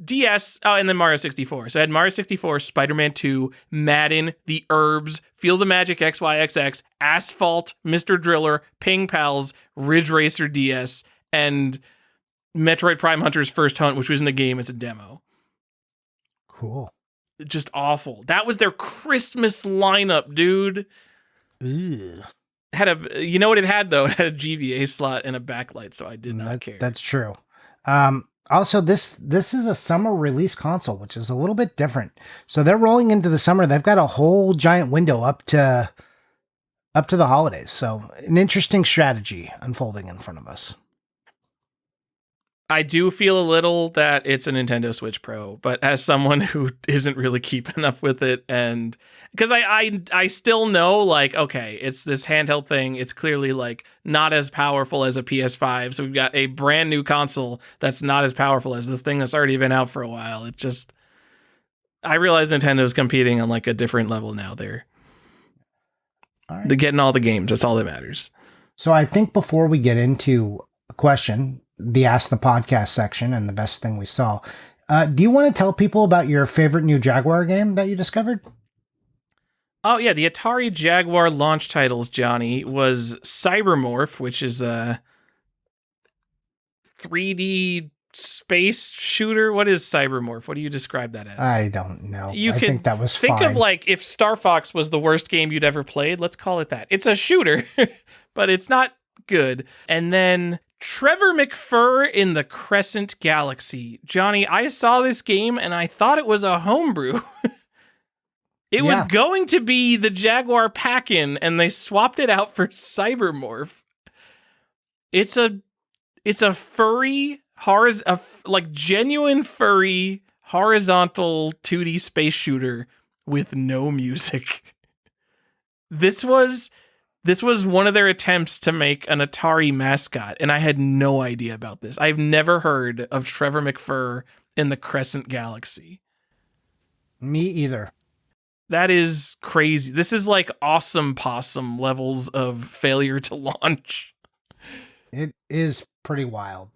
DS, and then Mario 64. So I had Mario 64, Spider-Man 2, Madden, The Herbs, Feel the Magic XYXX, Asphalt, Mr. Driller, Ping Pals, Ridge Racer DS, and Metroid Prime Hunter's First Hunt, which was in the game as a demo. Cool. Just awful. That was their Christmas lineup, dude. Ew. You know what it had, though? It had a GBA slot and a backlight, so I did not care. That's true. Also, this is a summer release console, which is a little bit different. So they're rolling into the summer. They've got a whole giant window up to the holidays. So an interesting strategy unfolding in front of us. I do feel a little that it's a Nintendo Switch Pro, but as someone who isn't really keeping up with it, and because I still know, like, okay, it's this handheld thing. It's clearly like not as powerful as a PS5. So we've got a brand new console that's not as powerful as this thing that's already been out for a while. It just, I realize Nintendo's competing on like a different level now. They're getting all the games. That's all that matters. So I think before we get into a question, the Ask the Podcast section and the best thing we saw, do you want to tell people about your favorite new Jaguar game that you discovered? Oh, yeah. The Atari Jaguar launch titles, Johnny, was Cybermorph, which is a 3D space shooter. What is Cybermorph? What do you describe that as? I don't know. I think that was think fine. of like if Star Fox was the worst game you'd ever played. Let's call it that. It's a shooter, but it's not good. And then Trevor McFur in the Crescent Galaxy. Johnny, I saw this game and I thought it was a homebrew. It was going to be the Jaguar pack-in, and they swapped it out for Cybermorph. It's a furry, like genuine furry, horizontal 2D space shooter with no music. This was one of their attempts to make an Atari mascot, and I had no idea about this. I've never heard of Trevor McFur in the Crescent Galaxy. Me either. That is crazy. This is like Awesome Possum levels of failure to launch. It is pretty wild.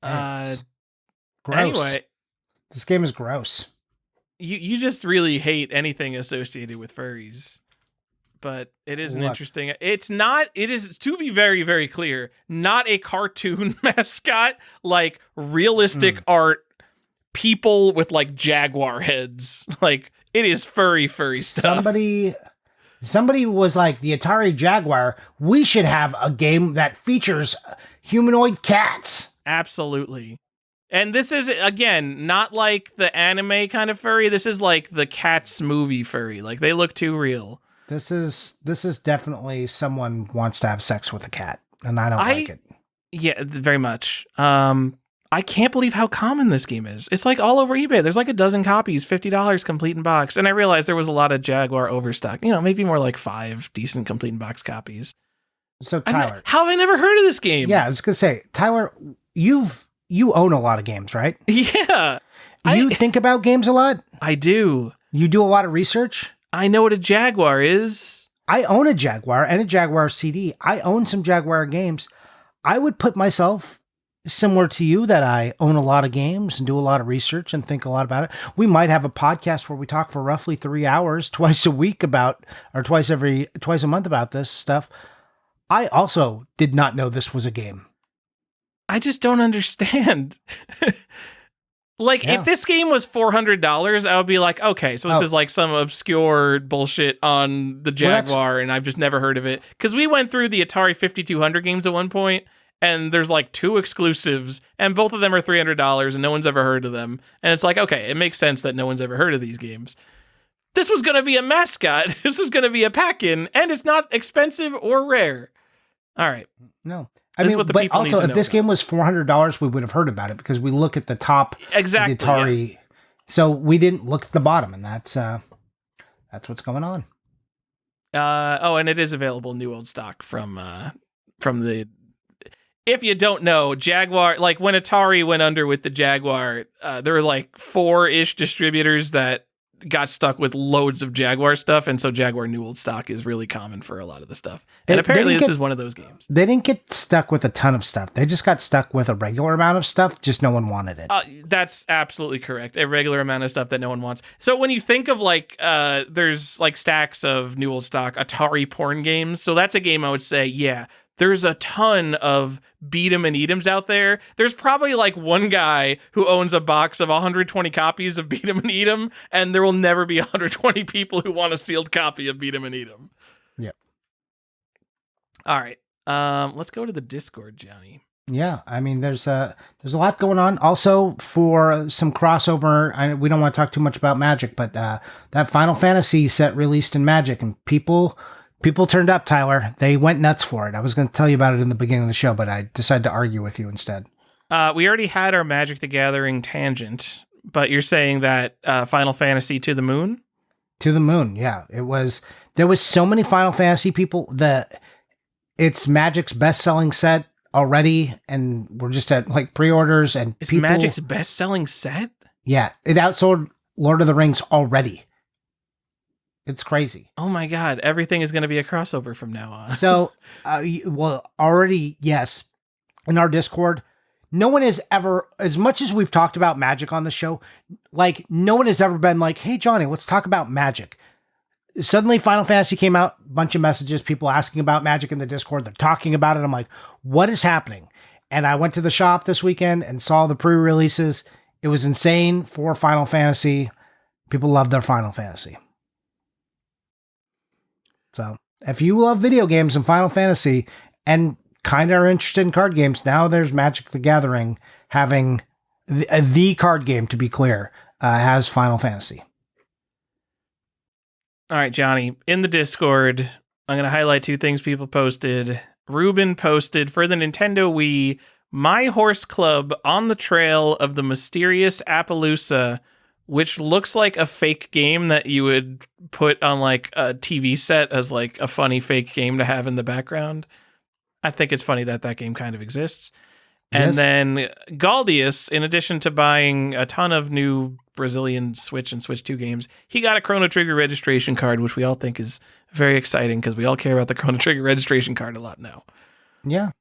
Gross. Anyway, this game is gross. You just really hate anything associated with furries. But it is an interesting. It is, to be very, very clear, not a cartoon mascot, like realistic art, people with like jaguar heads. Like, it is furry stuff. Somebody was like, the Atari Jaguar, we should have a game that features humanoid cats. Absolutely. And this is, again, not like the anime kind of furry. This is like the Cats movie furry. Like, they look too real. This is definitely someone wants to have sex with a cat, and I don't like it. Yeah, very much. I can't believe how common this game is. It's like all over eBay. There's like a dozen copies, $50 complete in box. And I realized there was a lot of Jaguar overstock. Maybe more like 5 decent complete in box copies. So Tyler, how have I never heard of this game? Yeah, I was gonna say, Tyler, you own a lot of games, right? Yeah. You think about games a lot? I do. You do a lot of research? I know what a Jaguar is. I own a Jaguar and a Jaguar CD. I own some Jaguar games. I would put myself similar to you, that I own a lot of games and do a lot of research and think a lot about it. We might have a podcast where we talk for roughly 3 hours twice a week twice a month about this stuff. I also did not know this was a game. I just don't understand. If this game was $400, I would be like, okay, so this is like some obscure bullshit on the Jaguar, and I've just never heard of it. Because we went through the Atari 5200 games at one point, and there's like 2 exclusives, and both of them are $300, and no one's ever heard of them. And it's like, okay, it makes sense that no one's ever heard of these games. This was going to be a mascot. This was going to be a pack-in, and it's not expensive or rare. All right. No. What the people need to also, if know this about. game was $400, we would have heard about it because we look at the top Exactly, of the Atari. yes. So we didn't look at the bottom, and that's what's going on. And it is available new old stock from the. If you don't know, Jaguar, like when Atari went under with the Jaguar, there were like 4-ish distributors that got stuck with loads of Jaguar stuff, and so Jaguar new old stock is really common for a lot of the stuff. And apparently this is one of those games. They didn't get stuck with a ton of stuff. They just got stuck with a regular amount of stuff, just no one wanted it. That's absolutely correct. A regular amount of stuff that no one wants. So when you think of like, there's like stacks of new old stock Atari porn games. So that's a game I would say, yeah, there's a ton of beat 'em and eat 'ems out there. There's probably like one guy who owns a box of 120 copies of beat 'em and eat 'em, and there will never be 120 people who want a sealed copy of beat 'em and eat 'em. Yep. All right. Let's go to the Discord, Johnny. Yeah, I mean, there's a lot going on. Also, for some crossover, we don't want to talk too much about Magic, but that Final Fantasy set released in Magic, and people turned up, Tyler. They went nuts for it. I was going to tell you about it in the beginning of the show, but I decided to argue with you instead. We already had our Magic the Gathering tangent, but you're saying that Final Fantasy to the moon? To the moon, yeah. There was so many Final Fantasy people that it's Magic's best-selling set already, and we're just at like pre-orders and it's Magic's best-selling set? Yeah, it outsold Lord of the Rings already. It's crazy. Oh my God. Everything is going to be a crossover from now on. So, already, yes. In our Discord, no one has ever, as much as we've talked about Magic on the show, like no one has ever been like, hey, Johnny, let's talk about Magic. Suddenly Final Fantasy came out, bunch of messages, people asking about Magic in the Discord. They're talking about it. I'm like, what is happening? And I went to the shop this weekend and saw the pre-releases. It was insane for Final Fantasy. People love their Final Fantasy. So if you love video games and Final Fantasy and kind of are interested in card games, now there's Magic the Gathering having the card game, to be clear, has Final Fantasy. All right, Johnny, in the Discord, I'm going to highlight 2 things people posted. Ruben posted for the Nintendo Wii, My Horse Club on the Trail of the Mysterious Appaloosa, which looks like a fake game that you would put on like a TV set as like a funny fake game to have in the background. I think it's funny that game kind of exists. And then Galdius, in addition to buying a ton of new Brazilian Switch and Switch 2 games, he got a Chrono Trigger registration card, which we all think is very exciting because we all care about the Chrono Trigger registration card a lot now. Yeah.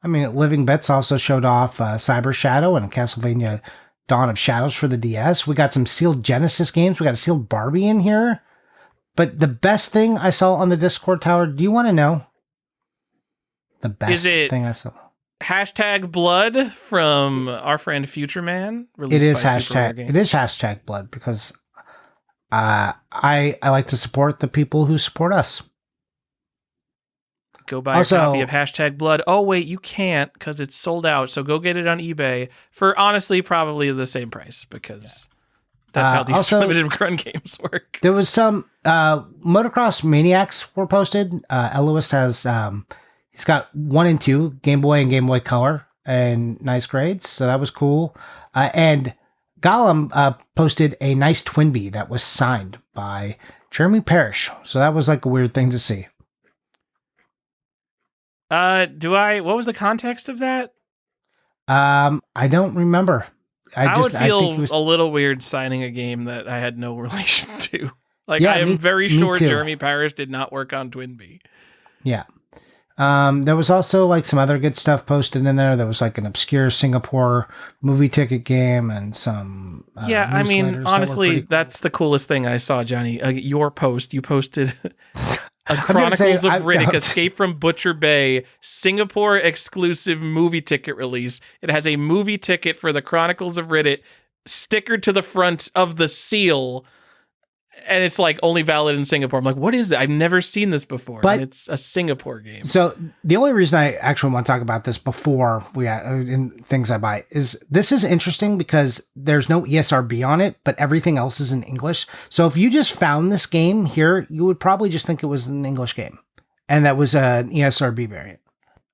I mean, Living Bits also showed off Cyber Shadow and Castlevania Dawn of Shadows for the DS. We got some sealed Genesis games. We got a sealed Barbie in here. But the best thing I saw on the Discord tower, do you want to know? The best thing I saw. Hashtag blood from our friend Future Man. It is hashtag blood because I like to support the people who support us. Go buy a copy of hashtag blood. Oh, wait, you can't because it's sold out. So go get it on eBay for honestly probably the same price because that's how these limited run games work. There was some Motocross Maniacs were posted. Elois has he's got 1 and 2 Game Boy and Game Boy Color and nice grades. So that was cool. And Gollum posted a nice Twinbee that was signed by Jeremy Parrish. So that was like a weird thing to see. What was the context of that? I don't remember. I would feel a little weird signing a game that I had no relation to. Like, yeah, I am very sure Jeremy Parrish did not work on Twinbee. Yeah. There was also like some other good stuff posted in there. There was like an obscure Singapore movie ticket game and some. Yeah, I mean, honestly, that's the coolest thing I saw, Johnny. Your post, you posted a Chronicles of Riddick Escape from Butcher Bay Singapore exclusive movie ticket release. It has a movie ticket for the Chronicles of Riddick stickered to the front of the seal. And it's like only valid in Singapore. I'm like, what is that? I've never seen this before. But and it's a Singapore game. So the only reason I actually want to talk about this before we in things I buy is this is interesting because there's no ESRB on it, but everything else is in English. So if you just found this game here, you would probably just think it was an English game, and that was an ESRB variant.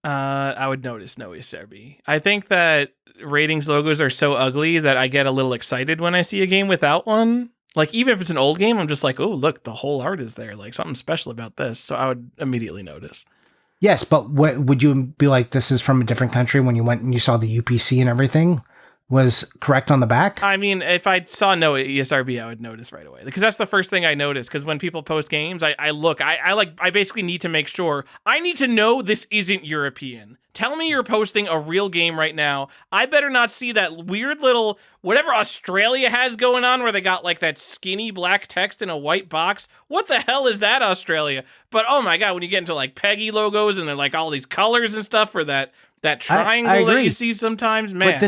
I would notice no ESRB. I think that ratings logos are so ugly that I get a little excited when I see a game without one. Like, even if it's an old game, I'm just like, oh, look, the whole art is there. Like, something special about this. So I would immediately notice. Yes, but what would you be like, this is from a different country when you went and you saw the UPC and everything was correct on the back? I mean, if I saw no ESRB, I would notice right away. Because that's the first thing I notice. Because when people post games, I look. I basically need to make sure. I need to know this isn't European. Tell me you're posting a real game right now. I better not see that weird little, whatever Australia has going on where they got like that skinny black text in a white box. What the hell is that, Australia? But oh my God, when you get into like Peggy logos and they're like all these colors and stuff for that triangle that you see sometimes, man.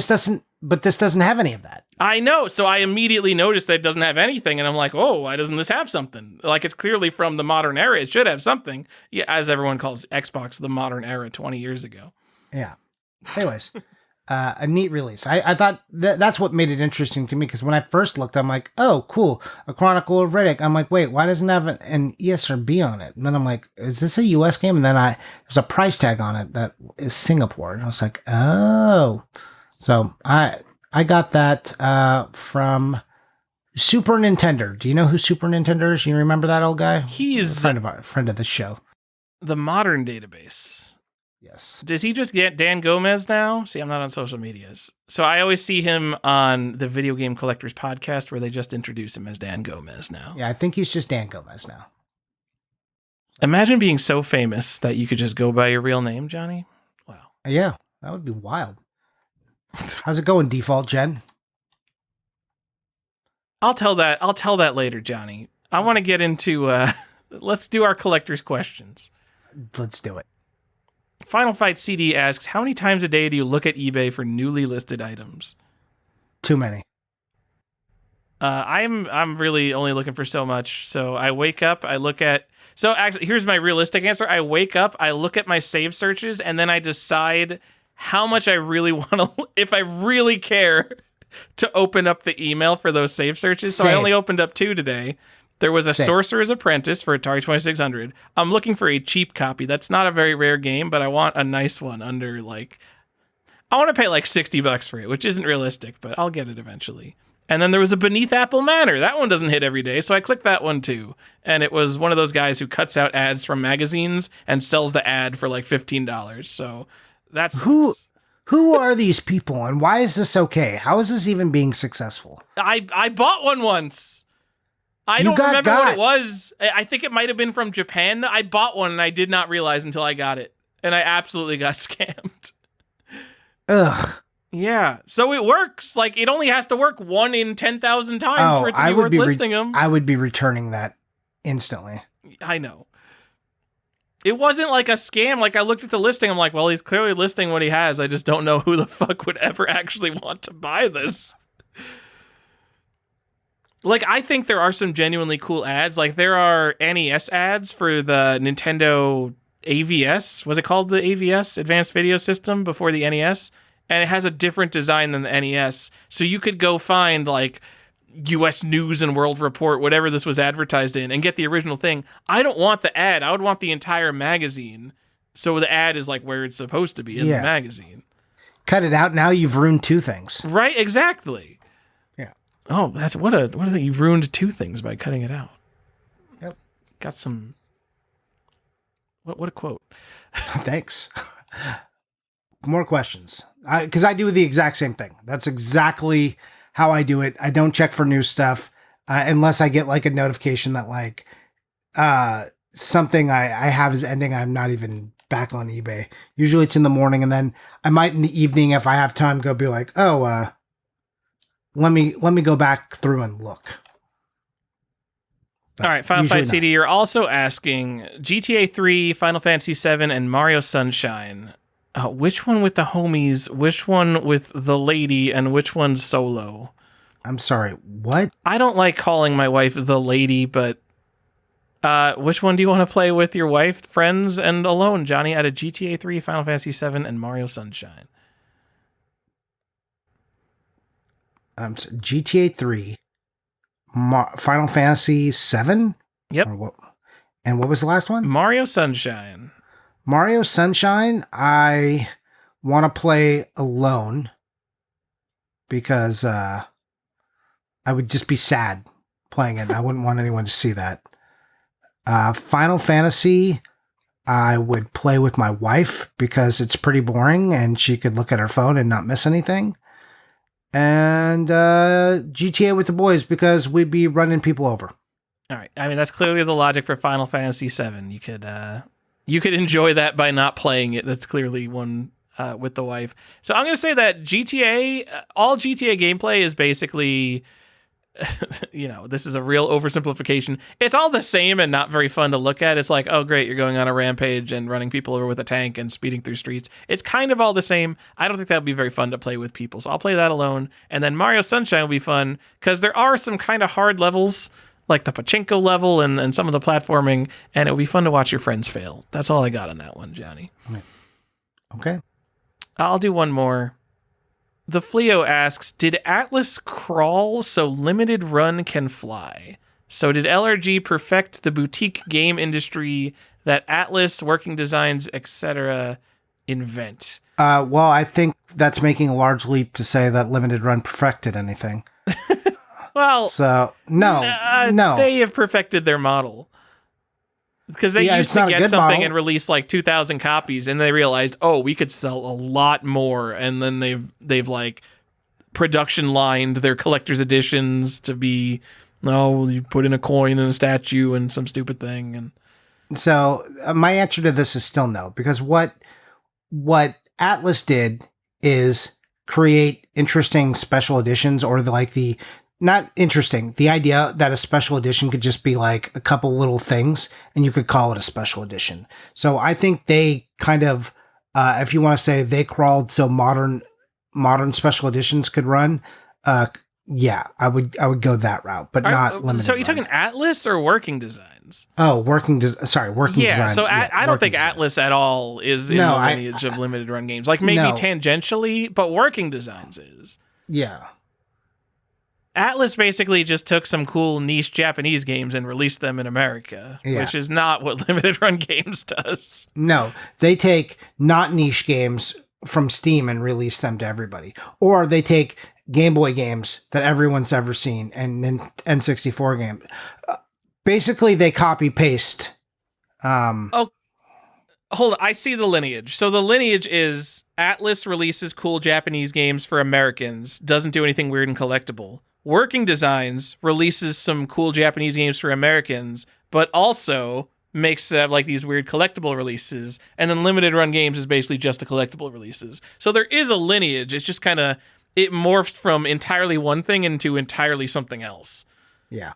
But this doesn't have any of that. I know. So I immediately noticed that it doesn't have anything. And I'm like, oh, why doesn't this have something? Like, it's clearly from the modern era. It should have something. Yeah, as everyone calls Xbox the modern era 20 years ago. Yeah. Anyways, a neat release. I thought that's what made it interesting to me. Because when I first looked, I'm like, oh, cool. A Chronicle of Riddick. I'm like, wait, why doesn't it have an ESRB on it? And then I'm like, is this a US game? And then there's a price tag on it that is Singapore. And I was like, oh. So I got that from Super Nintendo. Do you know who Super Nintendo is? You remember that old guy? He's a friend of the show. The Modern Database. Yes. Does he just get Dan Gomez now? See, I'm not on social medias. So I always see him on the Video Game Collectors podcast where they just introduce him as Dan Gomez now. Yeah, I think he's just Dan Gomez now. Imagine being so famous that you could just go by your real name, Johnny. Wow. Yeah, that would be wild. How's it going, Default Jen? I'll tell that later, Johnny. I want to get into let's do our collector's questions. Let's do it. Final Fight CD asks, how many times a day do you look at eBay for newly listed items? Too many. I'm really only looking for so much. So I wake up, I look at. So actually, here's my realistic answer. I wake up, I look at my save searches, and then I decide how much I really want to, if I really care to open up the email for those save searches. So I only opened up 2 today. There was a Sorcerer's Apprentice for Atari 2600. I'm looking for a cheap copy. That's not a very rare game, but I want a nice one under like, I want to pay like $60 for it, which isn't realistic, but I'll get it eventually. And then there was a Beneath Apple Manor. That one doesn't hit every day, so I clicked that one too. And it was one of those guys who cuts out ads from magazines and sells the ad for like $15. So that's who are these people and why is this okay? How is this even being successful? I bought one once. I don't remember what it was. I think it might have been from Japan. I bought one and I did not realize until I got it. And I absolutely got scammed. Ugh. Yeah. So it works. Like, it only has to work 1 in 10,000 times for it to be worth listing them. I would be returning that instantly. I know. It wasn't like a scam. Like, I looked at the listing. I'm like, well, he's clearly listing what he has. I just don't know who the fuck would ever actually want to buy this. Like, I think there are some genuinely cool ads. Like, there are NES ads for the Nintendo AVS. Was it called the AVS, Advanced Video System, before the NES? And it has a different design than the NES. So you could go find, like, U.S. News and World Report, whatever this was advertised in, and get the original thing. I don't want the ad. I would want the entire magazine. So the ad is, like, where it's supposed to be in the magazine. Cut it out. Now you've ruined 2 things. Right, exactly. Oh, that's what a thing. You've ruined 2 things by cutting it out. Yep. Got some. What a quote. Thanks. More questions. Because I do the exact same thing. That's exactly how I do it. I don't check for new stuff unless I get like a notification that like something I have is ending. I'm not even back on eBay. Usually it's in the morning, and then I might in the evening if I have time go be like, oh, let me go back through and look. But all right, Final Fight CD. You're also asking GTA 3, Final Fantasy 7, and Mario Sunshine. Which one with the homies? Which one with the lady? And which one's solo? I'm sorry, what? I don't like calling my wife the lady, but which one do you want to play with your wife, friends, and alone, Johnny? Out of GTA 3, Final Fantasy 7, and Mario Sunshine. GTA 3, Final Fantasy 7? Yep. And what was the last one? Mario Sunshine. Mario Sunshine, I want to play alone because I would just be sad playing it. I wouldn't want anyone to see that. Final Fantasy, I would play with my wife because it's pretty boring and she could look at her phone and not miss anything. And GTA with the boys because we'd be running people over. All right. I mean, that's clearly the logic for Final Fantasy 7. You could enjoy that by not playing it. That's clearly one with the wife. So I'm going to say that all GTA gameplay is basically, this is a real oversimplification. It's all the same and not very fun to look at. It's like, oh, great, you're going on a rampage and running people over with a tank and speeding through streets. It's kind of all the same. I don't think that would be very fun to play with people. So I'll play that alone. And then Mario Sunshine will be fun because there are some kind of hard levels, like the pachinko level and some of the platforming, and it would be fun to watch your friends fail. That's all I got on that one, Johnny. Okay. I'll do one more. The Fleo asks, did Atlas crawl so limited run can fly? So did LRG perfect the boutique game industry that Atlas, Working Designs, etc. invent? Well, I think that's making a large leap to say that limited run perfected anything. Well, so no, they have perfected their model because they used to get something and release like 2,000 copies, and they realized, oh, we could sell a lot more, and then they've like production lined their collector's editions to be, you put in a coin and a statue and some stupid thing, and so my answer to this is still no, because what Atlas did is create interesting special editions, or not interesting. The idea that a special edition could just be like a couple little things and you could call it a special edition. So I think they kind of, if you want to say they crawled so modern special editions could run, yeah, I would go that route, but not limited. So are you talking Atlas or Working Designs? Oh, Working Design. Yeah, so I don't think Atlas at all is in the lineage of limited run games. Like maybe tangentially, but Working Designs is. Yeah. Atlas basically just took some cool niche Japanese games and released them in America, which is not what limited run games does. No, they take not niche games from Steam and release them to everybody. Or they take Game Boy games that everyone's ever seen and N64 games. Basically, they copy paste. Oh, hold on. I see the lineage. So the lineage is Atlas releases cool Japanese games for Americans, doesn't do anything weird and collectible. Working Designs releases some cool Japanese games for Americans, but also makes like these weird collectible releases. And then Limited Run Games is basically just the collectible releases. So there is a lineage. It's just kind of, it morphed from entirely one thing into entirely something else. Yeah.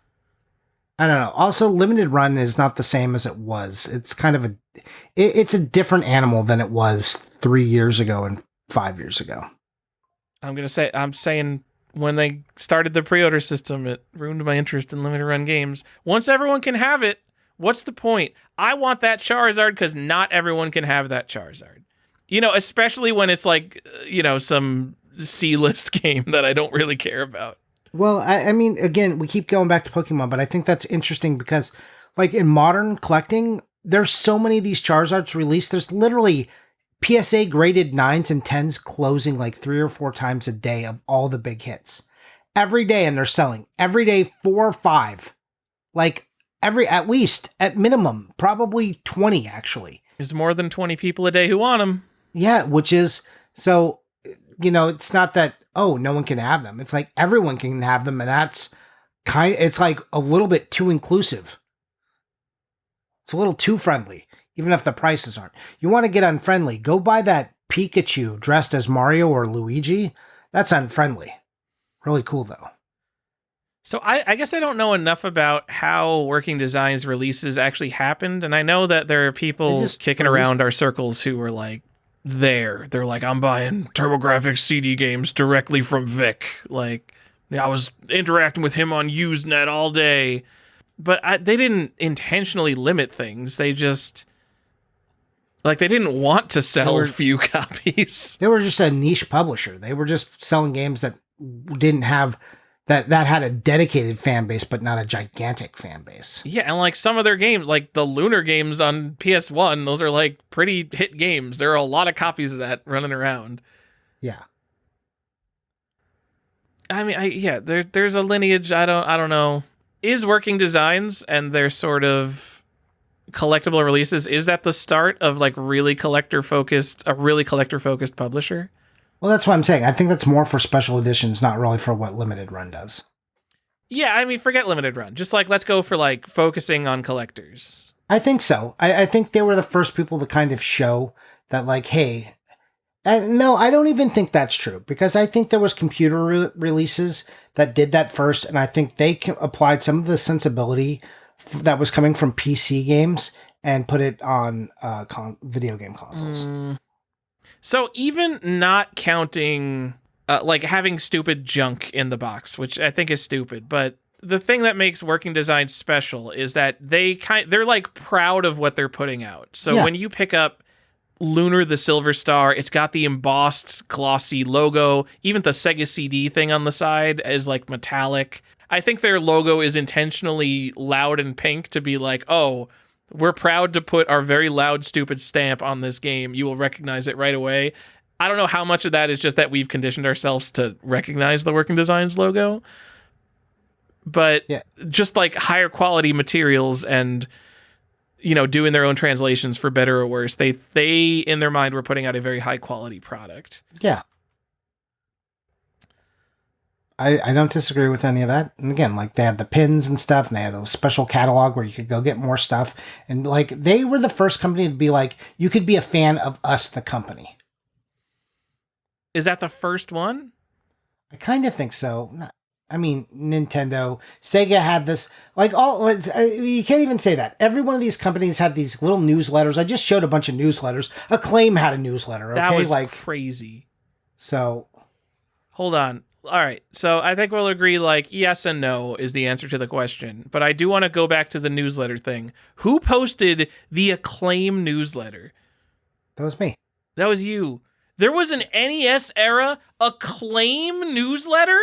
I don't know. Also, Limited Run is not the same as it was. It's kind of it's a different animal than it was 3 years ago and 5 years ago. I'm saying when they started the pre-order system, it ruined my interest in limited run games. Once everyone can have it, what's the point? I want that Charizard because not everyone can have that Charizard. Especially when it's like, some C-list game that I don't really care about. Well, I mean, again, we keep going back to Pokemon, but I think that's interesting because, like, in modern collecting, there's so many of these Charizards released. There's literally PSA graded 9s and 10s closing like 3 or 4 times a day of all the big hits. Every day, and they're selling. Every day, 4 or 5. Like, at least, at minimum, probably 20, actually. There's more than 20 people a day who want them. Yeah, which is, so, it's not that, oh, no one can have them. It's like everyone can have them, and that's it's like a little bit too inclusive. It's a little too friendly, even if the prices aren't. You want to get unfriendly, go buy that Pikachu dressed as Mario or Luigi. That's unfriendly. Really cool, though. So I guess I don't know enough about how Working Designs releases actually happened, and I know that there are people kicking around our circles who are like, they're like, I'm buying TurboGrafx CD games directly from Vic. Like, Yeah, I was interacting with him on Usenet all day. But they didn't intentionally limit things. They just, like, they didn't want to sell few copies. They were just a niche publisher. They were just selling games that didn't have, that had a dedicated fan base, but not a gigantic fan base. Yeah, and like some of their games, like the Lunar games on PS1, those are like pretty hit games. There are a lot of copies of that running around. Yeah. I mean, there's a lineage. I don't know. Is Working Designs and their sort of collectible releases, is that the start of like a really collector focused publisher? Well, that's what I'm saying. I think that's more for special editions, not really for what Limited Run does. Yeah, I mean, forget Limited Run. Just like, let's go for like focusing on collectors. I think so. I think they were the first people to kind of show that, like, hey, and no, I don't even think that's true, because I think there was computer releases that did that first, and I think they applied some of the sensibility that was coming from PC games and put it on video game consoles. So even not counting, like having stupid junk in the box, which I think is stupid, but the thing that makes Working Design special is that they're like proud of what they're putting out. So when you pick up Lunar the Silver Star, it's got the embossed glossy logo. Even the Sega CD thing on the side is like metallic. I think their logo is intentionally loud and pink to be like, oh, we're proud to put our very loud, stupid stamp on this game. You will recognize it right away. I don't know how much of that is just that we've conditioned ourselves to recognize the Working Designs logo, but just like higher quality materials and, you know, doing their own translations for better or worse. They in their mind were putting out a very high quality product. Yeah. I don't disagree with any of that. And again, like they have the pins and stuff, and they have a special catalog where you could go get more stuff. And like they were the first company to be like, you could be a fan of us, the company. Is that the first one? I kind of think so. I mean, Nintendo, Sega had this, like you can't even say that. Every one of these companies had these little newsletters. I just showed a bunch of newsletters. Acclaim had a newsletter. Okay? That was like crazy. So, hold on. All right. So I think we'll agree like yes and no is the answer to the question. But I do want to go back to the newsletter thing. Who posted the Acclaim newsletter? That was me. That was you. There was an NES era Acclaim newsletter?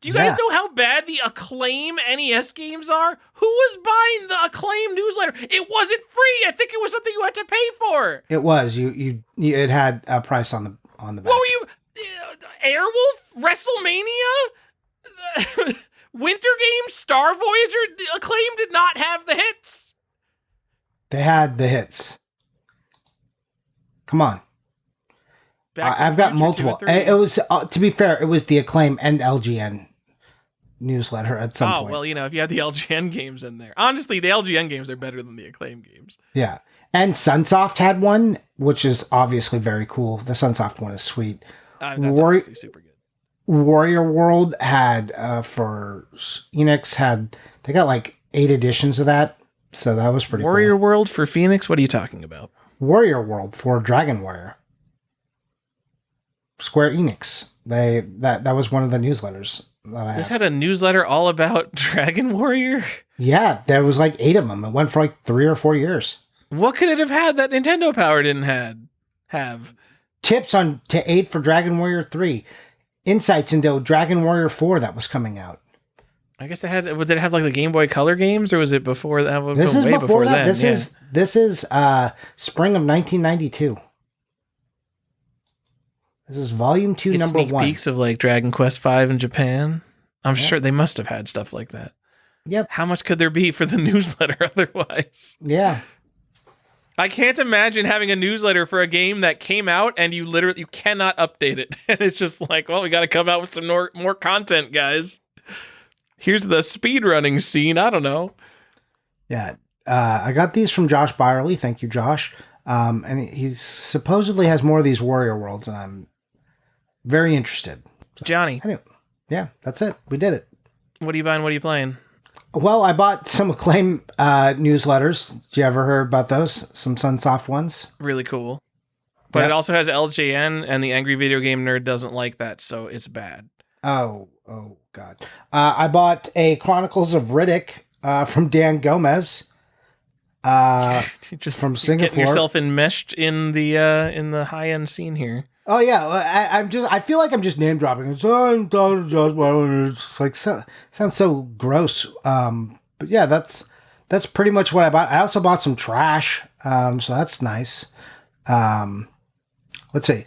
Do you guys know how bad the Acclaim NES games are? Who was buying the Acclaim newsletter? It wasn't free. I think it was something you had to pay for. It was. You it had a price on the back. What were you... Airwolf? WrestleMania? Winter Games? Star Voyager? Acclaim did not have the hits. They had the Come on. I've got multiple. It was, to be fair, it was the Acclaim and LGN newsletter at some point. Oh, well, you know, if you have the LGN games in there. Honestly, the LGN games are better than the Acclaim games. Yeah. And Sunsoft had one, which is obviously very cool. The Sunsoft one is sweet. That's obviously super good. Warrior World had, for Enix, they got like 8 editions of that. So that was pretty cool. Warrior World for Phoenix? What are you talking about? Warrior World for Dragon Warrior. Square Enix. That was one of the newsletters that I had. This had a newsletter all about Dragon Warrior? Yeah, there was like 8 of them. It went for like 3 or 4 years. What could it have had that Nintendo Power didn't have? Tips on to aid for Dragon Warrior 3. Insights into Dragon Warrior 4 that was coming out. I guess did it have like the Game Boy Color games, or was it before that? This is way before that. This is spring of 1992. This is volume 2, number 1. Sneak peeks of like Dragon Quest V in Japan. I'm sure they must have had stuff like that. Yep. How much could there be for the newsletter otherwise? Yeah. I can't imagine having a newsletter for a game that came out and you cannot update it. And it's just like, well, we got to come out with some more content, guys. Here's the speedrunning scene. I don't know. Yeah. I got these from Josh Byerly. Thank you, Josh. And he supposedly has more of these Warrior Worlds, and I'm very interested. So, Johnny. Anyway, yeah, that's it. We did it. What are you buying? What are you playing? Well, I bought some Acclaim newsletters. Did you ever hear about those? Some Sunsoft ones? Really cool. But it also has LJN, and the Angry Video Game Nerd doesn't like that, so it's bad. Oh God. I bought a Chronicles of Riddick from Dan Gomez Just from getting Singapore. yourself enmeshed in the high end scene here. Oh yeah, I feel like I'm just name dropping. It's like sounds so gross. But yeah, that's pretty much what I bought. I also bought some trash. So that's nice. Um, let's see,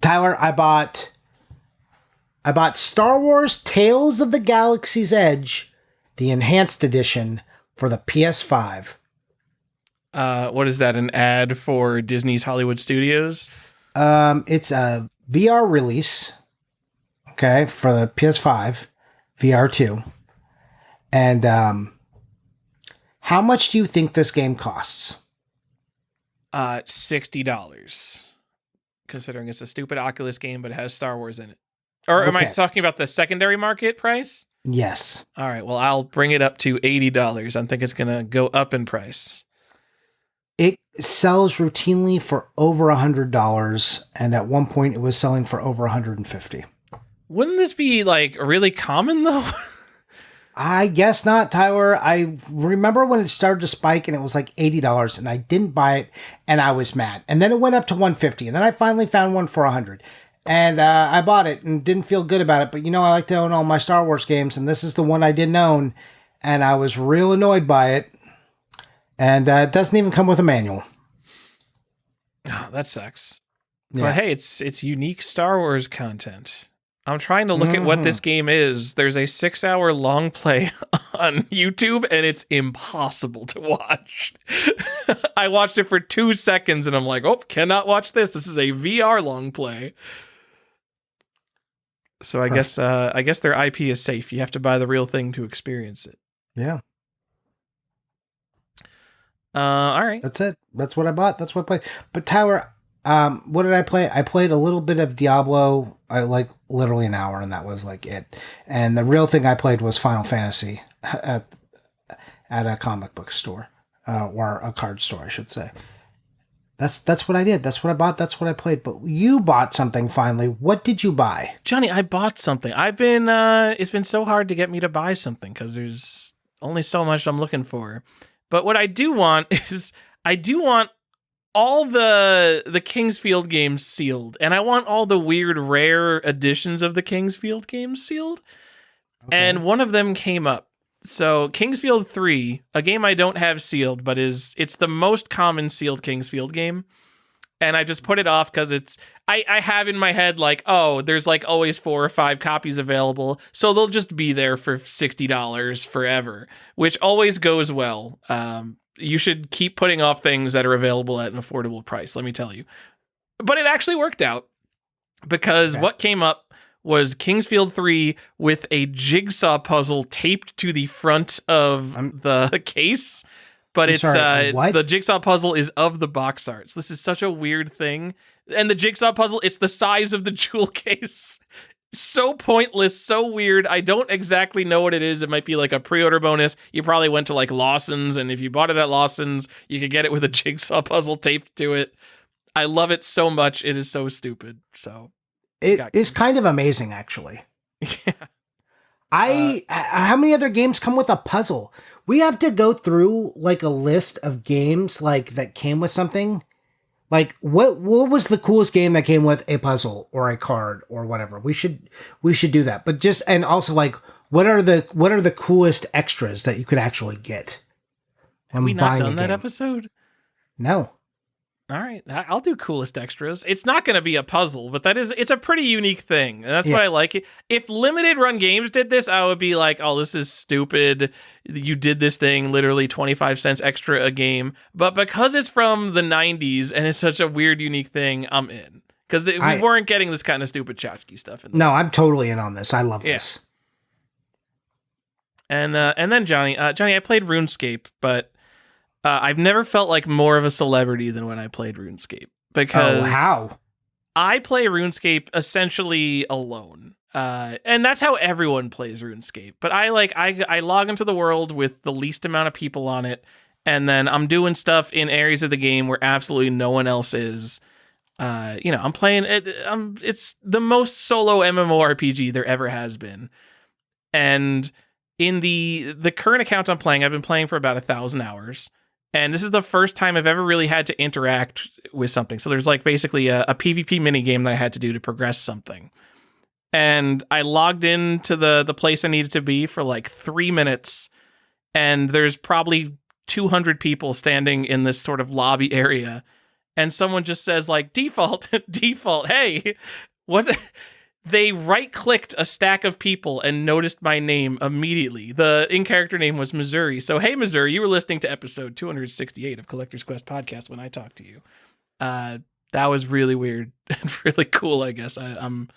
Tyler. I bought Star Wars Tales of the Galaxy's Edge, the enhanced edition for the PS5. What is that? An ad for Disney's Hollywood Studios? It's a VR release, okay, for the PS5, VR2. And how much do you think this game costs? $60. Considering it's a stupid Oculus game, but it has Star Wars in it. Or am I Okay. talking about the secondary market price? Yes. All right, well, I'll bring it up to $80. I think it's going to go up in price. It sells routinely for over $100, and at one point it was selling for over $150. Wouldn't this be like really common though? I guess not, Tyler. I remember when it started to spike and it was like $80 and I didn't buy it and I was mad. And then it went up to $150 and then I finally found one for $100. And I bought it and didn't feel good about it. But I like to own all my Star Wars games and this is the one I didn't own. And I was real annoyed by it. And it doesn't even come with a manual. Oh, that sucks. Yeah. But hey, it's unique Star Wars content. I'm trying to look at what this game is. There's a 6-hour long play on YouTube, and it's impossible to watch. I watched it for 2 seconds, and I'm like, oh, cannot watch this. This is a VR long play. So I guess their IP is safe. You have to buy the real thing to experience it. Yeah. All right. That's it. That's what I bought. That's what I played. But Tyler, what did I play? I played a little bit of Diablo. I like literally an hour, and that was like it. And the real thing I played was Final Fantasy at a comic book store, or a card store, I should say. That's what I did. That's what I bought. That's what I played. But you bought something finally. What did you buy? Johnny, I bought something. It's been so hard to get me to buy something because there's only so much I'm looking for. But what I do want is I do want all the Kingsfield games sealed, and I want all the weird rare editions of the Kingsfield games sealed. Okay. And one of them came up. So Kingsfield 3, a game I don't have sealed, but it's the most common sealed Kingsfield game. And I just put it off because I have in my head like, oh, there's like always 4 or 5 copies available, so they'll just be there for $60 forever, which always goes well. You should keep putting off things that are available at an affordable price, let me tell you. But it actually worked out because what came up was Kingsfield 3 with a jigsaw puzzle taped to the front of the case. But the jigsaw puzzle is of the box arts. This is such a weird thing. And the jigsaw puzzle, it's the size of the jewel case. So pointless, so weird. I don't exactly know what it is. It might be like a pre-order bonus. You probably went to like Lawson's, and if you bought it at Lawson's, you could get it with a jigsaw puzzle taped to it. I love it so much. It is so stupid. So it is kind of amazing, actually. Yeah. How many other games come with a puzzle? We have to go through like a list of games like that came with something. Like what was the coolest game that came with a puzzle or a card or whatever? We should do that. But and also like what are the coolest extras that you could actually get? Have we not done that episode? No. All right, I'll do coolest extras. It's not going to be a puzzle, but it's a pretty unique thing. And that's what I like. If limited run games did this, I would be like, oh, this is stupid. You did this thing, literally 25 cents extra a game. But because it's from the 90s and it's such a weird, unique thing, I'm in. Because we weren't getting this kind of stupid tchotchke stuff. No, I'm totally in on this. I love this. And then Johnny, I played RuneScape, but I've never felt like more of a celebrity than when I played RuneScape, because how? I play RuneScape essentially alone. And that's how everyone plays RuneScape. But I log into the world with the least amount of people on it, and then I'm doing stuff in areas of the game where absolutely no one else is. I'm playing it. It's the most solo MMORPG there ever has been. And in the current account I'm playing, I've been playing for about 1,000 hours. And this is the first time I've ever really had to interact with something. So there's like basically a PvP minigame that I had to do to progress something. And I logged into the place I needed to be for like 3 minutes. And there's probably 200 people standing in this sort of lobby area. And someone just says like, default, hey, what? They right-clicked a stack of people and noticed my name immediately. The in-character name was Missouri. So, hey, Missouri, you were listening to episode 268 of Collector's Quest Podcast when I talked to you. That was really weird and really cool, I guess. I'm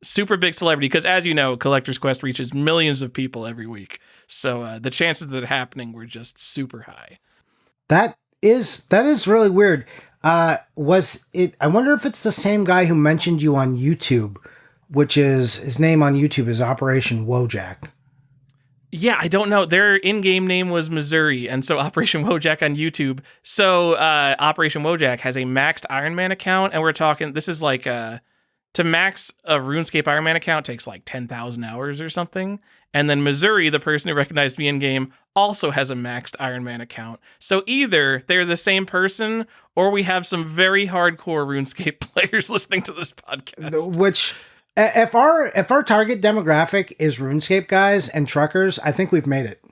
super big celebrity because, as you know, Collector's Quest reaches millions of people every week. So the chances of that happening were just super high. That is really weird. Was it? I wonder if it's the same guy who mentioned you on YouTube, which is his name on YouTube is Operation Wojak. Yeah, I don't know. Their in-game name was Missouri, and so Operation Wojak on YouTube. So Operation Wojak has a maxed Iron Man account, and we're talking. This is like to max a RuneScape Iron Man account takes like 10,000 hours or something. And then Missouri, the person who recognized me in game, also has a maxed Iron Man account. So either they're the same person, or we have some very hardcore RuneScape players listening to this podcast. Which, if our target demographic is RuneScape guys and truckers, I think we've made it.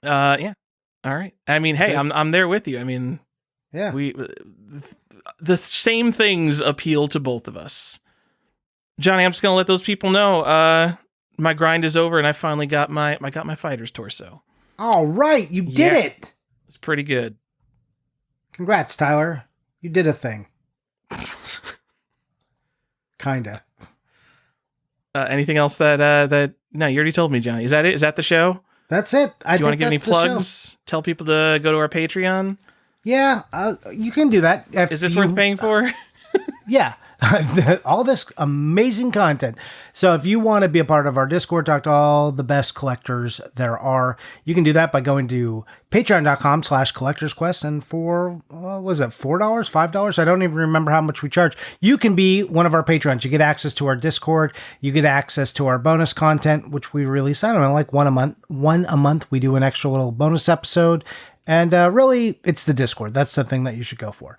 Yeah. All right. I mean, hey, I'm there with you. I mean, yeah, the same things appeal to both of us. Johnny, I'm just gonna let those people know. My grind is over, and I finally got my fighter's torso. All right, you did it. It's pretty good. Congrats, Tyler. You did a thing. Kinda. Anything else that? No, you already told me, Johnny. Is that it? Is that the show? That's it. Do you want to give any plugs? Tell people to go to our Patreon. Yeah, you can do that. Is this worth paying for? Yeah. All this amazing content. So if you want to be a part of our Discord, talk to all the best collectors there are, you can do that by going to patreon.com/collectorsquest. And for, was it $4, $5? I don't even remember how much we charge. You can be one of our patrons. You get access to our Discord. You get access to our bonus content, which we release, I don't know, like one a month. We do an extra little bonus episode. And really, it's the Discord. That's the thing that you should go for.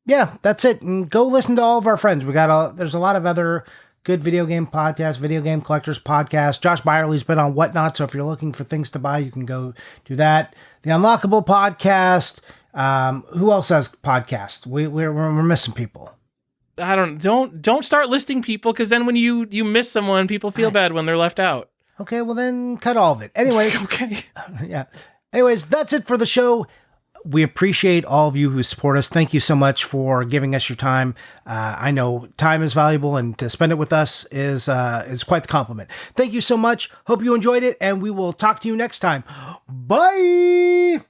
Yeah, that's it. And go listen to all of our friends. There's a lot of other good video game podcasts, video game collectors podcasts. Josh Byerly's been on Whatnot, so if you're looking for things to buy, you can go do that. The Unlockable podcast. Who else has podcasts? We're missing people. Don't start listing people, because then when you miss someone, people feel bad when they're left out. Okay, well then cut all of it. Anyways, okay, yeah. Anyways, that's it for the show. We appreciate all of you who support us. Thank you so much for giving us your time. I know time is valuable, and to spend it with us is quite the compliment. Thank you so much. Hope you enjoyed it, and we will talk to you next time. Bye!